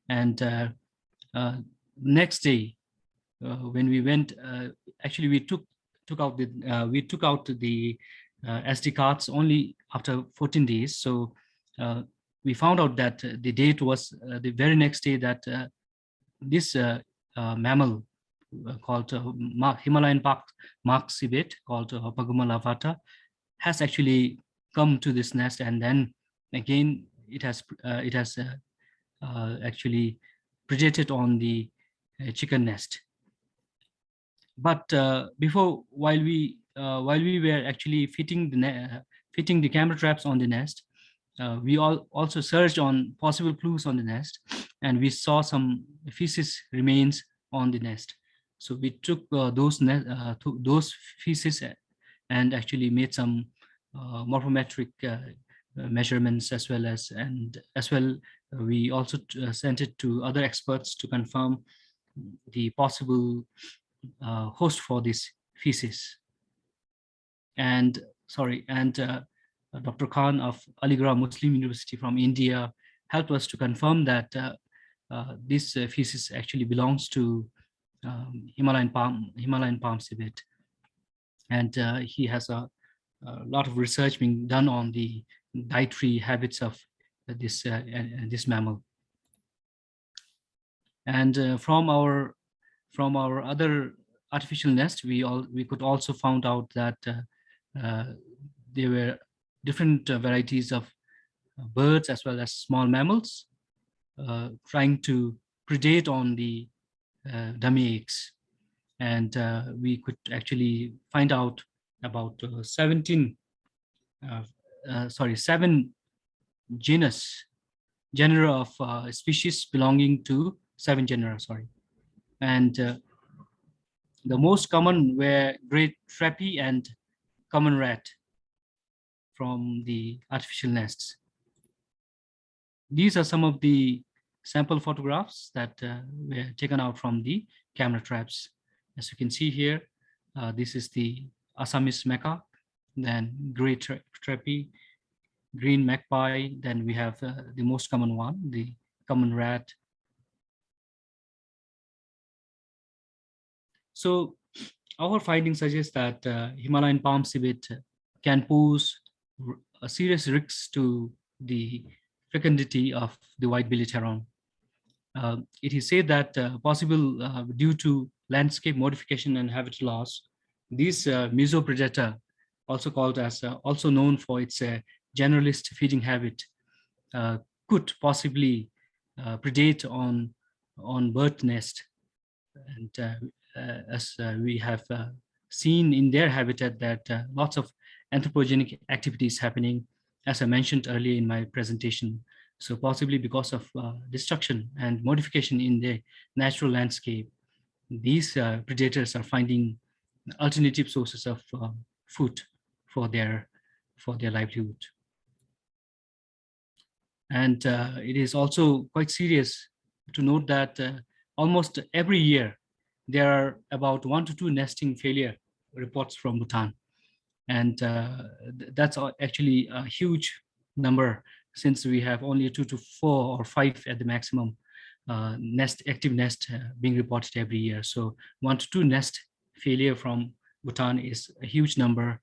And next day, when we went, actually we took out the SD cards only after 14 days. So we found out that the date was the very next day that this mammal called Himalayan Masked Civet called Paguma larvata has actually come to this nest, and then again it has actually predated on the chicken nest. But while we were actually fitting the camera traps on the nest, we also searched on possible clues on the nest, and we saw some feces remains on the nest. So we took those feces and actually made some morphometric measurements as well. We also sent it to other experts to confirm the possible host for this feces. And Dr. Khan of Aligarh Muslim University from India helped us to confirm that this feces actually belongs to Himalayan palm civet. And he has a lot of research being done on the dietary habits of this mammal. And from our other artificial nest, we could also found out that there were different varieties of birds as well as small mammals trying to predate on the dummy eggs. And we could actually find out about 7 genera of species belonging to 7 genera, And the most common were great trappy and common rat from the artificial nests. These are some of the sample photographs that were taken out from the camera traps. As you can see here, this is the Assamese macaque, then gray trappy, green magpie, then we have the most common one, the common rat. So our findings suggest that Himalayan palm civet can pose a serious risk to the fecundity of the white-bellied heron. It is said that possible due to landscape modification and habitat loss, this mesopredator, also called as also known for its generalist feeding habit, could possibly predate on bird nest. And as we have seen in their habitat that lots of anthropogenic activities happening, as I mentioned earlier in my presentation. So possibly because of destruction and modification in the natural landscape, these predators are finding alternative sources of food for their livelihood. And it is also quite serious to note that almost every year there are about 1 to 2 nesting failure reports from Bhutan. And that's actually a huge number, since we have only 2 to 4 or 5 at the maximum active nest being reported every year. So 1 to 2 nest failure from Bhutan is a huge number.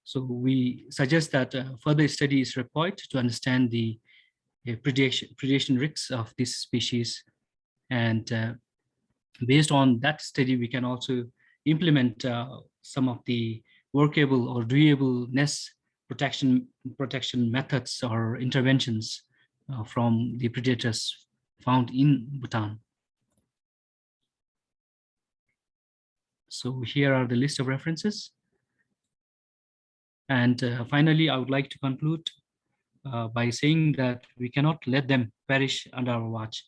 So we suggest that further study is required to understand the predation risks of this species. And based on that study, we can also implement some of the workable or doable nest protection methods or interventions from the predators found in Bhutan. So here are the list of references. And finally, I would like to conclude by saying that we cannot let them perish under our watch.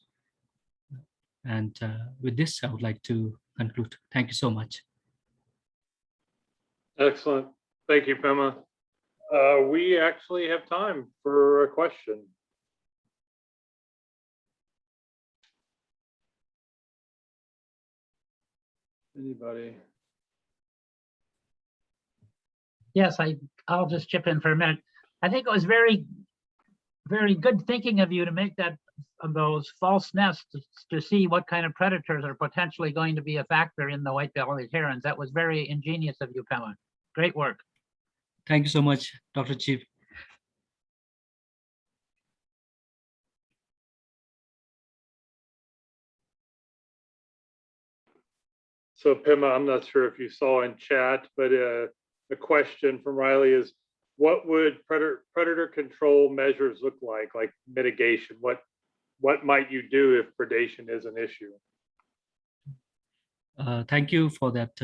And with this, I would like to conclude. Thank you so much. Excellent. Thank you, Pema. We actually have time for a question. Anybody? Yes, I'll just chip in for a minute. I think it was very good thinking of you to make those false nests to see what kind of predators are potentially going to be a factor in the white-bellied herons. That was very ingenious of you, Pema. Great work. Thank you so much, Dr. Chief. So Pema, I'm not sure if you saw in chat, but the question from Riley is, what would predator control measures look like mitigation? What might you do if predation is an issue? Thank you for that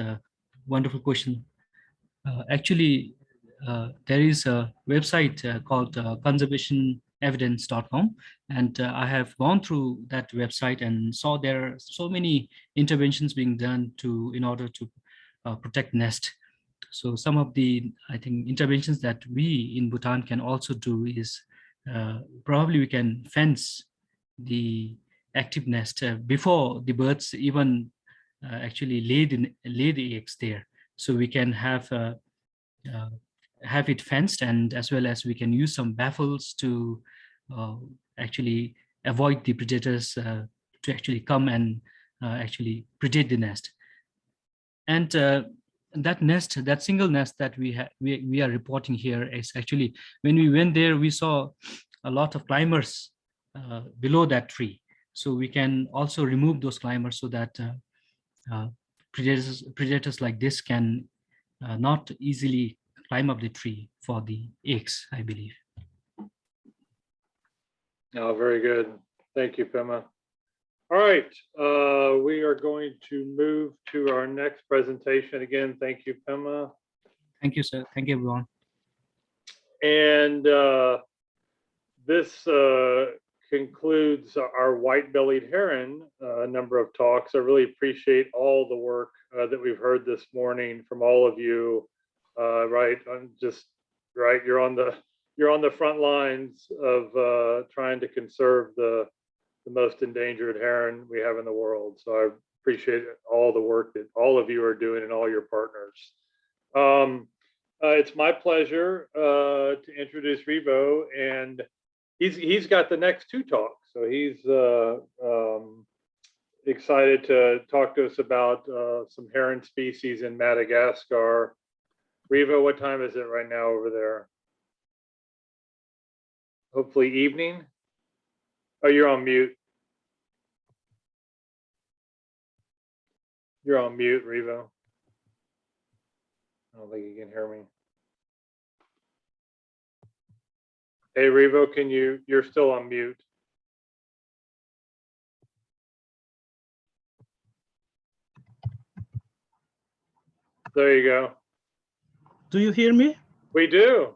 wonderful question. Actually, there is a website called conservationevidence.com, and I have gone through that website and saw there are so many interventions being done in order to protect nest. So some of the, I think, interventions that we in Bhutan can also do is probably we can fence the active nest before the birds even actually lay the eggs there. So we can have it fenced, and as well as we can use some baffles to actually avoid the predators to actually come and actually predate the nest. And that single nest that we are reporting here is actually, when we went there, we saw a lot of climbers below that tree. So we can also remove those climbers so that predators like this can not easily climb up the tree for the eggs, I believe. Oh, very good. Thank you, Pema. All right, we are going to move to our next presentation. Again, thank you, Pema. Thank you, sir. Thank you, everyone. And this concludes our white-bellied heron number of talks. I really appreciate all the work that we've heard this morning from all of you. Right, you're on the front lines of trying to conserve the most endangered heron we have in the world. So I appreciate all the work that all of you are doing and all your partners. It's my pleasure to introduce Revo, and he's got the next 2 talks. So he's excited to talk to us about some heron species in Madagascar. Riva, what time is it right now over there? Hopefully evening. Oh, you're on mute. You're on mute, Riva. I don't think you can hear me. Hey, Revo, you're still on mute. There you go. Do you hear me? We do.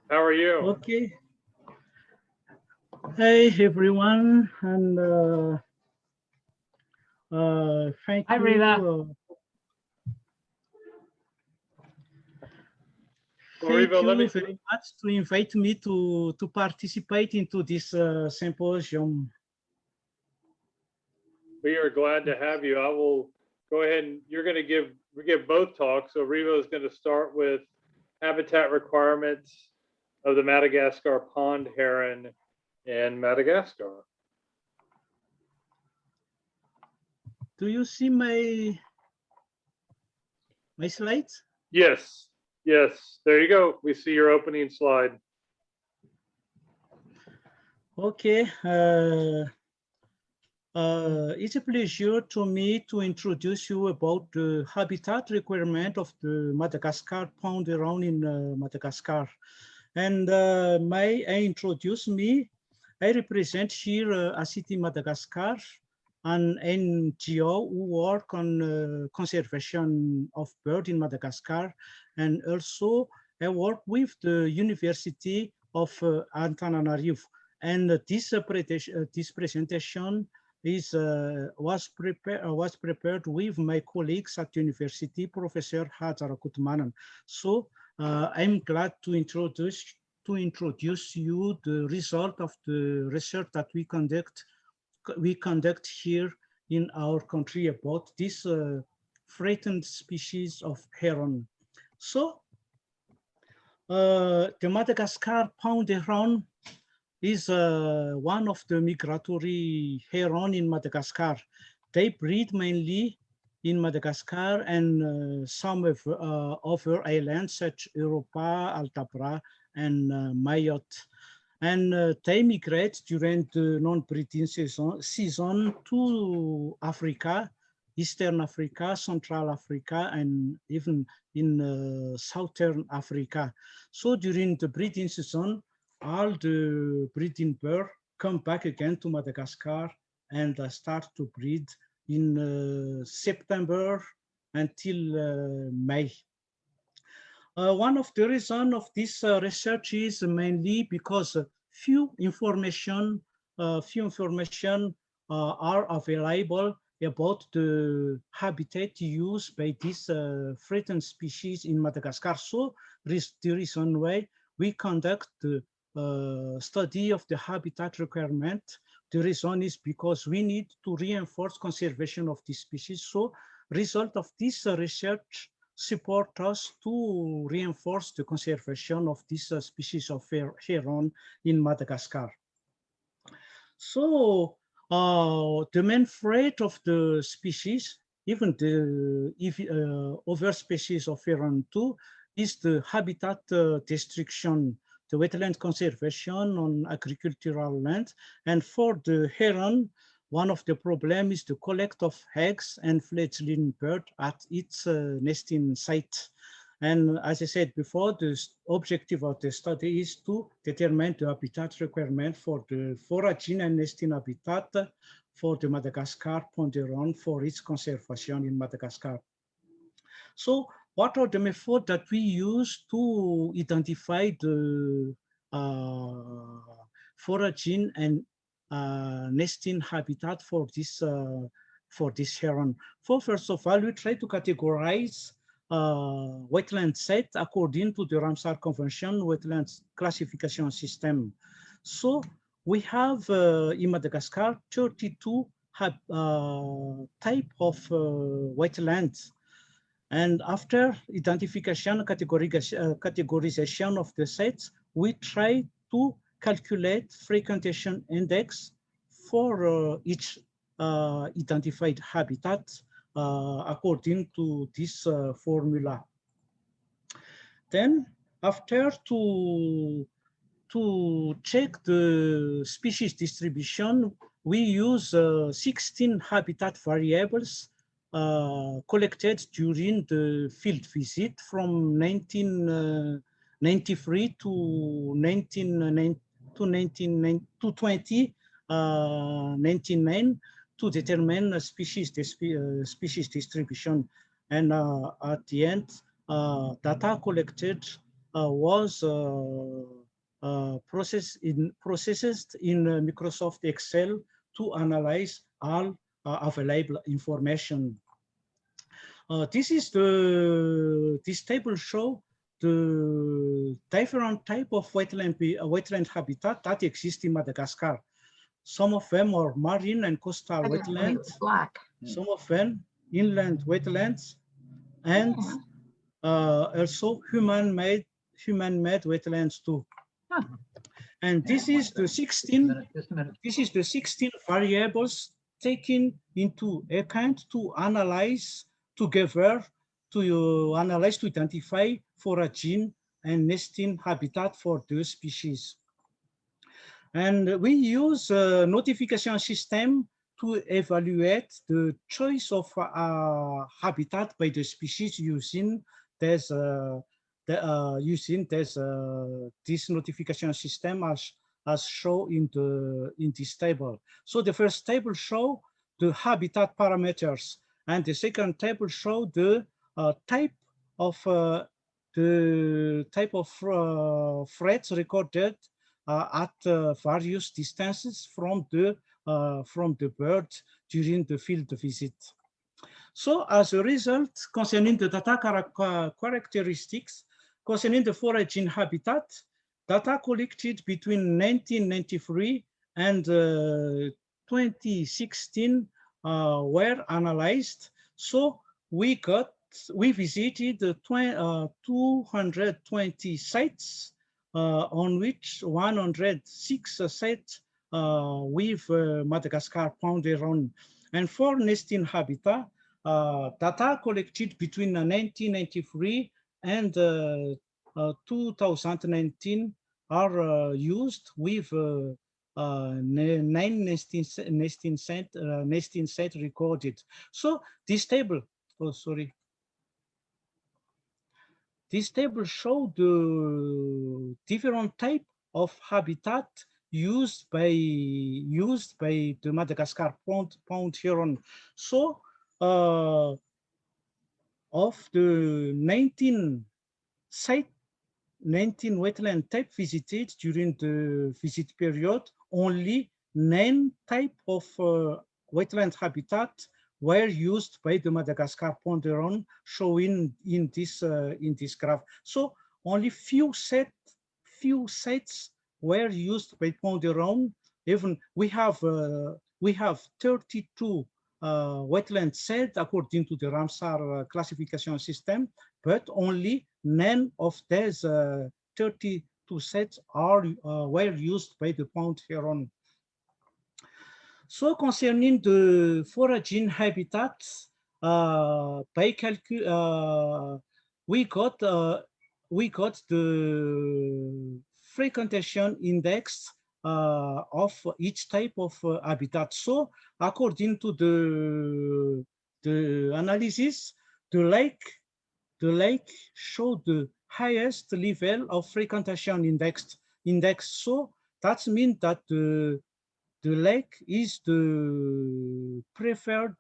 How are you? Okay. Hey, everyone, and thank Hi, you. Riva. Thank you very much to invite me to participate into this symposium. We are glad to have you. I will go ahead and you're going to give both talks. So Revo is going to start with habitat requirements of the Madagascar pond heron in Madagascar. Do you see my slides? Yes. Yes, there you go. We see your opening slide. Okay. It's a pleasure to me to introduce you about the habitat requirement of the Madagascar pond heron in Madagascar. And may I introduce me? I represent here ACT Madagascar, an NGO who work on conservation of birds in Madagascar. And also I work with the University of Antananarivo. And this presentation was prepared with my colleagues at university, Professor Hajar Kutmanan. So I'm glad to introduce you the result of the research that we conduct here in our country about this threatened species of heron. So the Madagascar pond heron is one of the migratory heron in Madagascar. They breed mainly in Madagascar and some of other islands such as Europa, Altabra, and Mayotte. And they migrate during the non-breeding season to Africa, Eastern Africa, Central Africa, and even in Southern Africa. So during the breeding season, all the breeding birds come back again to Madagascar and start to breed in September until May. One of the reasons of this research is mainly because few information are available about the habitat used by this threatened species in Madagascar. So the reason why we conduct the study of the habitat requirement. The reason is because we need to reinforce conservation of this species. So result of this research support us to reinforce the conservation of this species of heron in Madagascar. So the main threat of the species, even the other species of heron too, is the habitat destruction, the wetland conservation on agricultural land. And for the heron, one of the problems is the collect of eggs and fledgling bird at its nesting site. And as I said before, the objective of the study is to determine the habitat requirement for the foraging and nesting habitat for the Madagascar pond heron for its conservation in Madagascar. So what are the methods that we use to identify the foraging and nesting habitat for this heron? First of all, we try to categorize wetland site according to the Ramsar Convention wetlands classification system. So we have in Madagascar 32 type of wetlands. And after identification, categorization of the sites, we try to calculate frequentation index for each identified habitat according to this formula. Then after to check the species distribution, we use 16 habitat variables collected during the field visit from 1993 to 1999 to determine species distribution. And at the end, data collected was processed in Microsoft Excel to analyze all available information. This table shows the different type of wetland habitat that exist in Madagascar. Some of them are marine and coastal wetlands. Some of them inland wetlands, and also human-made wetlands too. And this is the 16 variables taken into account to analyze together, to identify foraging and nesting habitat for the species. And we use a notification system to evaluate the choice of habitat by the species using this notification system as shown in this table. So the first table shows the habitat parameters, and the second table shows the type of threats recorded at various distances from the bird during the field visit. So as a result, concerning the data characteristics, concerning the foraging habitat, data collected between 1993 and 2016 were analyzed. So we visited 220 sites, on which 106 sites with Madagascar pond heron. And for nesting habitat, data collected between 1993 and 2019 are used with 9 nesting sites recorded. So this table, this table shows the different type of habitat used by the Madagascar pond heron. So of the 19 wetland type visited during the visit period, only 9 type of wetland habitat were used by the Madagascar pond heron, showing in this graph. So only few sites were used by pond heron. Even we have 32 wetland sites according to the Ramsar classification system, but only 9 of these 32 sites were used by the pond heron. So concerning the foraging habitats, by calculation, we got the frequentation index of each type of habitat. So according to the analysis, the lake showed the highest level of frequentation index. So that means that the lake is the preferred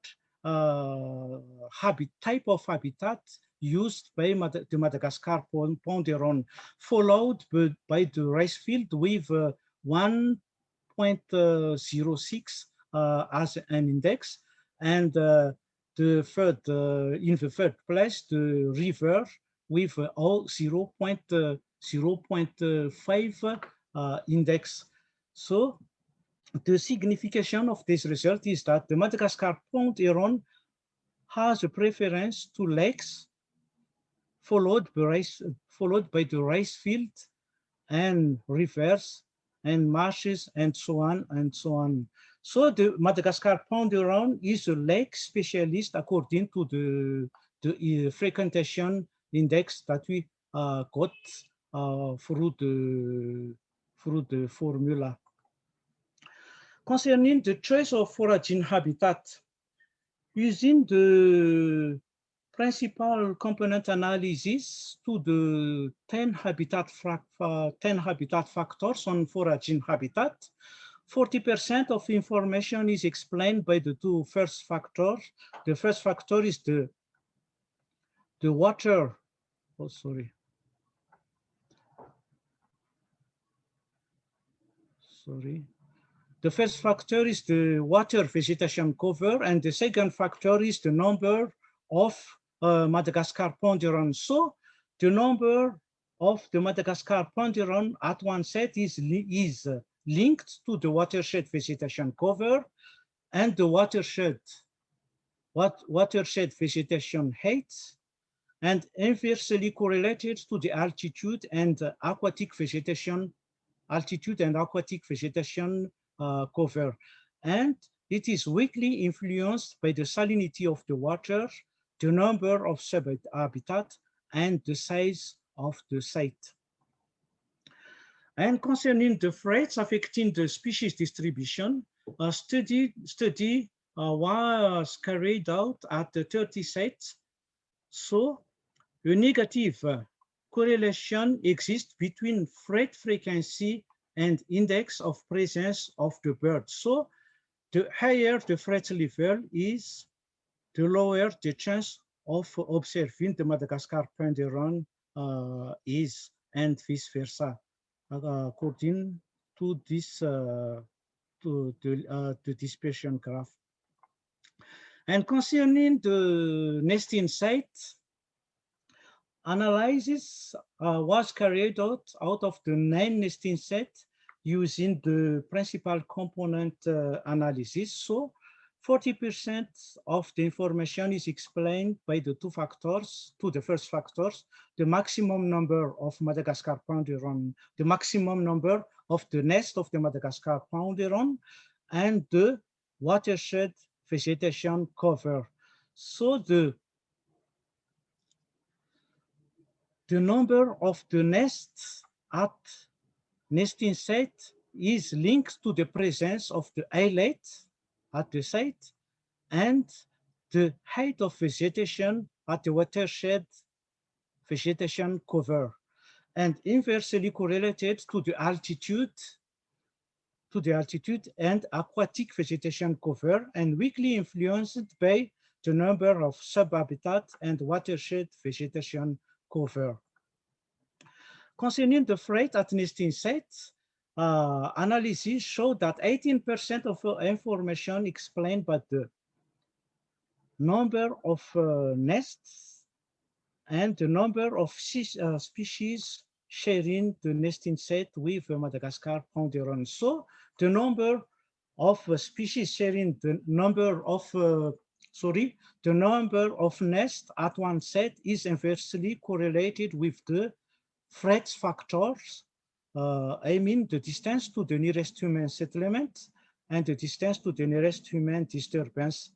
type of habitat used by the Madagascar pond heron, followed by the rice field with 1.06 as an index, and in the third place, the river with 0.5 index. So the signification of this result is that the Madagascar pond heron has a preference to lakes, followed by the rice field and rivers, and marshes and so on and so on. So the Madagascar Pond Heron is a lake specialist according to the frequentation index that we got through the formula. Concerning the choice of foraging habitat, using the principal component analysis to the 10 habitat factors on foraging habitat, 40% of information is explained by the two first factors. The first factor is the water. Oh, sorry. Sorry. The first factor is the water vegetation cover, and the second factor is the number of Madagascar pond heron. So the number of the Madagascar pond heron at one set is linked to the watershed vegetation cover and the watershed vegetation height, and inversely correlated to the altitude and aquatic vegetation cover. And it is weakly influenced by the salinity of the water, the number of subhabitat, and the size of the site. And concerning the threats affecting the species distribution, a study was carried out at the 30 sites. So a negative correlation exists between threat frequency and index of presence of the bird. So the higher the threat level is, the lower the chance of observing the Madagascar pond heron is, and vice versa, according to this the dispersion graph. And concerning the nesting site, analysis was carried out of the 9 nesting sets using the principal component analysis. So 40% of the information is explained by the two the first factors, the maximum number of Madagascar pond heron, the maximum number of the nest of the Madagascar pond heron, and the watershed vegetation cover. So the number of the nests at nesting site is linked to the presence of the islet at the site and the height of vegetation at the watershed vegetation cover, and inversely correlated to the altitude and aquatic vegetation cover, and weakly influenced by the number of subhabitat and watershed vegetation cover. Concerning the threat at nesting sites, analysis showed that 18% of information explained by the number of nests and the number of species sharing the nesting site with Madagascar pond heron. So the number of species sharing the number of nests at one set is inversely correlated with the threat factors, I mean the distance to the nearest human settlement and the distance to the nearest human disturbance,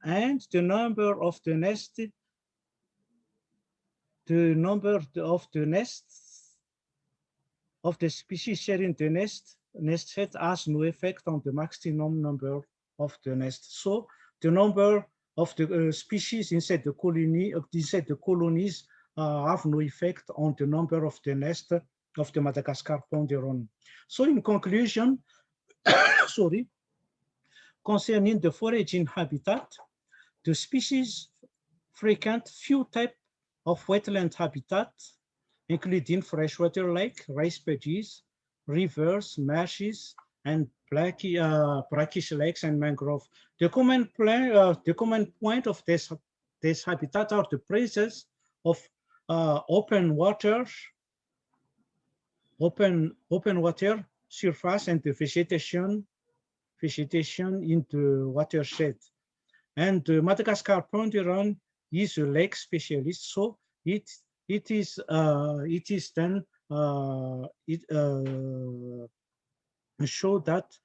and the number of the nests, of the species sharing the nest set has no effect on the maximum number of the nest. So the number of the species inside the colonies have no effect on the number of the nest of the Madagascar pond heron. So in conclusion, sorry, concerning the foraging habitat, the species frequent few types of wetland habitat, including freshwater lake, rice paddies, rivers, marshes, and brackish lakes and mangrove. The common point of this habitat are the presence of open water surface and the vegetation in the watershed. And the Madagascar pond heron is a lake specialist, so it is then show that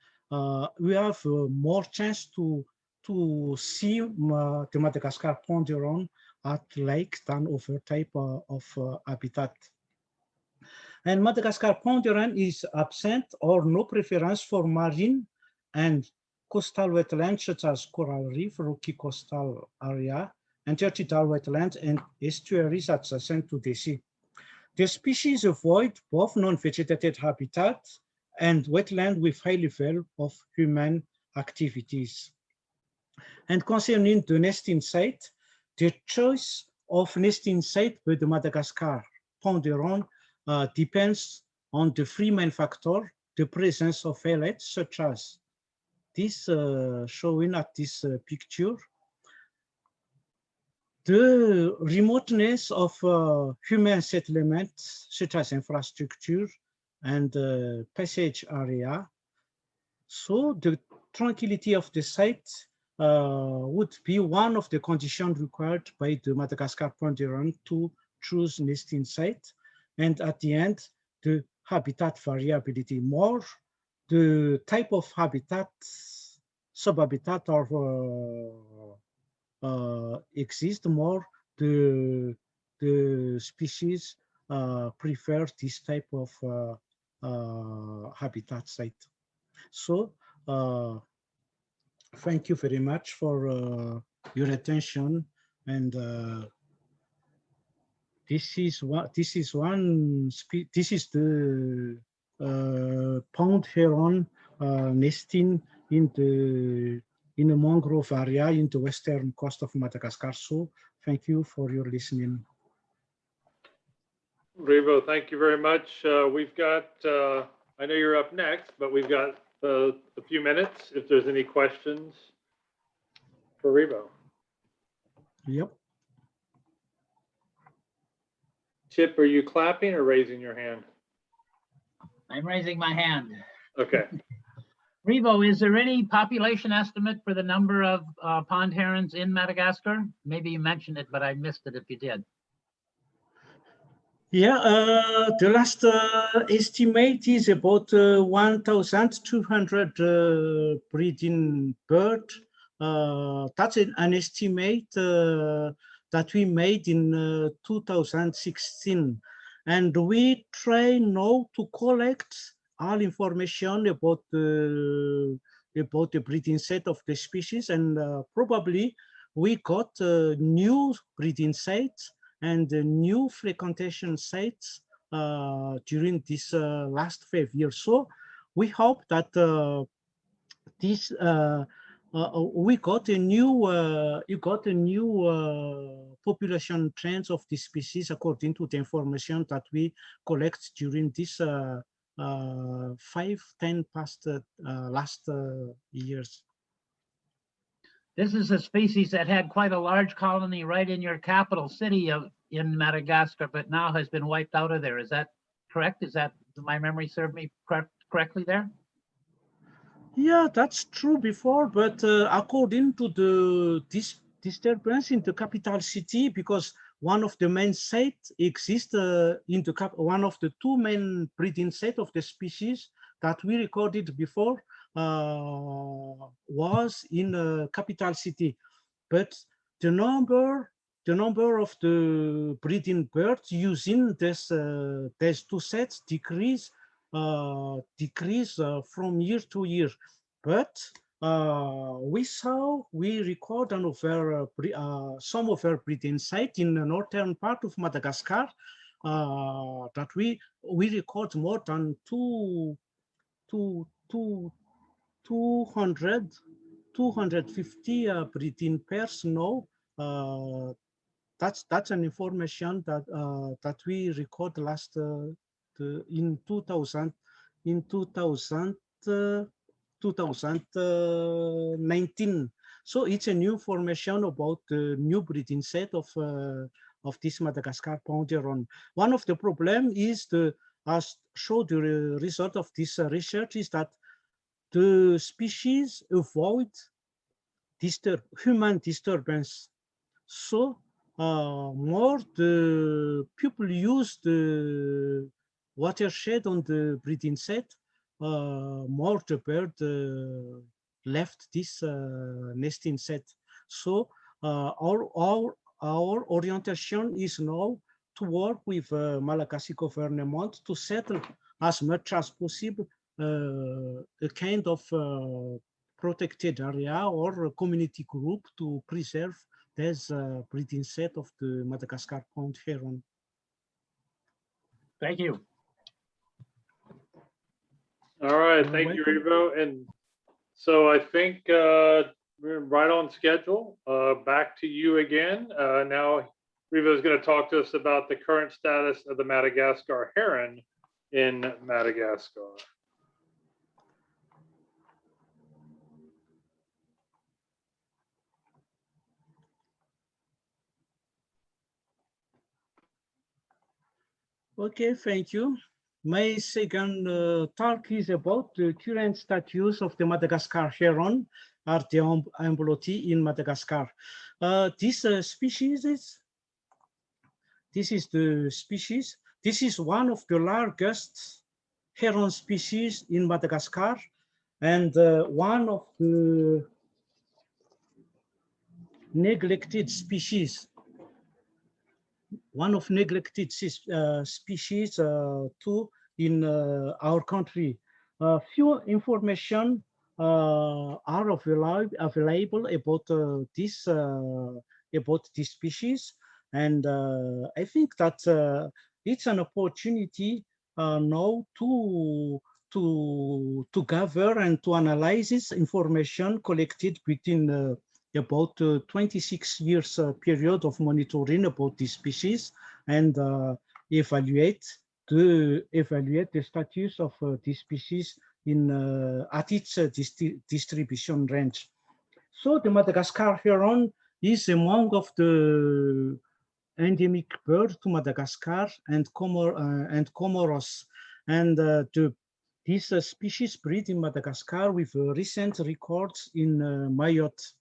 we have more chance to see the Madagascar pond heron at lake than other type of habitat. And Madagascar pond heron is absent or no preference for marine and coastal wetlands such as coral reef, rocky coastal area, intertidal wetlands, and estuaries adjacent to the sea. The species avoid both non-vegetated habitats and wetland with high level of human activities. And concerning the nesting site, the choice of nesting site with the Madagascar pond heron depends on the three main factors: the presence of islets such as this showing at this picture, the remoteness of human settlements such as infrastructure and passage area. So the tranquility of the site would be one of the conditions required by the Madagascar pond heron to choose nesting site. And at the end, the habitat variability. More the type of habitat, subhabitat or exist, more the species prefer this type of habitat site. So thank you very much for your attention, and this is the pond heron nesting in the mangrove area in the western coast of Madagascar. So thank you for your listening. Rivo, thank you very much. We've got, I know you're up next, but we've got a few minutes if there's any questions for Rivo. Yep. Chip, are you clapping or raising your hand? I'm raising my hand. Okay. Rivo, is there any population estimate for the number of pond herons in Madagascar? Maybe you mentioned it, but I missed it if you did. Yeah, the last estimate is about 1,200 breeding bird. That's an estimate that we made in 2016. And we try now to collect all information about the breeding set of the species, and probably we got new breeding sites and new frequentation sites during this last 5 years. So we hope that this we got a new population trends of the species according to the information that we collect during this 5-10 past last years. This is a species that had quite a large colony right in your capital city in Madagascar, but now has been wiped out of there. Is that correct? Is that, my memory served me correctly there? Yeah, that's true before, but according to the disturbance in the capital city, because one of the main sites exists in the one of the two main breeding sites of the species that we recorded before was in the capital city, but the number of the breeding birds using this these two sets decrease from year to year. But we record some of our breeding site in the northern part of Madagascar that we record more than 250 breeding pairs now. That's an information that that we record last in 2019. So it's a new information about the new breeding set of this Madagascar pond heron. One of the problem is as showed the result of this research is that the species avoid human disturbance. So more the people use the watershed on the breeding set, more the bird left this nesting set. So our orientation is now to work with Malagasy government to settle as much as possible a kind of protected area or a community group to preserve this breeding set of the Madagascar pond heron. Thank you. All right, You're thank you, welcome. Revo. And so I think we're right on schedule. Back to you again. Now, Revo is going to talk to us about the current status of the Madagascar heron in Madagascar. Okay, thank you. My second talk is about the current status of the Madagascar heron Ardea ambuloti in Madagascar. This species is the species. This is one of the largest heron species in Madagascar and one of the neglected species. One of neglected species too in our country. Few information are available about this species, and I think that it's an opportunity now to gather and to analyze this information collected within about 26 years period of monitoring about this species and evaluate the status of this species in at its distribution range. So the Madagascar heron is among of the endemic bird to Madagascar and Comoros, and this species breed in Madagascar with recent records in Mayotte.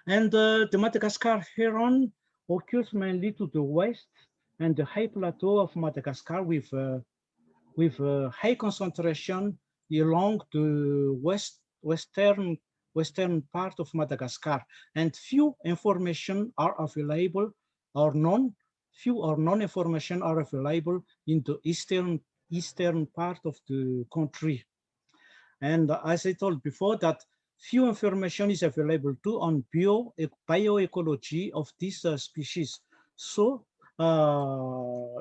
And the Madagascar heron occurs mainly to the west and the high plateau of Madagascar with high concentration along the western part of Madagascar. And few information are available or few or none information are available in the eastern part of the country. And as I told before that few information is available too on bioecology of this species. So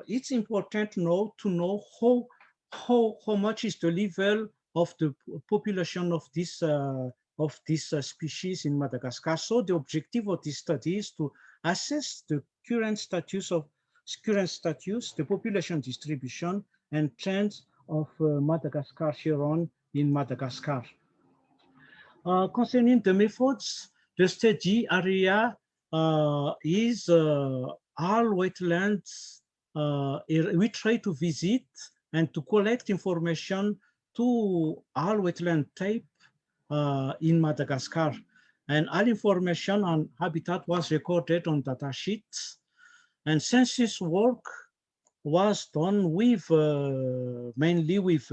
it's important now to know how much is the level of the population of this species in Madagascar. So the objective of this study is to assess the current status, the population distribution and trends of Madagascar heron in Madagascar. Concerning the methods, the study area is all wetlands. We try to visit and to collect information to all wetland type in Madagascar. And all information on habitat was recorded on data sheets. And census work was done with mainly with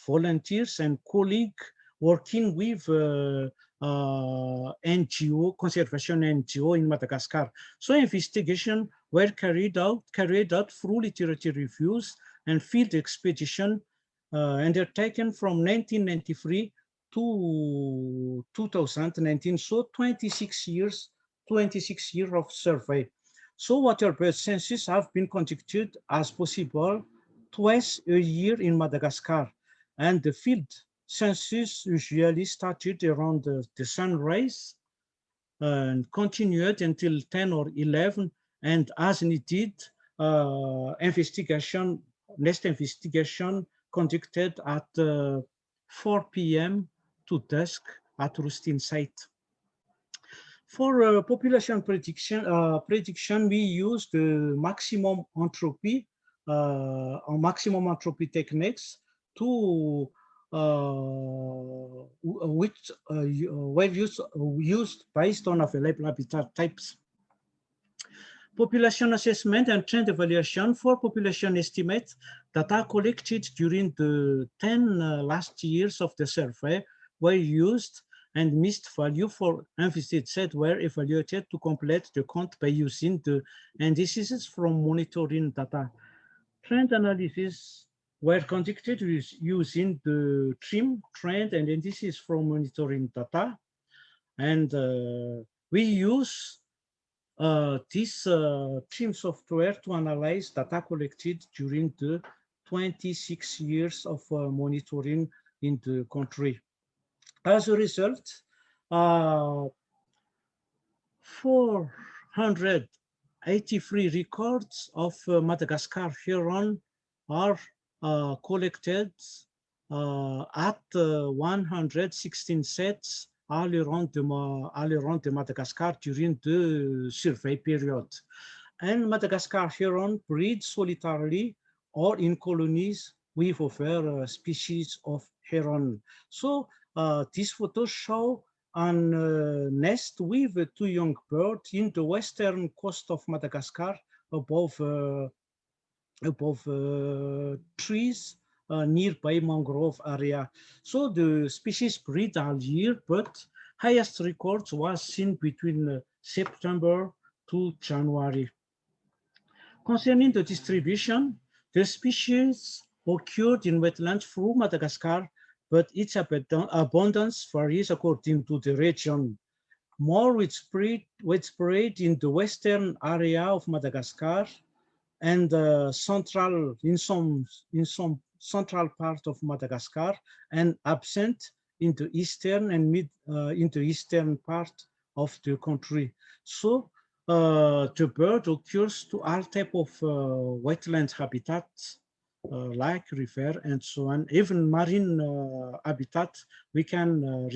volunteers and colleagues working with NGO, conservation NGO in Madagascar. So investigation were carried out through literature reviews and field expedition undertaken from 1993 to 2019. So 26 years of survey. So waterbird census have been conducted as possible twice a year in Madagascar, and the field census usually started around the sunrise and continued until 10 or 11, and as needed, next investigation conducted at 4 p.m. to dusk at roosting site. For population prediction, we use the maximum entropy or maximum entropy techniques to which were used based on available habitat types. population assessment and trend evaluation for population estimates that are collected during the 10 last years of the survey were used, and missed value for unvisited set were evaluated to complete the count by using the indices from monitoring data. Trend analysis were conducted using the TRIM trend and indices from monitoring data. And we use this TRIM software to analyze data collected during the 26 years of monitoring in the country. As a result, 483 records of Madagascar heron are collected at 116 sets all around the Madagascar during the survey period. And Madagascar heron breed solitarily or in colonies with other species of heron. So these photos show an nest with 2 young birds in the western coast of Madagascar above trees nearby mangrove area. So the species breed all year, but highest records was seen between September to January. Concerning the distribution, the species occurred in wetlands through Madagascar, but its abundance varies according to the region. More widespread in the western area of Madagascar and central in some central part of Madagascar, and absent in the eastern and in the eastern part of the country. So the bird occurs to all type of wetland habitats like river and so on, even marine habitat. We can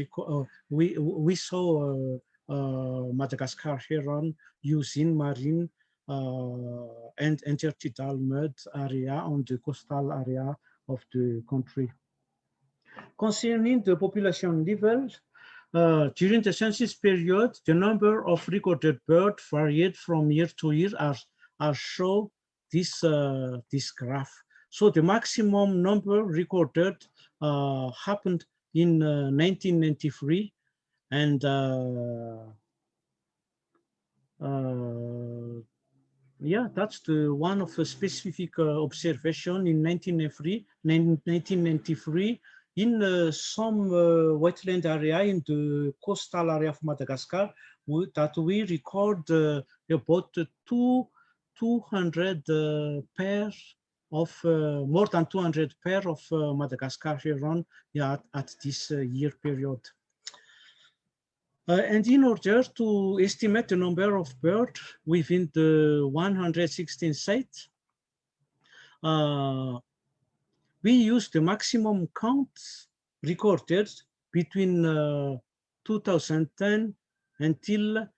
we saw Madagascar heron using marine and intertidal mud area on the coastal area of the country. Concerning the population level, during the census period, the number of recorded birds varied from year to year as shown this graph. So the maximum number recorded happened in 1993, and yeah, that's the one of a specific observation in 1993 in some wetland area in the coastal area of Madagascar that we record about 200 pairs of more than 200 pairs of Madagascar heron, yeah, at this year period. And in order to estimate the number of birds within the 116 sites, we use the maximum counts recorded between 2010 until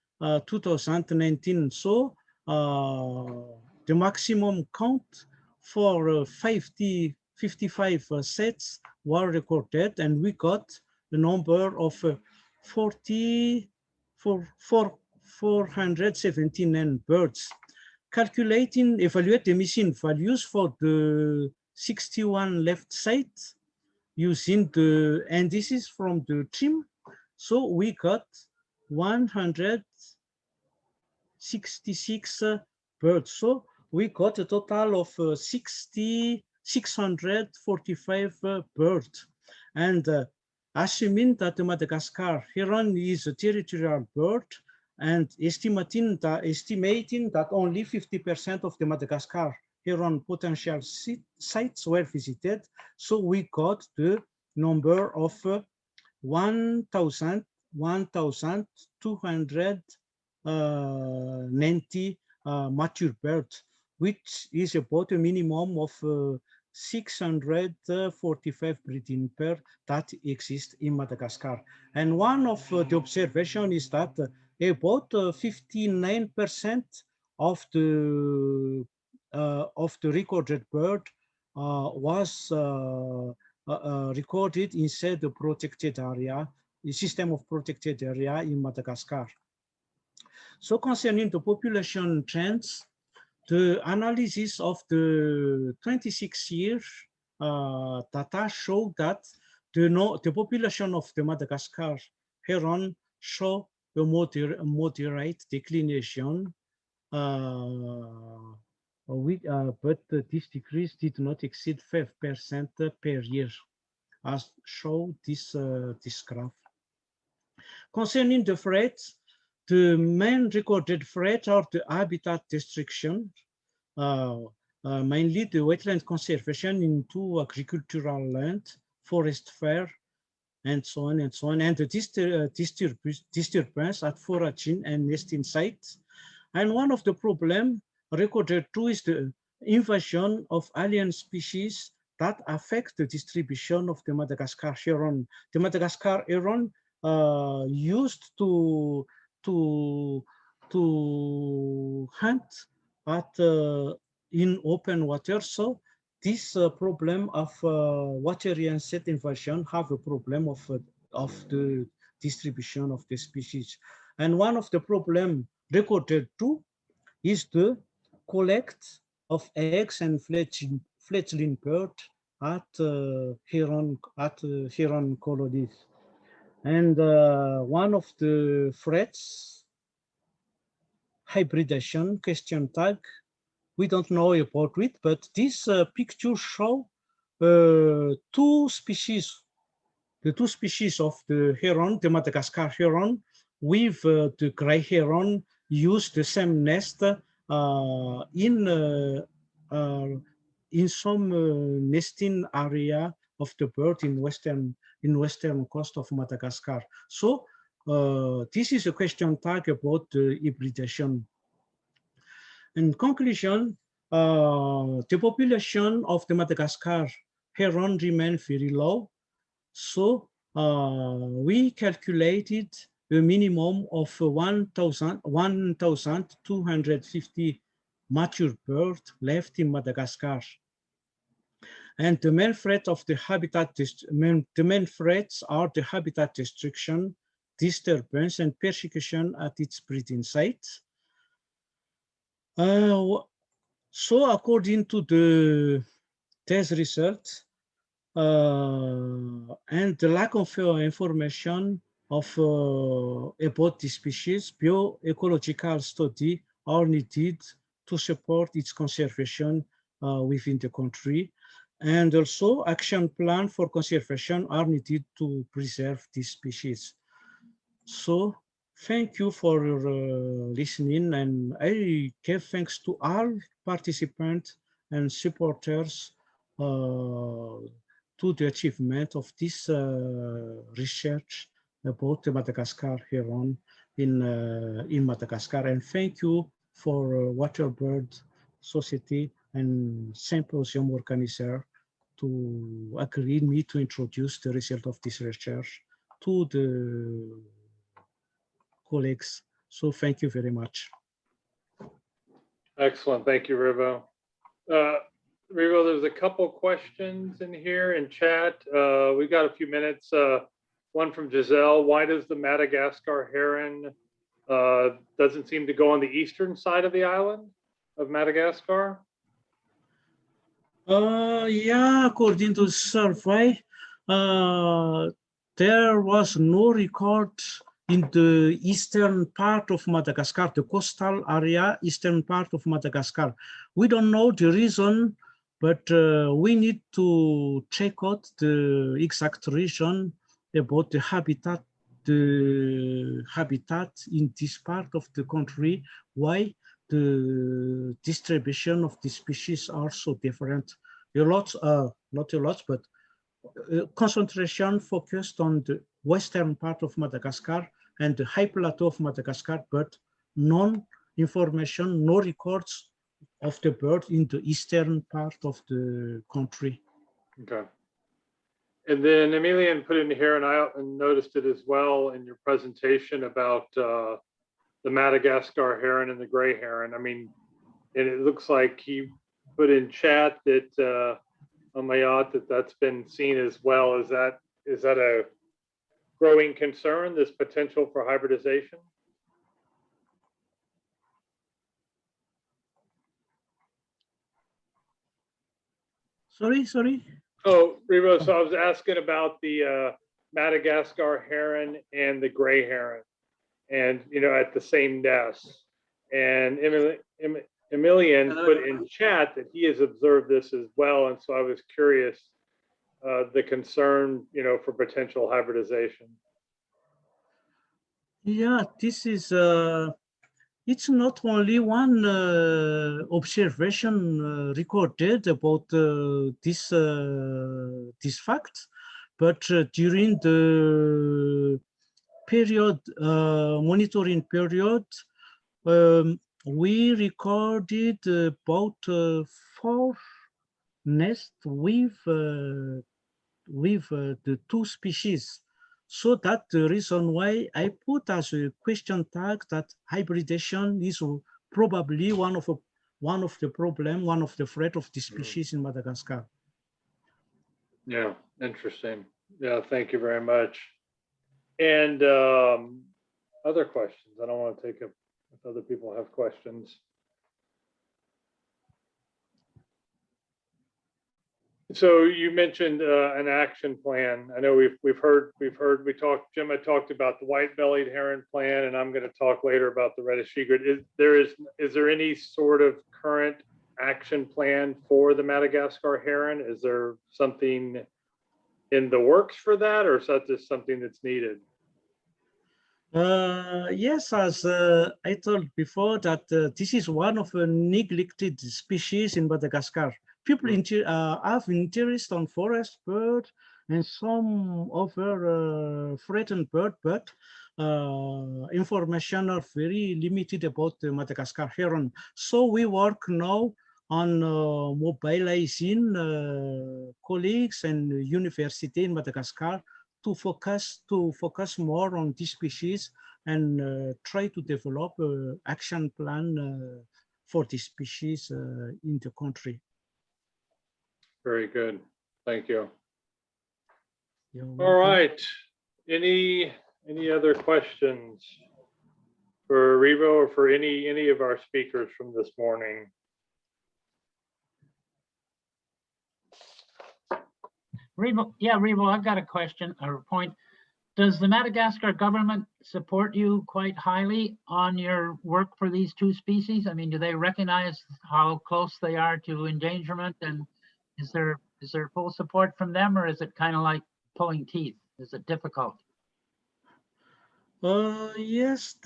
2019. So the maximum count for 55 sets were recorded, and we got the number of 479 birds. Evaluate the missing values for the 61 left sites using the indices from the TRIM. So we got 166 birds. So we got a total of 645 birds. And assuming that the Madagascar heron is a territorial bird, and estimating that only 50% of the Madagascar heron potential sites were visited, so we got the number of 1,290 mature birds, which is about a minimum of 645 breeding pairs that exist in Madagascar. And one of the observation is that about 59% of the recorded bird was recorded inside the protected area, the system of protected area in Madagascar. So concerning the population trends, the analysis of the 26-year data show that the population of the Madagascar heron show a moderate declination, but this decrease did not exceed 5% per year, as shown this graph. Concerning the threats, the main recorded threats are the habitat destruction, mainly the wetland conservation into agricultural land, forest fire, and so on and so on, and the disturbance at foraging and nesting sites. And one of the problems recorded too is the invasion of alien species that affect the distribution of the Madagascar heron. The Madagascar heron used to hunt at in open water. So this problem of watery insect invasion have a problem of the distribution of the species. And one of the problem recorded too is the collect of eggs and fledgling bird at heron colonies. And one of the threats, hybridation, question tag, we don't know about it, but this picture show two species, the two species of the heron, the Madagascar heron, with the gray heron use the same nest in some nesting area of the bird in western coast of Madagascar. So this is a question tag about the hybridation. In conclusion, the population of the Madagascar heron remains very low. So we calculated a minimum of 1,250 mature birds left in Madagascar. And the main threat of the habitat, the main threats are the habitat destruction, disturbance, and persecution at its breeding sites. So according to the test results, and the lack of information of about the species, bioecological study are needed to support its conservation within the country. And also action plan for conservation are needed to preserve this species. So thank you for listening, and I give thanks to all participants and supporters to the achievement of this research about the Madagascar heron in Madagascar. And thank you for Waterbird Society and Symposium organizer to agree me to introduce the result of this research to the colleagues. So thank you very much. Excellent. Thank you, Rivo. Rivo, there's a couple questions in here in chat. We've got a few minutes. One from Giselle. Why does the Madagascar heron doesn't seem to go on the eastern side of the island of Madagascar? Yeah, according to the survey, there was no record in the eastern part of Madagascar, the coastal area, eastern part of Madagascar. We don't know the reason, but we need to check out the exact reason about the habitat in this part of the country, why the distribution of the species are so different. A lot, not a lot, but concentration focused on the western part of Madagascar and the high plateau of Madagascar, but non-information, no records of the bird in the eastern part of the country. Okay. And then Emilian put in here, and I noticed it as well in your presentation about the Madagascar heron and the gray heron. I mean, and it looks like he put in chat that on my yacht that's been seen as well. Is that a growing concern, this potential for hybridization? Sorry. Oh, Rebo, so I was asking about the Madagascar heron and the gray heron, and at the same nest. And Emilian put in chat that he has observed this as well, and so I was curious the concern, for potential hybridization. Yeah, this is it's not only one observation recorded about this fact, but during the period monitoring period, we recorded about 4 nests with the 2 species. So that's the reason why I put as a question tag that hybridization is probably one of the problem, one of the threat of the species in Madagascar. Yeah, interesting. Yeah, thank you very much. And other questions? I don't want to take up if other people have questions. So you mentioned an action plan. I know Jim had talked about the white-bellied heron plan, and I'm going to talk later about the reddish egret. Is there any sort of current action plan for the Madagascar heron? Is there something in the works for that, or is that just something that's needed? Yes, as I told before that this is one of the neglected species in Madagascar. People have interest on forest bird and some other threatened bird, but information are very limited about the Madagascar heron. So we work now on mobilizing colleagues and university in Madagascar to focus more on this species and try to develop an action plan for this species in the country. Very good. Thank you. All right. Any other questions for Rebo or for any of our speakers from this morning? Rebo, I've got a question or a point. Does the Madagascar government support you quite highly on your work for these 2 species? I mean, do they recognize how close they are to endangerment, and is there full support from them, or is it kind of like pulling teeth? Is it difficult? Yes,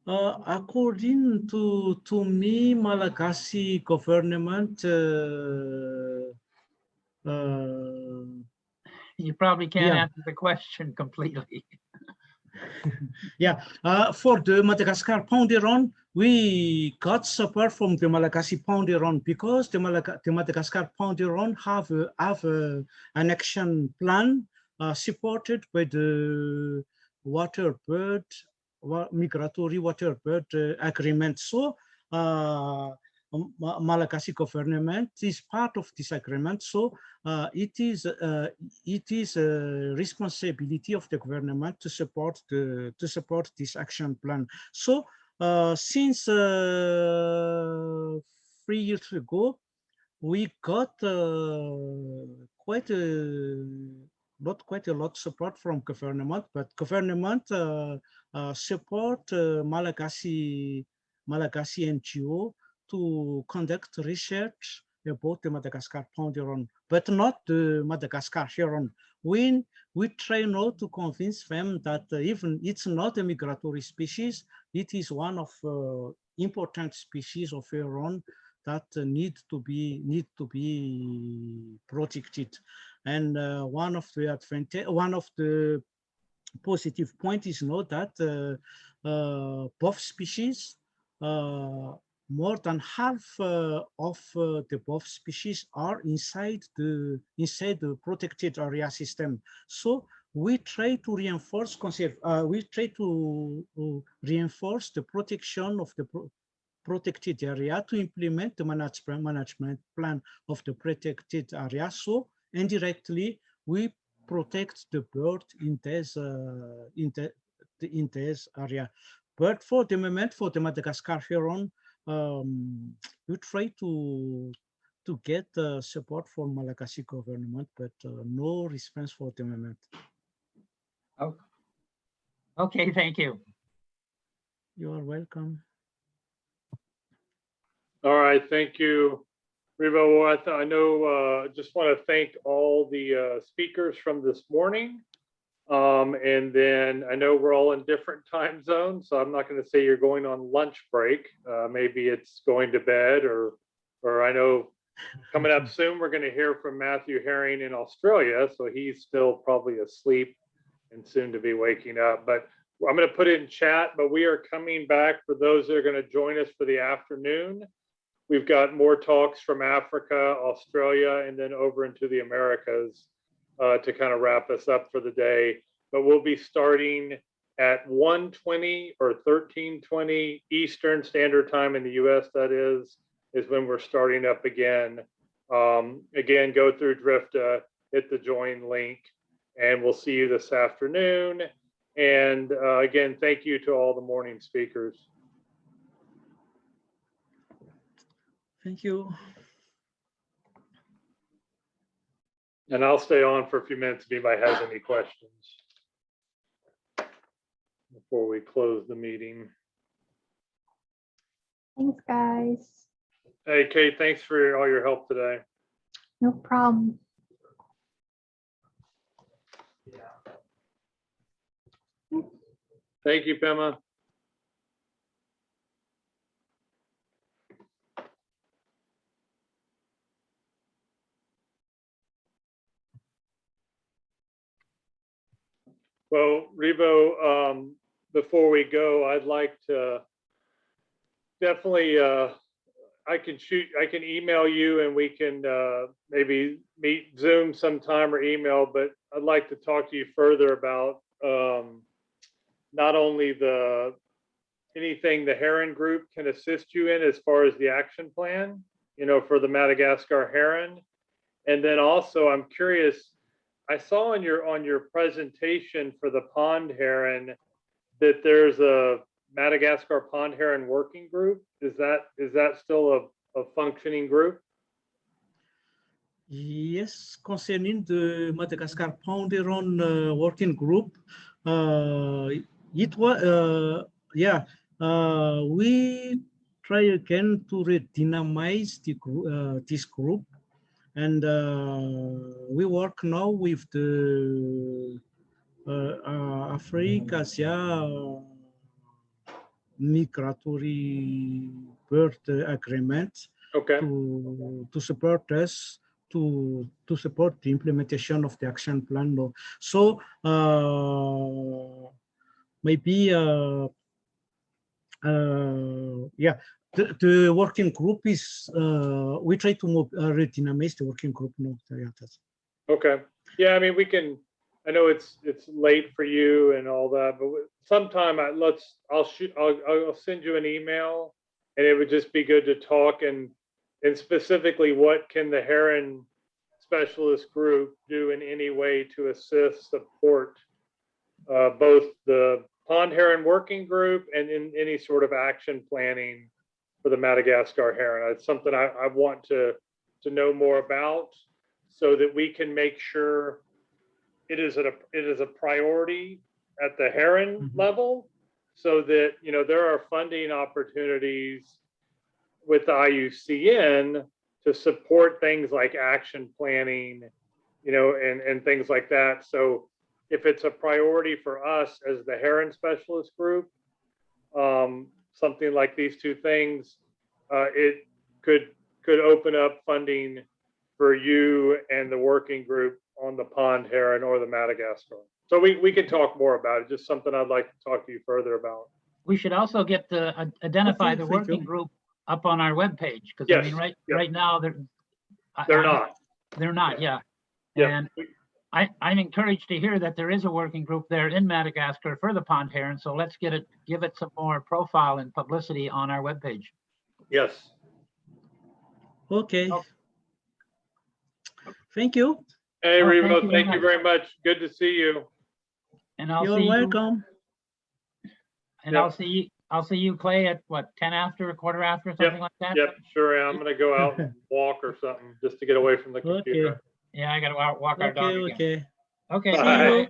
according to me, Malagasy government. You probably can't answer the question completely. Yeah, for the Madagascar Ponderon, we got support from the Malagasy Ponderon because the Madagascar Ponderon have an action plan supported by the migratory waterbird agreement. So Malagasy government is part of this agreement. So it is a responsibility of the government to support this action plan. So since 3 years ago, we got not quite a lot support from government, but government support Malagasy NGO to conduct research about the Madagascar Ponderon, but not the Madagascar heron. We try now to convince them that even it's not a migratory species, it is one of important species of heron that need to be protected. And one of the positive point is now that both species, more than half of the both species are inside the protected area system. So we try to reinforce reinforce the protection of the protected area to implement the management plan of the protected area. So indirectly, we protect the bird in this area. But for the moment, for the Madagascar heron, we try to to get support from Malagasy government, but no response for the moment. Oh, okay, thank you. You are welcome. All right, thank you, Rivo. I know, just want to thank all the speakers from this morning. And then I know we're all in different time zones, so I'm not going to say you're going on lunch break. Maybe it's going to bed, or I know coming up soon, we're going to hear from Matthew Herring in Australia. So he's still probably asleep and soon to be waking up. But I'm going to put it in chat, but we are coming back for those that are going to join us for the afternoon. We've got more talks from Africa, Australia, and then over into the Americas to kind of wrap us up for the day. But we'll be starting at 1:20 or 13:20 Eastern Standard Time in the US, that is when we're starting up again. Again, go through Drifta, hit the join link, and we'll see you this afternoon. And again, thank you to all the morning speakers. Thank you. And I'll stay on for a few minutes if anybody has any questions before we close the meeting. Thanks, guys. Hey, Kate, thanks for all your help today. No problem. Thank you, Pema. Well, Rivo, before we go, I'd like to definitely, I can email you and we can maybe meet Zoom sometime or email, but I'd like to talk to you further about not only anything the Heron Group can assist you in as far as the action plan, for the Madagascar heron. And then also I'm curious, I saw on your presentation for the pond heron that there's a Madagascar pond heron working group. Is that still a functioning group? Yes, concerning the Madagascar pond heron working group, it was we try again to redynamize this group. And we work now with the Africa Asia migratory bird agreement, okay, to support us to support the implementation of the action plan. So maybe the working group is, we try to redynamize the working group now. Okay. Yeah, I mean, I know it's late for you and all that, but sometime I'll send you an email, and it would just be good to talk and specifically what can the Heron Specialist Group do in any way to assist, support both the Pond Heron Working Group and in any sort of action planning for the Madagascar heron. It's something I want to know more about so that we can make sure it is a priority at the heron level, so that there are funding opportunities with the IUCN to support things like action planning, and things like that. So if it's a priority for us as the Heron Specialist Group, something like these two things, it could open up funding for you and the working group on the pond heron or the Madagascar. So we can talk more about it. Just something I'd like to talk to you further about. We should also get the identify the working group up on our webpage, because I mean, right now they're not. They're not, yeah. And I'm encouraged to hear that there is a working group there in Madagascar for the pond heron. So let's give it some more profile and publicity on our webpage. Yes. Okay. Thank you. Hey, Rivo, thank you very much. Good to see you. And I'll You're see welcome. You, and I'll see I'll see you, Clay, at what, 10 after, a quarter after, something like that? Yep, sure am. I'm gonna go out and walk or something just to get away from the computer. Okay. Yeah, I gotta walk our dog Okay. again. Okay. Okay, see Bye. you.